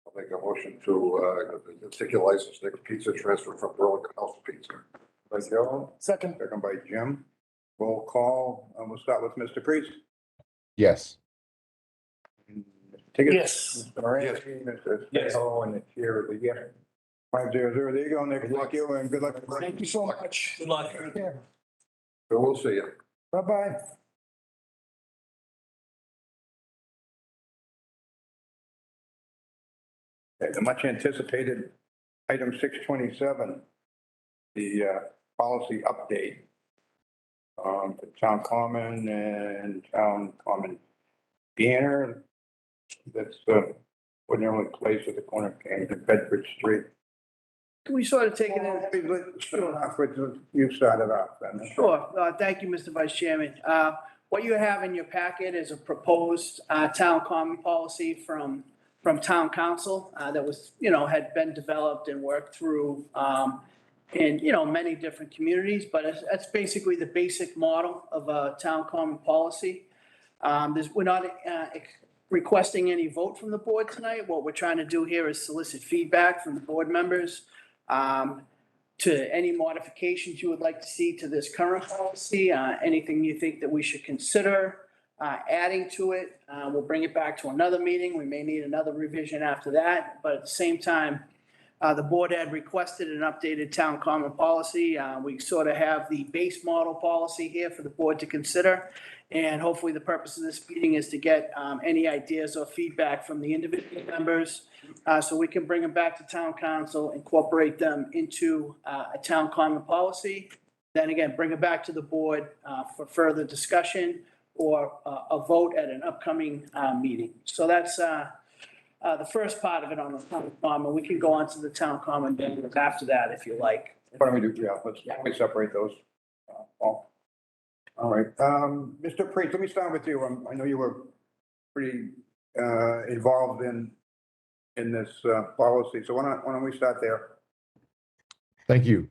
I'll make a motion to, take your license, Nick's Pizza transfer from Burlington House Pizza. By Joe. Second by Jim. Roll call. We'll start with Mr. Priest. Yes. Tickets? Yes. Mr. Moran? Mr. Staho, and the chair of the yes. 500. There you go, Nick. Thank you and good luck. Thank you so much. Good luck. So we'll see you. Bye-bye. The much anticipated item 627, the policy update. The town common and town common banner, that's, ordinarily placed at the corner of Kane and Bedford Street. Can we sort of take it in? Sure, off with, you started off, then. Sure. Thank you, Mr. Vice Chairman. What you have in your packet is a proposed town common policy from town council that was, had been developed and worked through in, many different communities, but that's basically the basic model of a town common policy. We're not requesting any vote from the board tonight. What we're trying to do here is solicit feedback from the board members to any modifications you would like to see to this current policy, anything you think that we should consider adding to it. We'll bring it back to another meeting. We may need another revision after that, but at the same time, the board had requested an updated town common policy. We sort of have the base model policy here for the board to consider. And hopefully the purpose of this meeting is to get any ideas or feedback from the individual members so we can bring them back to town council, incorporate them into a town common policy. Then again, bring it back to the board for further discussion or a vote at an upcoming meeting. So that's the first part of it on the town common. We can go on to the town common after that if you like. Why don't we do, why don't we separate those, Paul? All right, Mr. Priest, let me start with you. I know you were pretty involved in this policy, so why don't we start there? Thank you.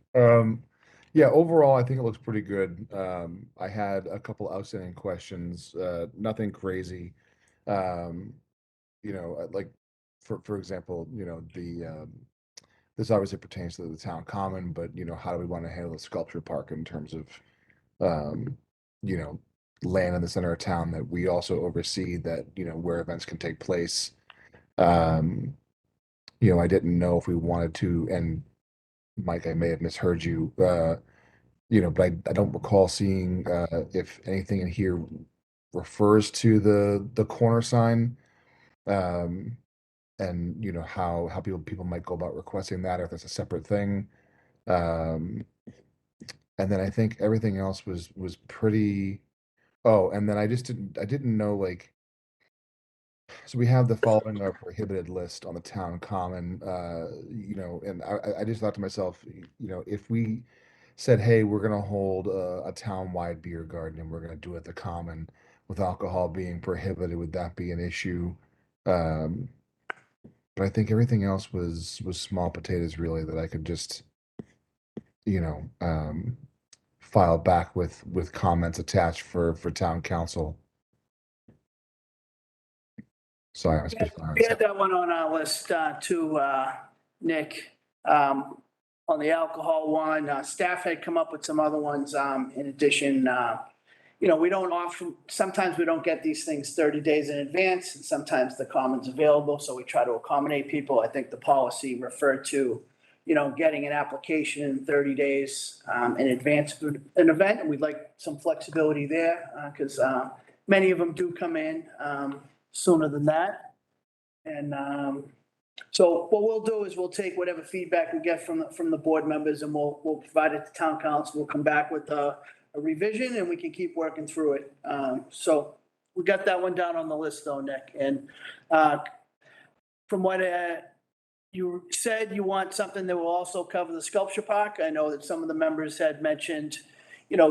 Yeah, overall, I think it looks pretty good. I had a couple outstanding questions, nothing crazy. Like for example, this obviously pertains to the town common, but how do we want to handle the sculpture park in terms of land in the center of town that we also oversee, that where events can take place. I didn't know if we wanted to, and Mike, I may have misheard you, but I don't recall seeing if anything in here refers to the corner sign, and how people might go about requesting that, or if that's a separate thing. And then I think everything else was pretty. Oh, and then I didn't know, like, so we have the following our prohibited list on the town common, and I just thought to myself, if we said, hey, we're gonna hold a town-wide beer garden and we're gonna do it at the common with alcohol being prohibited, would that be an issue? But I think everything else was small potatoes, really, that I could just, file back with comments attached for town council. Sorry, I was We had that one on our list too, Nick. On the alcohol one, staff had come up with some other ones in addition. We don't often, sometimes we don't get these things 30 days in advance, and sometimes the common's available, so we try to accommodate people. I think the policy referred to, getting an application in 30 days in advance of an event, and we'd like some flexibility there because many of them do come in sooner than that. And so what we'll do is we'll take whatever feedback we get from the board members, and we'll provide it to town council. We'll come back with a revision, and we can keep working through it. So we got that one down on the list though, Nick. And from what you said, you want something that will also cover the sculpture park. I know that some of the members had mentioned,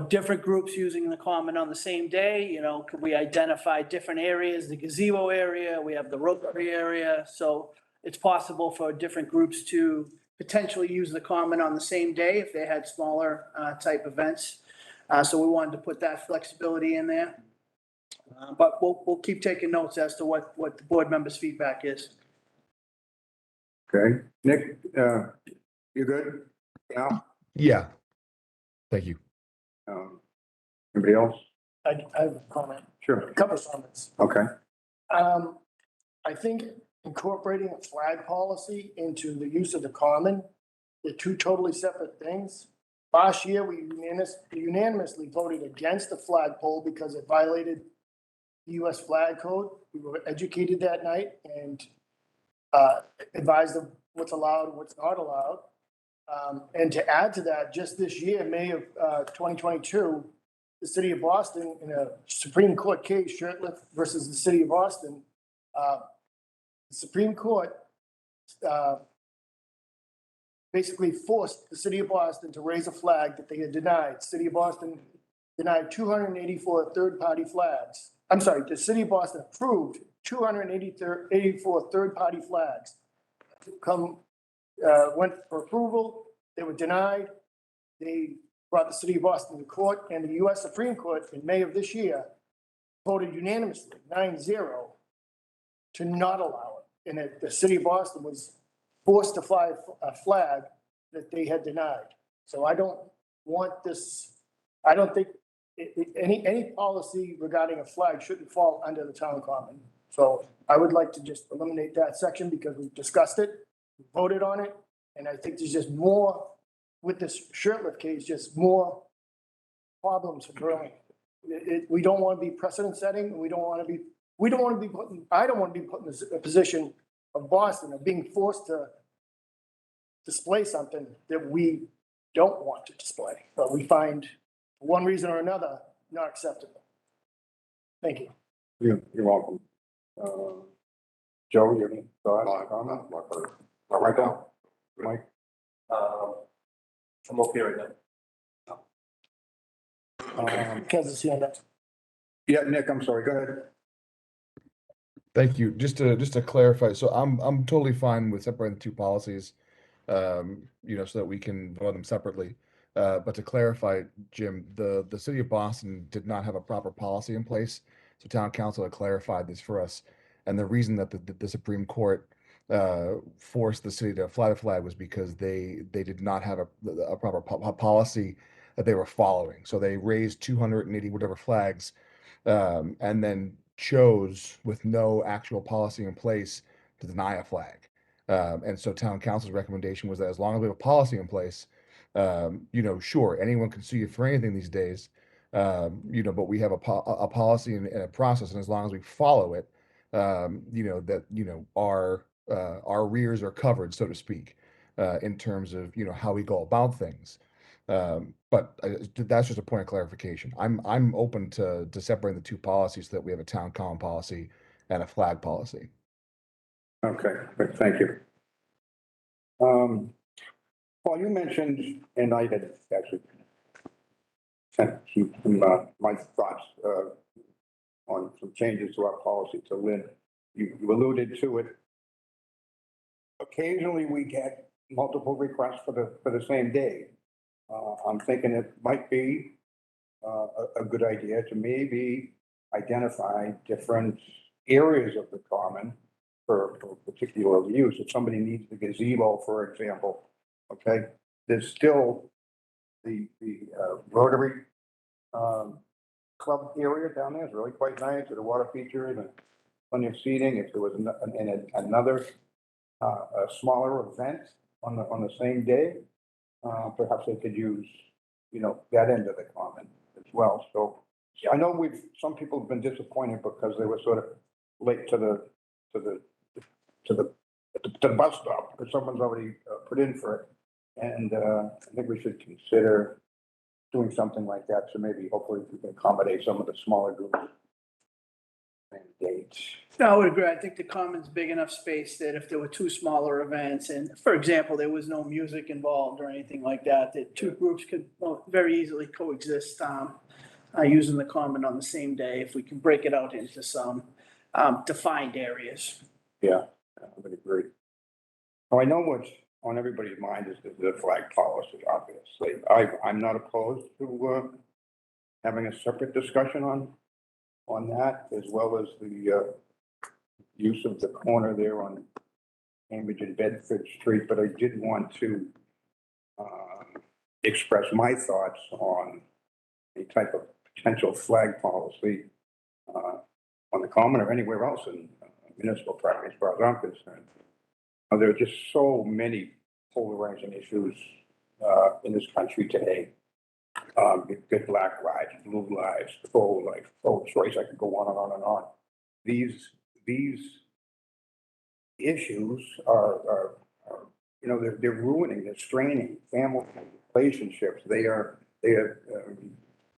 different groups using the common on the same day. Could we identify different areas, the gazebo area, we have the rotary area. So it's possible for different groups to potentially use the common on the same day if they had smaller type events. So we wanted to put that flexibility in there. But we'll keep taking notes as to what the board members' feedback is. Okay, Nick, you good? Yeah. Yeah. Thank you. Anybody else? I have a comment, Sure. a couple of comments. Okay. I think incorporating a flag policy into the use of the common, they're two totally separate things. Last year, we unanimously voted against the flagpole because it violated the US flag code. We were educated that night and advised of what's allowed and what's not allowed. And to add to that, just this year, May of 2022, the city of Boston, in a Supreme Court case, Shirtliff versus the city of Boston, the Supreme Court basically forced the city of Boston to raise a flag that they had denied. City of Boston denied 284 third-party flags. I'm sorry, the city of Boston approved 284 third-party flags. Went for approval, they were denied. They brought the city of Boston to court, and the US Supreme Court in May of this year voted unanimously, 9-0, to not allow it. And the city of Boston was forced to fly a flag that they had denied. So I don't want this, I don't think any policy regarding a flag shouldn't fall under the town common. So I would like to just eliminate that section because we've discussed it, we voted on it, and I think there's just more, with this Shirtliff case, just more problems for Burlington. We don't want to be precedent setting, I don't want to be put in a position of Boston, of being forced to display something that we don't want to display, but we find, for one reason or another, not acceptable. Thank you. You're welcome. Joe, you have any thoughts, comment? Not right now. Mike? I'm okay right now. Kansas City next. Yeah, Nick, I'm sorry, go ahead. Thank you. Just to clarify, so I'm totally fine with separating the two policies, so that we can vote them separately. But to clarify, Jim, the city of Boston did not have a proper policy in place. So town council had clarified this for us. And the reason that the Supreme Court forced the city to fly the flag was because they did not have a proper policy that they were following. So they raised 280 whatever flags, and then chose with no actual policy in place to deny a flag. And so town council's recommendation was that as long as we have a policy in place, sure, anyone can sue you for anything these days, but we have a policy and a process, and as long as we follow it, our rears are covered, so to speak, in terms of how we go about things. But that's just a point of clarification. I'm open to separating the two policies so that we have a town common policy and a flag policy. Okay, great, thank you. Paul, you mentioned, and I had actually sent some my thoughts on some changes to our policy to Lynn. You alluded to it. Occasionally, we get multiple requests for the same day. I'm thinking it might be a good idea to maybe identify different areas of the common for particular use. If somebody needs the gazebo, for example, okay, there's still the Rotary Club area down there is really quite nice with a water feature and plenty of seating. If there was another a smaller event on the same day, perhaps they could use, that end of the common as well. So I know some people have been disappointed because they were sort of late to the bus stop because someone's already put in for it. And I think we should consider doing something like that. So maybe hopefully we can accommodate some of the smaller groups. And dates. No, I would agree. I think the common's big enough space that if there were two smaller events, and for example, there was no music involved or anything like that, that two groups could very easily coexist, using the common on the same day, if we can break it out into some defined areas. Yeah, I would agree. Well, I know what's on everybody's mind is the flag policy, obviously. I'm not opposed to having a separate discussion on that, as well as the use of the corner there on Cambridge and Bedford Street, but I did want to express my thoughts on a type of potential flag policy on the common or anywhere else in municipal property, as far as I'm concerned. There are just so many polarizing issues in this country today. Good black lives, blue lives, pro-life, pro-choice. I could go on and on and on. These issues are they're ruining, they're straining family relationships. They are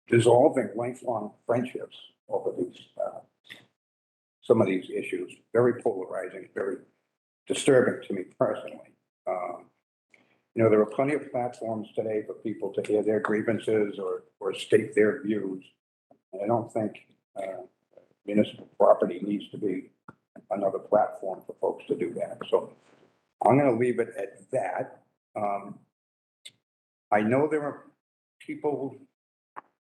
dissolving lifelong friendships over these, some of these issues. Very polarizing, very disturbing to me personally. There are plenty of platforms today for people to hear their grievances or state their views. And I don't think municipal property needs to be another platform for folks to do that. So I'm going to leave it at that. I know there are people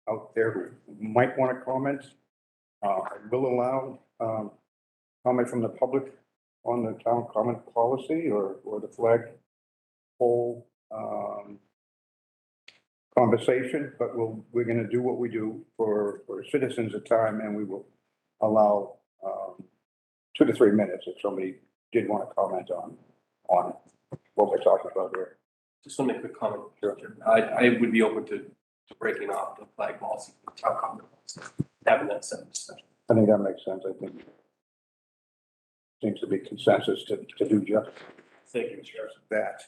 out there who might want to comment. I will allow comment from the public on the town comment policy or the flag pole conversation, but we're going to do what we do for citizens at time, and we will allow 2 to 3 minutes if somebody did want to comment on what we're talking about here. Just want to make a quick comment. Sure. I would be open to breaking off the flag policy, town comment policy, having that separate discussion. I think that makes sense. I think seems to be consensus to do just Thank you, Chair. that.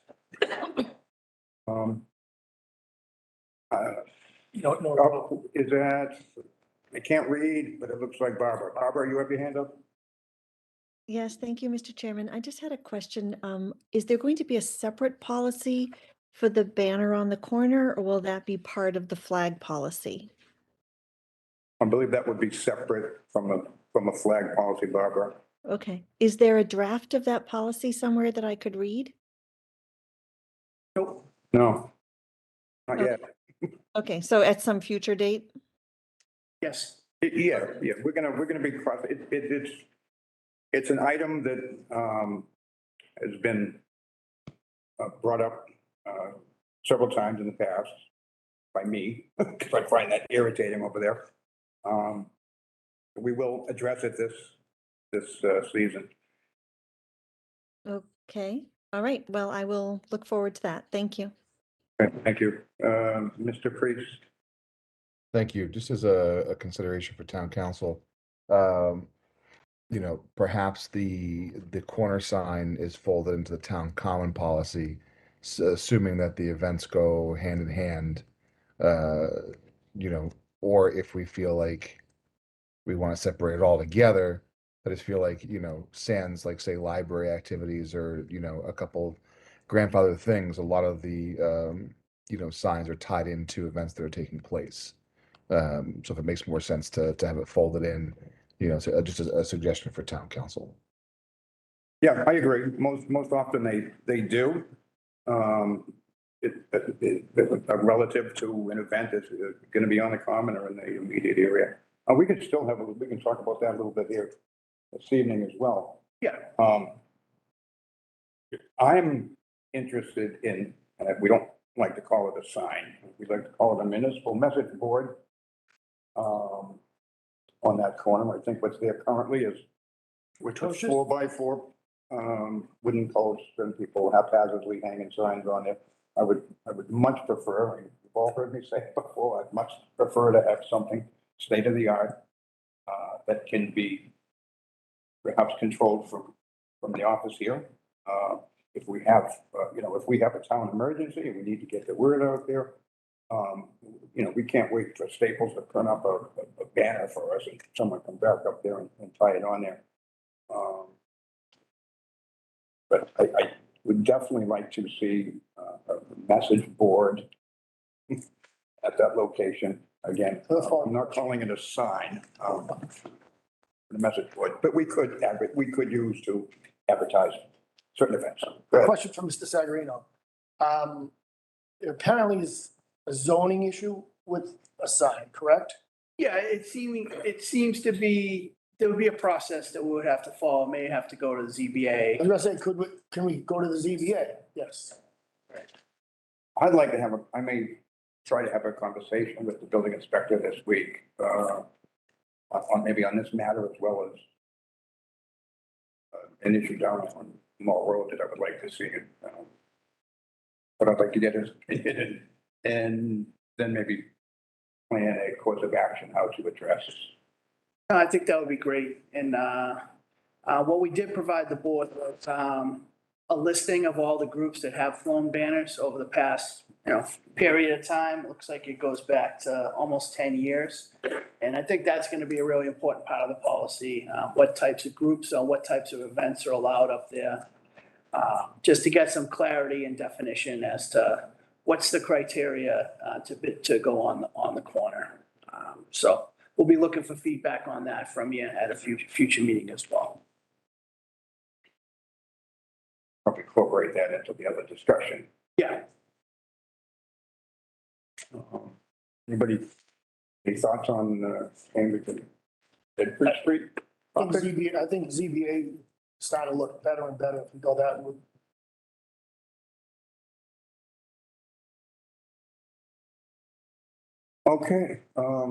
Is that, I can't read, but it looks like Barbara. Barbara, you have your hand up? Yes, thank you, Mr. Chairman. I just had a question. Is there going to be a separate policy for the banner on the corner, or will that be part of the flag policy? I believe that would be separate from a flag policy, Barbara. Okay. Is there a draft of that policy somewhere that I could read? Nope. No, not yet. Okay, so at some future date? Yes. Yeah, we're gonna be cross, it's an item that has been brought up several times in the past by me, because I find that irritating over there. We will address it this season. Okay, all right. Well, I will look forward to that. Thank you. Okay, thank you. Mr. Priest? Thank you. Just as a consideration for town council, perhaps the corner sign is folded into the town common policy, assuming that the events go hand in hand, or if we feel like we want to separate it all together. I just feel like, sans like say library activities or, a couple grandfather things, a lot of the, signs are tied into events that are taking place. So if it makes more sense to have it folded in, so just a suggestion for town council. Yeah, I agree. Most often they do. Relative to an event that's going to be on the common or in the immediate area. We can still we can talk about that a little bit here this evening as well. Yeah. I'm interested in, and we don't like to call it a sign, we like to call it a municipal message board on that corner. I think what's there currently is with 4x4 wooden posts and people haphazardly hanging signs on it. I would much prefer, and you've all heard me say it before, I'd much prefer to have something state of the art that can be perhaps controlled from the office here. If we have, if we have a town emergency and we need to get the word out there, we can't wait for Staples to print up a banner for us and someone come back up there and tie it on there. But I would definitely like to see a message board at that location. Again, I'm not calling it a sign, the message board, but we could use to advertise certain events. Question from Mr. Sagarino. There apparently is a zoning issue with a sign, correct? Yeah, it seems to be, there would be a process that we would have to follow, may have to go to the ZBA. I was gonna say, can we go to the ZBA? Yes. I'd like to have I may try to have a conversation with the building inspector this week, maybe on this matter as well as an issue down on Mall Road that I would like to see. But I'd like to get his opinion and then maybe plan a course of action how to address this. I think that would be great. And what we did provide the board was a listing of all the groups that have flown banners over the past, period of time. It looks like it goes back to almost 10 years. And I think that's going to be a really important part of the policy, what types of groups or what types of events are allowed up there. Just to get some clarity and definition as to what's the criteria to go on the corner. So we'll be looking for feedback on that from you at a future meeting as well. Probably incorporate that into the other discussion. Yeah. Anybody, any thoughts on Cambridge and Bedford Street? I think ZBA starting to look better and better if we go that route. Okay,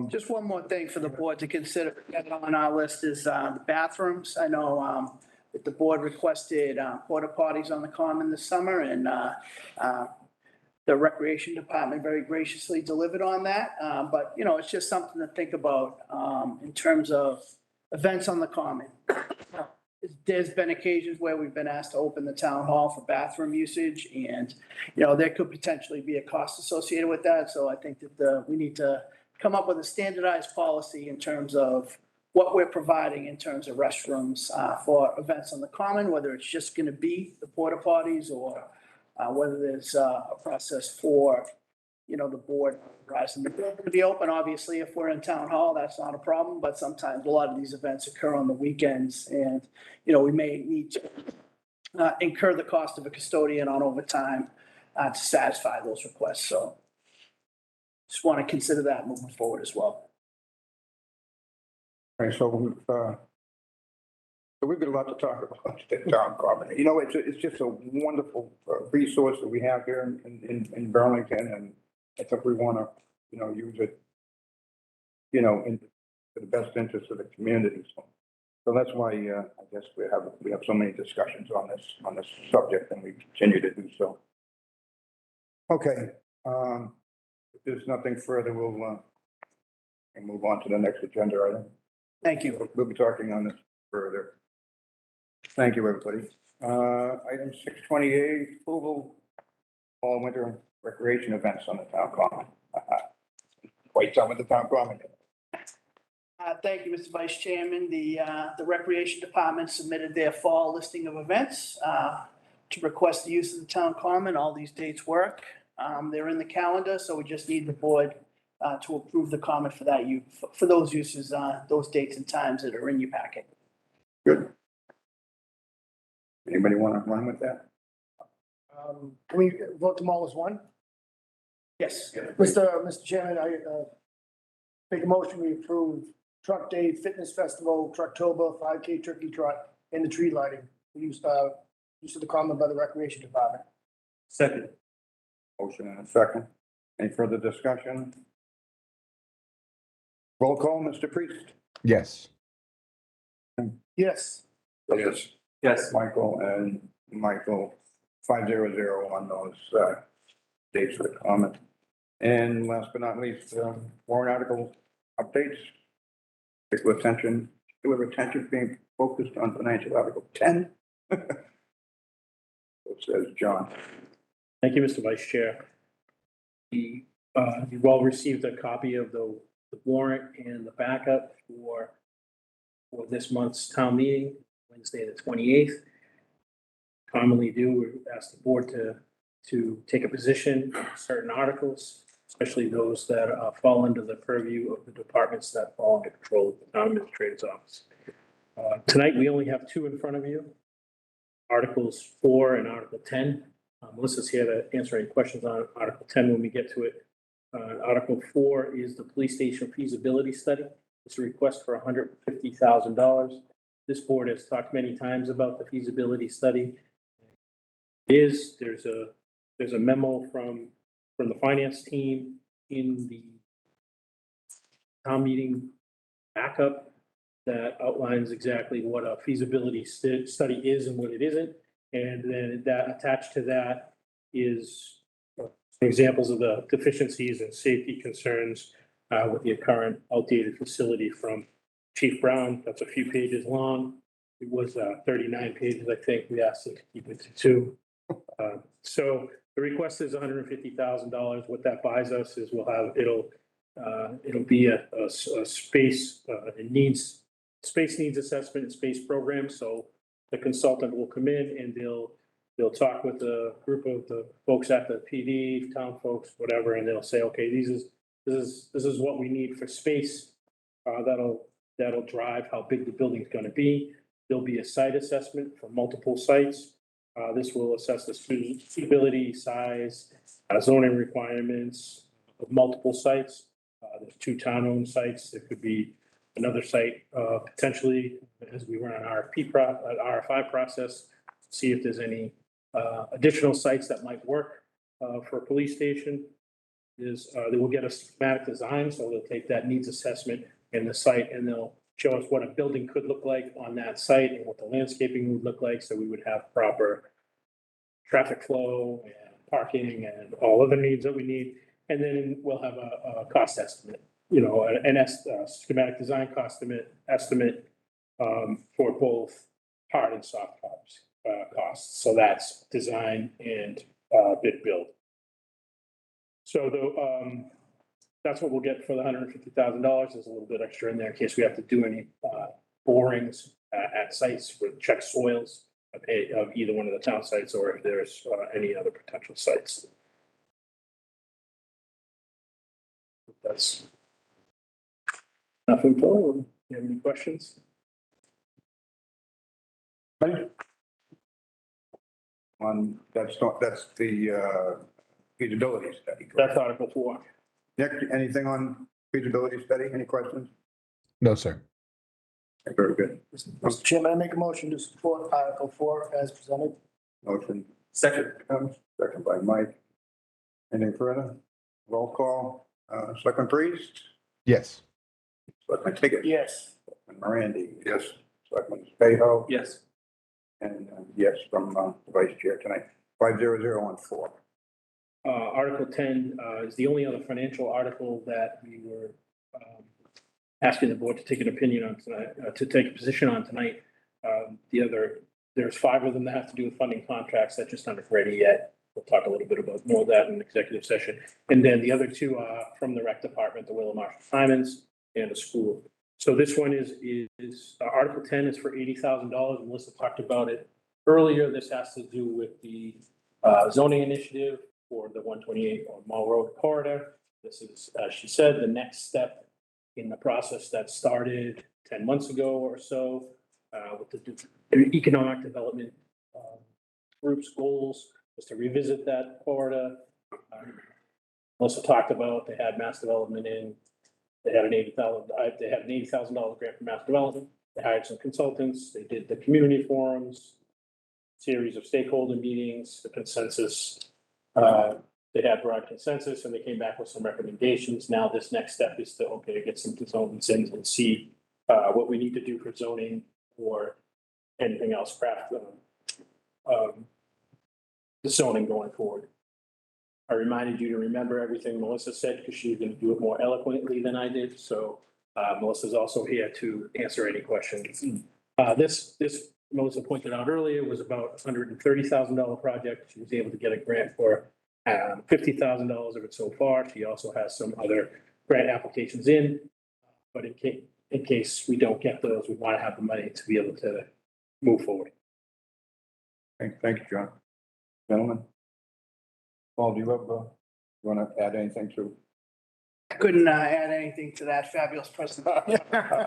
Just one more thing for the board to consider on our list is the bathrooms. I know that the board requested porta potties on the common this summer, and the recreation department very graciously delivered on that. But, it's just something to think about in terms of events on the common. There's been occasions where we've been asked to open the town hall for bathroom usage, and, there could potentially be a cost associated with that. So I think that we need to come up with a standardized policy in terms of what we're providing in terms of restrooms for events on the common, whether it's just going to be the porta potties or whether there's a process for, the board rising the building to be open. Obviously, if we're in town hall, that's not a problem, but sometimes a lot of these events occur on the weekends, and, we may need to incur the cost of a custodian on overtime to satisfy those requests. So just want to consider that moving forward as well. okay, so we've got a lot to talk about the town common. It's just a wonderful resource that we have here in Burlington, and I think we want to, use it, in for the best interest of the community. So that's why I guess we have so many discussions on this subject, and we continue to do so. Okay, if there's nothing further, we'll move on to the next agenda item. Thank you. We'll be talking on this further. Thank you, everybody. Item 628, approval fall winter recreation events on the town common. Quite some of the town common. Thank you, Mr. Vice Chairman. The Recreation Department submitted their fall listing of events to request the use of the town common. All these dates work. They're in the calendar, so we just need the board to approve the common for that for those uses, those dates and times that are in your packet. Good. Anybody want to run with that? Can we vote them all as one? Yes. Mr. Chairman, I make a motion, we approve Truck Day Fitness Festival, Trucktober, 5K Turkey Trot, and the tree lighting. Use of the common by the Recreation Department. Second. Motion and a second. Any further discussion? Roll call, Mr. Priest. Yes. Yes. Yes. Yes. Michael, 500 on those dates for the comment. And last but not least, warrant article updates. Particular attention being focused on financial article 10. It says John. Thank you, Mr. Vice Chair. You've all received a copy of the warrant and the backup for this month's town meeting, Wednesday, the 28th. Commonly do, we ask the board to take a position on certain articles, especially those that fall under the purview of the departments that fall under control of the town administrator's office. Tonight, we only have two in front of you, Articles 4 and Article 10. Melissa's here to answer any questions on Article 10 when we get to it. Article 4 is the police station feasibility study. It's a request for $150,000. This board has talked many times about the feasibility study. There's a memo from the finance team in the town meeting backup that outlines exactly what a feasibility study is and what it isn't. And then that attached to that is examples of the deficiencies and safety concerns with the current outdated facility from Chief Brown. That's a few pages long. It was 39 pages, I think. We asked it to keep it to 2. So the request is $150,000. What that buys us is it'll be a space, space needs assessment and space program. So the consultant will come in and they'll talk with a group of the folks at the PD, town folks, whatever, and they'll say, okay, this is what we need for space. That'll drive how big the building's gonna be. There'll be a site assessment for multiple sites. This will assess the suitability, size, zoning requirements of multiple sites. There's 2 town-owned sites. There could be another site, potentially, as we run an RFI process, see if there's any additional sites that might work for a police station. They will get a schematic design, so they'll take that needs assessment in the site and they'll show us what a building could look like on that site and what the landscaping would look like, so we would have proper traffic flow and parking and all other needs that we need. And then we'll have a cost estimate, a schematic design cost estimate for both hard and soft costs. So that's design and bid build. So that's what we'll get for the $150,000. There's a little bit extra in there in case we have to do any borings at sites with check soils of either one of the town sites or if there's any other potential sites. That's enough info. You have any questions? That's the feasibility study. correct? That's Article 4. Nick, anything on feasibility study? Any questions? No, sir. Okay, very good. Mr. Chairman, I make a motion to support Article 4 as presented. Motion. Second. Second by Mike. Anything further? Roll call. Selectman Priest? Yes. Selectman Tiggett? Yes. Selectman Morandi? Yes. Selectman Spaho? Yes. And yes, from the Vice Chair tonight. 50014. Article 10 is the only other financial article that we were asking the board to take an opinion on tonight, to take a position on tonight. There's 5 of them that have to do with funding contracts that just aren't ready yet. We'll talk a little bit about more of that in executive session. And then the other 2 are from the rec department, the Willow Simons and the school. So this one is Article 10 is for $80,000. Melissa talked about it earlier. This has to do with the zoning initiative for the 128 on Mall Road corridor. This is, as she said, the next step in the process that started 10 months ago or so with the economic development group's goals was to revisit that corridor. Melissa talked about they had mass development in. They had an $80,000 grant for mass development. They hired some consultants. They did the community forums, series of stakeholder meetings, the consensus. They had broad consensus and they came back with some recommendations. Now this next step is to, get some consultants in and see what we need to do for zoning or anything else, craft the zoning going forward. I reminded you to remember everything Melissa said because she's going to do it more eloquently than I did. So Melissa's also here to answer any questions. This Melissa pointed out earlier was about $130,000 project. She was able to get a grant for $50,000 of it so far. She also has some other grant applications in, but in case we don't get those, we want to have the money to be able to move forward. Thank you, John. Gentlemen? Paul, do you want to add anything to? I couldn't add anything to that fabulous presentation. Okay.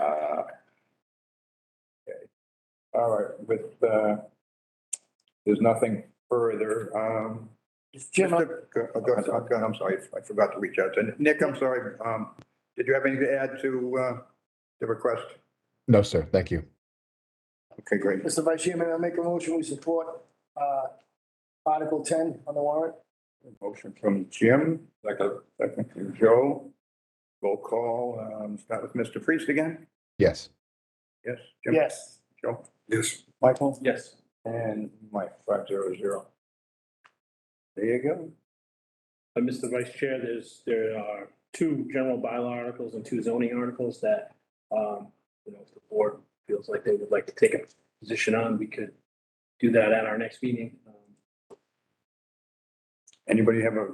All right, with, there's nothing further. Jim, go ahead, I'm sorry, I forgot to reach out to Nick, I'm sorry. Did you have anything to add to the request? No, sir. Thank you. Okay, great. Mr. Vice Chairman, I make a motion, we support Article 10 on the warrant. Motion from Jim, second from Joe. Roll call, start with Mr. Priest again. Yes. Yes, Jim? Yes. Joe? Yes. Michael? Yes. And Mike, 500. There you go. Mr. Vice Chair, there are 2 general bylaw articles and 2 zoning articles that, if the board feels like they would like to take position on, we could do that at our next meeting. Anybody have a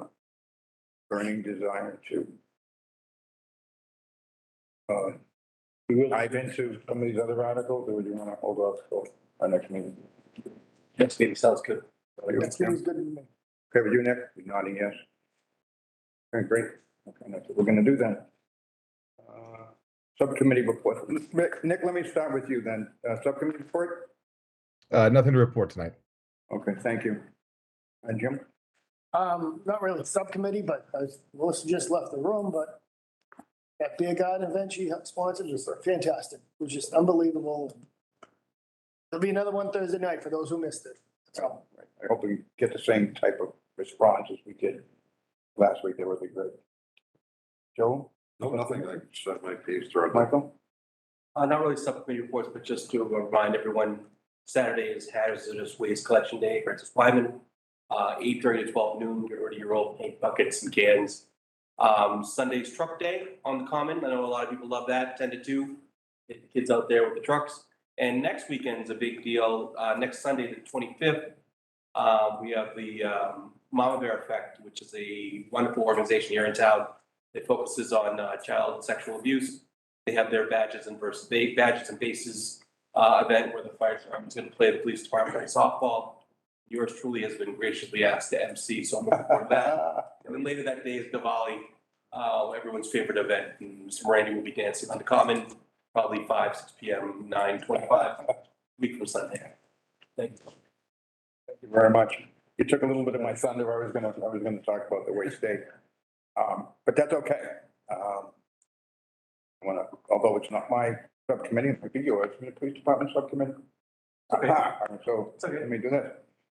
burning desire to dive into some of these other articles, or do you want to hold off till our next meeting? Next meeting sounds good. That's good with me. Okay, with you, Nick? You're nodding yes. Okay, great. Okay, that's what we're gonna do then. Subcommittee report. Nick, let me start with you then. Subcommittee report? Nothing to report tonight. Okay, thank you. And Jim? Not really a subcommittee, but Melissa just left the room, but that beer garden event she sponsored was fantastic. It was just unbelievable. There'll be another one Thursday night for those who missed it. So, I hope we get the same type of response as we did last week. That would be great. Joe? No, nothing. I set my page through. Michael? Not really subcommittee reports, but just to remind everyone, Saturday is hazardous waste collection day, Francis Wyman. 8:30 to 12 noon, get rid of your old paint buckets and cans. Sunday's truck day on the common. I know a lot of people love that, 10 to 2. Get the kids out there with the trucks. And next weekend's a big deal. Next Sunday, the 25th, we have the Mama Bear Effect, which is a wonderful organization here in town that focuses on child sexual abuse. They have their badges and bases event where the fire department's going to play the police department in softball. Yours truly has been graciously asked to MC, so I'm looking forward to that. And then later that day is Diwali, everyone's favorite event. And Mr. Randy will be dancing on the common, probably 5, 6 p.m., 9:25, week from Sunday. Thank you. Thank you very much. You took a little bit of my thunder. I was gonna talk about the waste day. But that's okay. Although it's not my subcommittee, it might be yours, the police department subcommittee. Okay. So let me do this.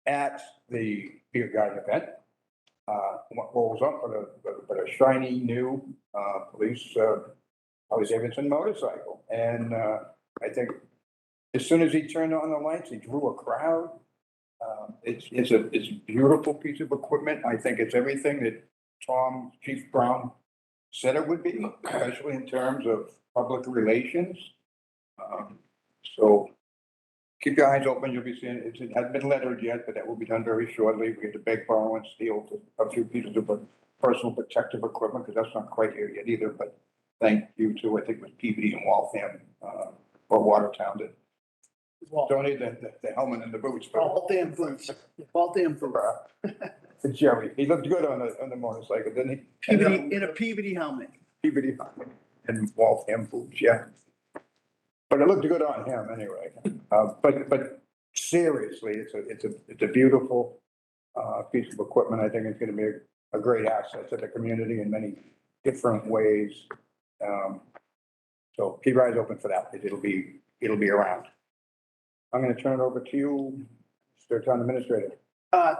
At the beer garden event, what rolls up but a shiny new police Harley Davidson motorcycle. And I think as soon as he turned on the lights, he drew a crowd. It's a beautiful piece of equipment. I think it's everything that Chief Brown said it would be, especially in terms of public relations. So keep your eyes open. You'll be seeing it. It hasn't been lettered yet, but that will be done very shortly. We get to beg, borrow, and steal a few pieces of personal protective equipment because that's not quite here yet either. But thank you to, I think it was Peabody and Waltham or Watertown that donated the helmet and the boots. All damn boots. All damn boots. Jerry, he looked good on the motorcycle, didn't he? Peabody, in a Peabody helmet. Peabody and Waltham boots, yeah. But it looked good on him anyway. But seriously, it's a beautiful piece of equipment. I think it's going to be a great asset to the community in many different ways. So keep your eyes open for that. It'll be around. I'm going to turn it over to you, Mr. Town Administrator.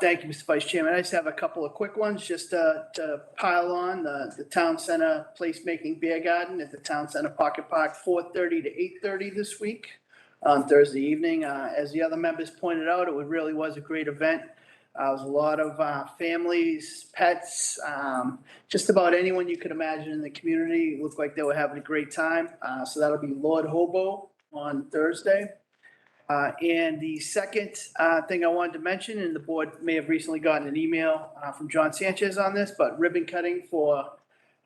Thank you, Mr. Vice Chairman. I just have a couple of quick ones just to pile on the Town Center Placemaking Beer Garden at the Town Center Pocket Park, 4:30 to 8:30 this week on Thursday evening. As the other members pointed out, it really was a great event. It was a lot of families, pets, just about anyone you could imagine in the community. It looked like they were having a great time. So that'll be Lord Hobo on Thursday. And the second thing I wanted to mention, and the board may have recently gotten an email from John Sanchez on this, but ribbon cutting for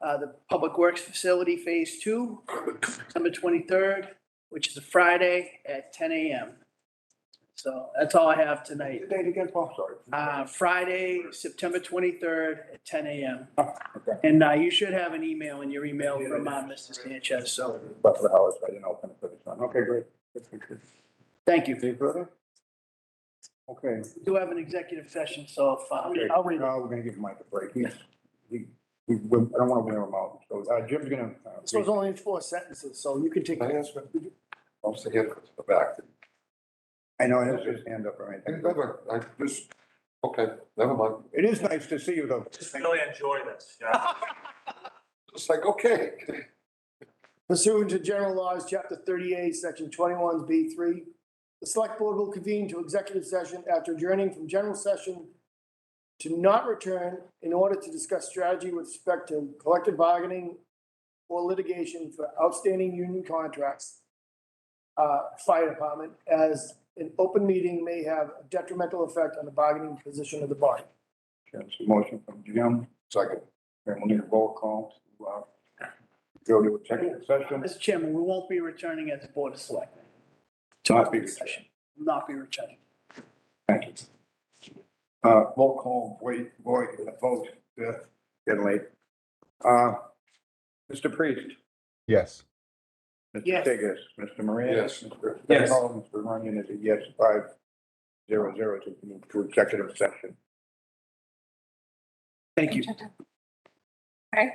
the Public Works Facility Phase 2, September 23rd, which is a Friday at 10 a.m. So that's all I have tonight. The date again, Paul, sorry. Friday, September 23rd at 10 a.m. Okay. And you should have an email in your email from Mr. Sanchez, so. But for the house, I didn't open it for this one. Okay, great. Good. Thank you. Any further? Okay. We do have an executive session, so if, Okay. I'll read it. No, we're gonna give Mike a break. I don't wanna wear him out. So Jim's gonna. this was only 4 sentences, so you can take. I'll say it at the back. I know, it has his hand up, right? Okay, never mind. It is nice to see you though. Just really enjoy this. Yeah. It's like, okay. Pursuant to General Laws, Chapter 38, Section 21B3, the Select Board will convene to executive session after adjourning from general session to not return in order to discuss strategy with respect to collective bargaining or litigation for outstanding union contracts, fire department, as an open meeting may have a detrimental effect on the bargaining position of the body. There's a motion from Jim. Second. And we'll need a roll call to, go to executive session. Mr. Chairman, we won't be returning as a Board of Selectmen. Not be Session. Will not be returning. Thank you. Roll call, vote, getting late. Mr. Priest, Yes. Mr. Yes. Tigas, Mr. Moran. Yes. Mr. Yes. Mr. Runyon is a yes, 5-0 to move to executive session. Thank you. Okay.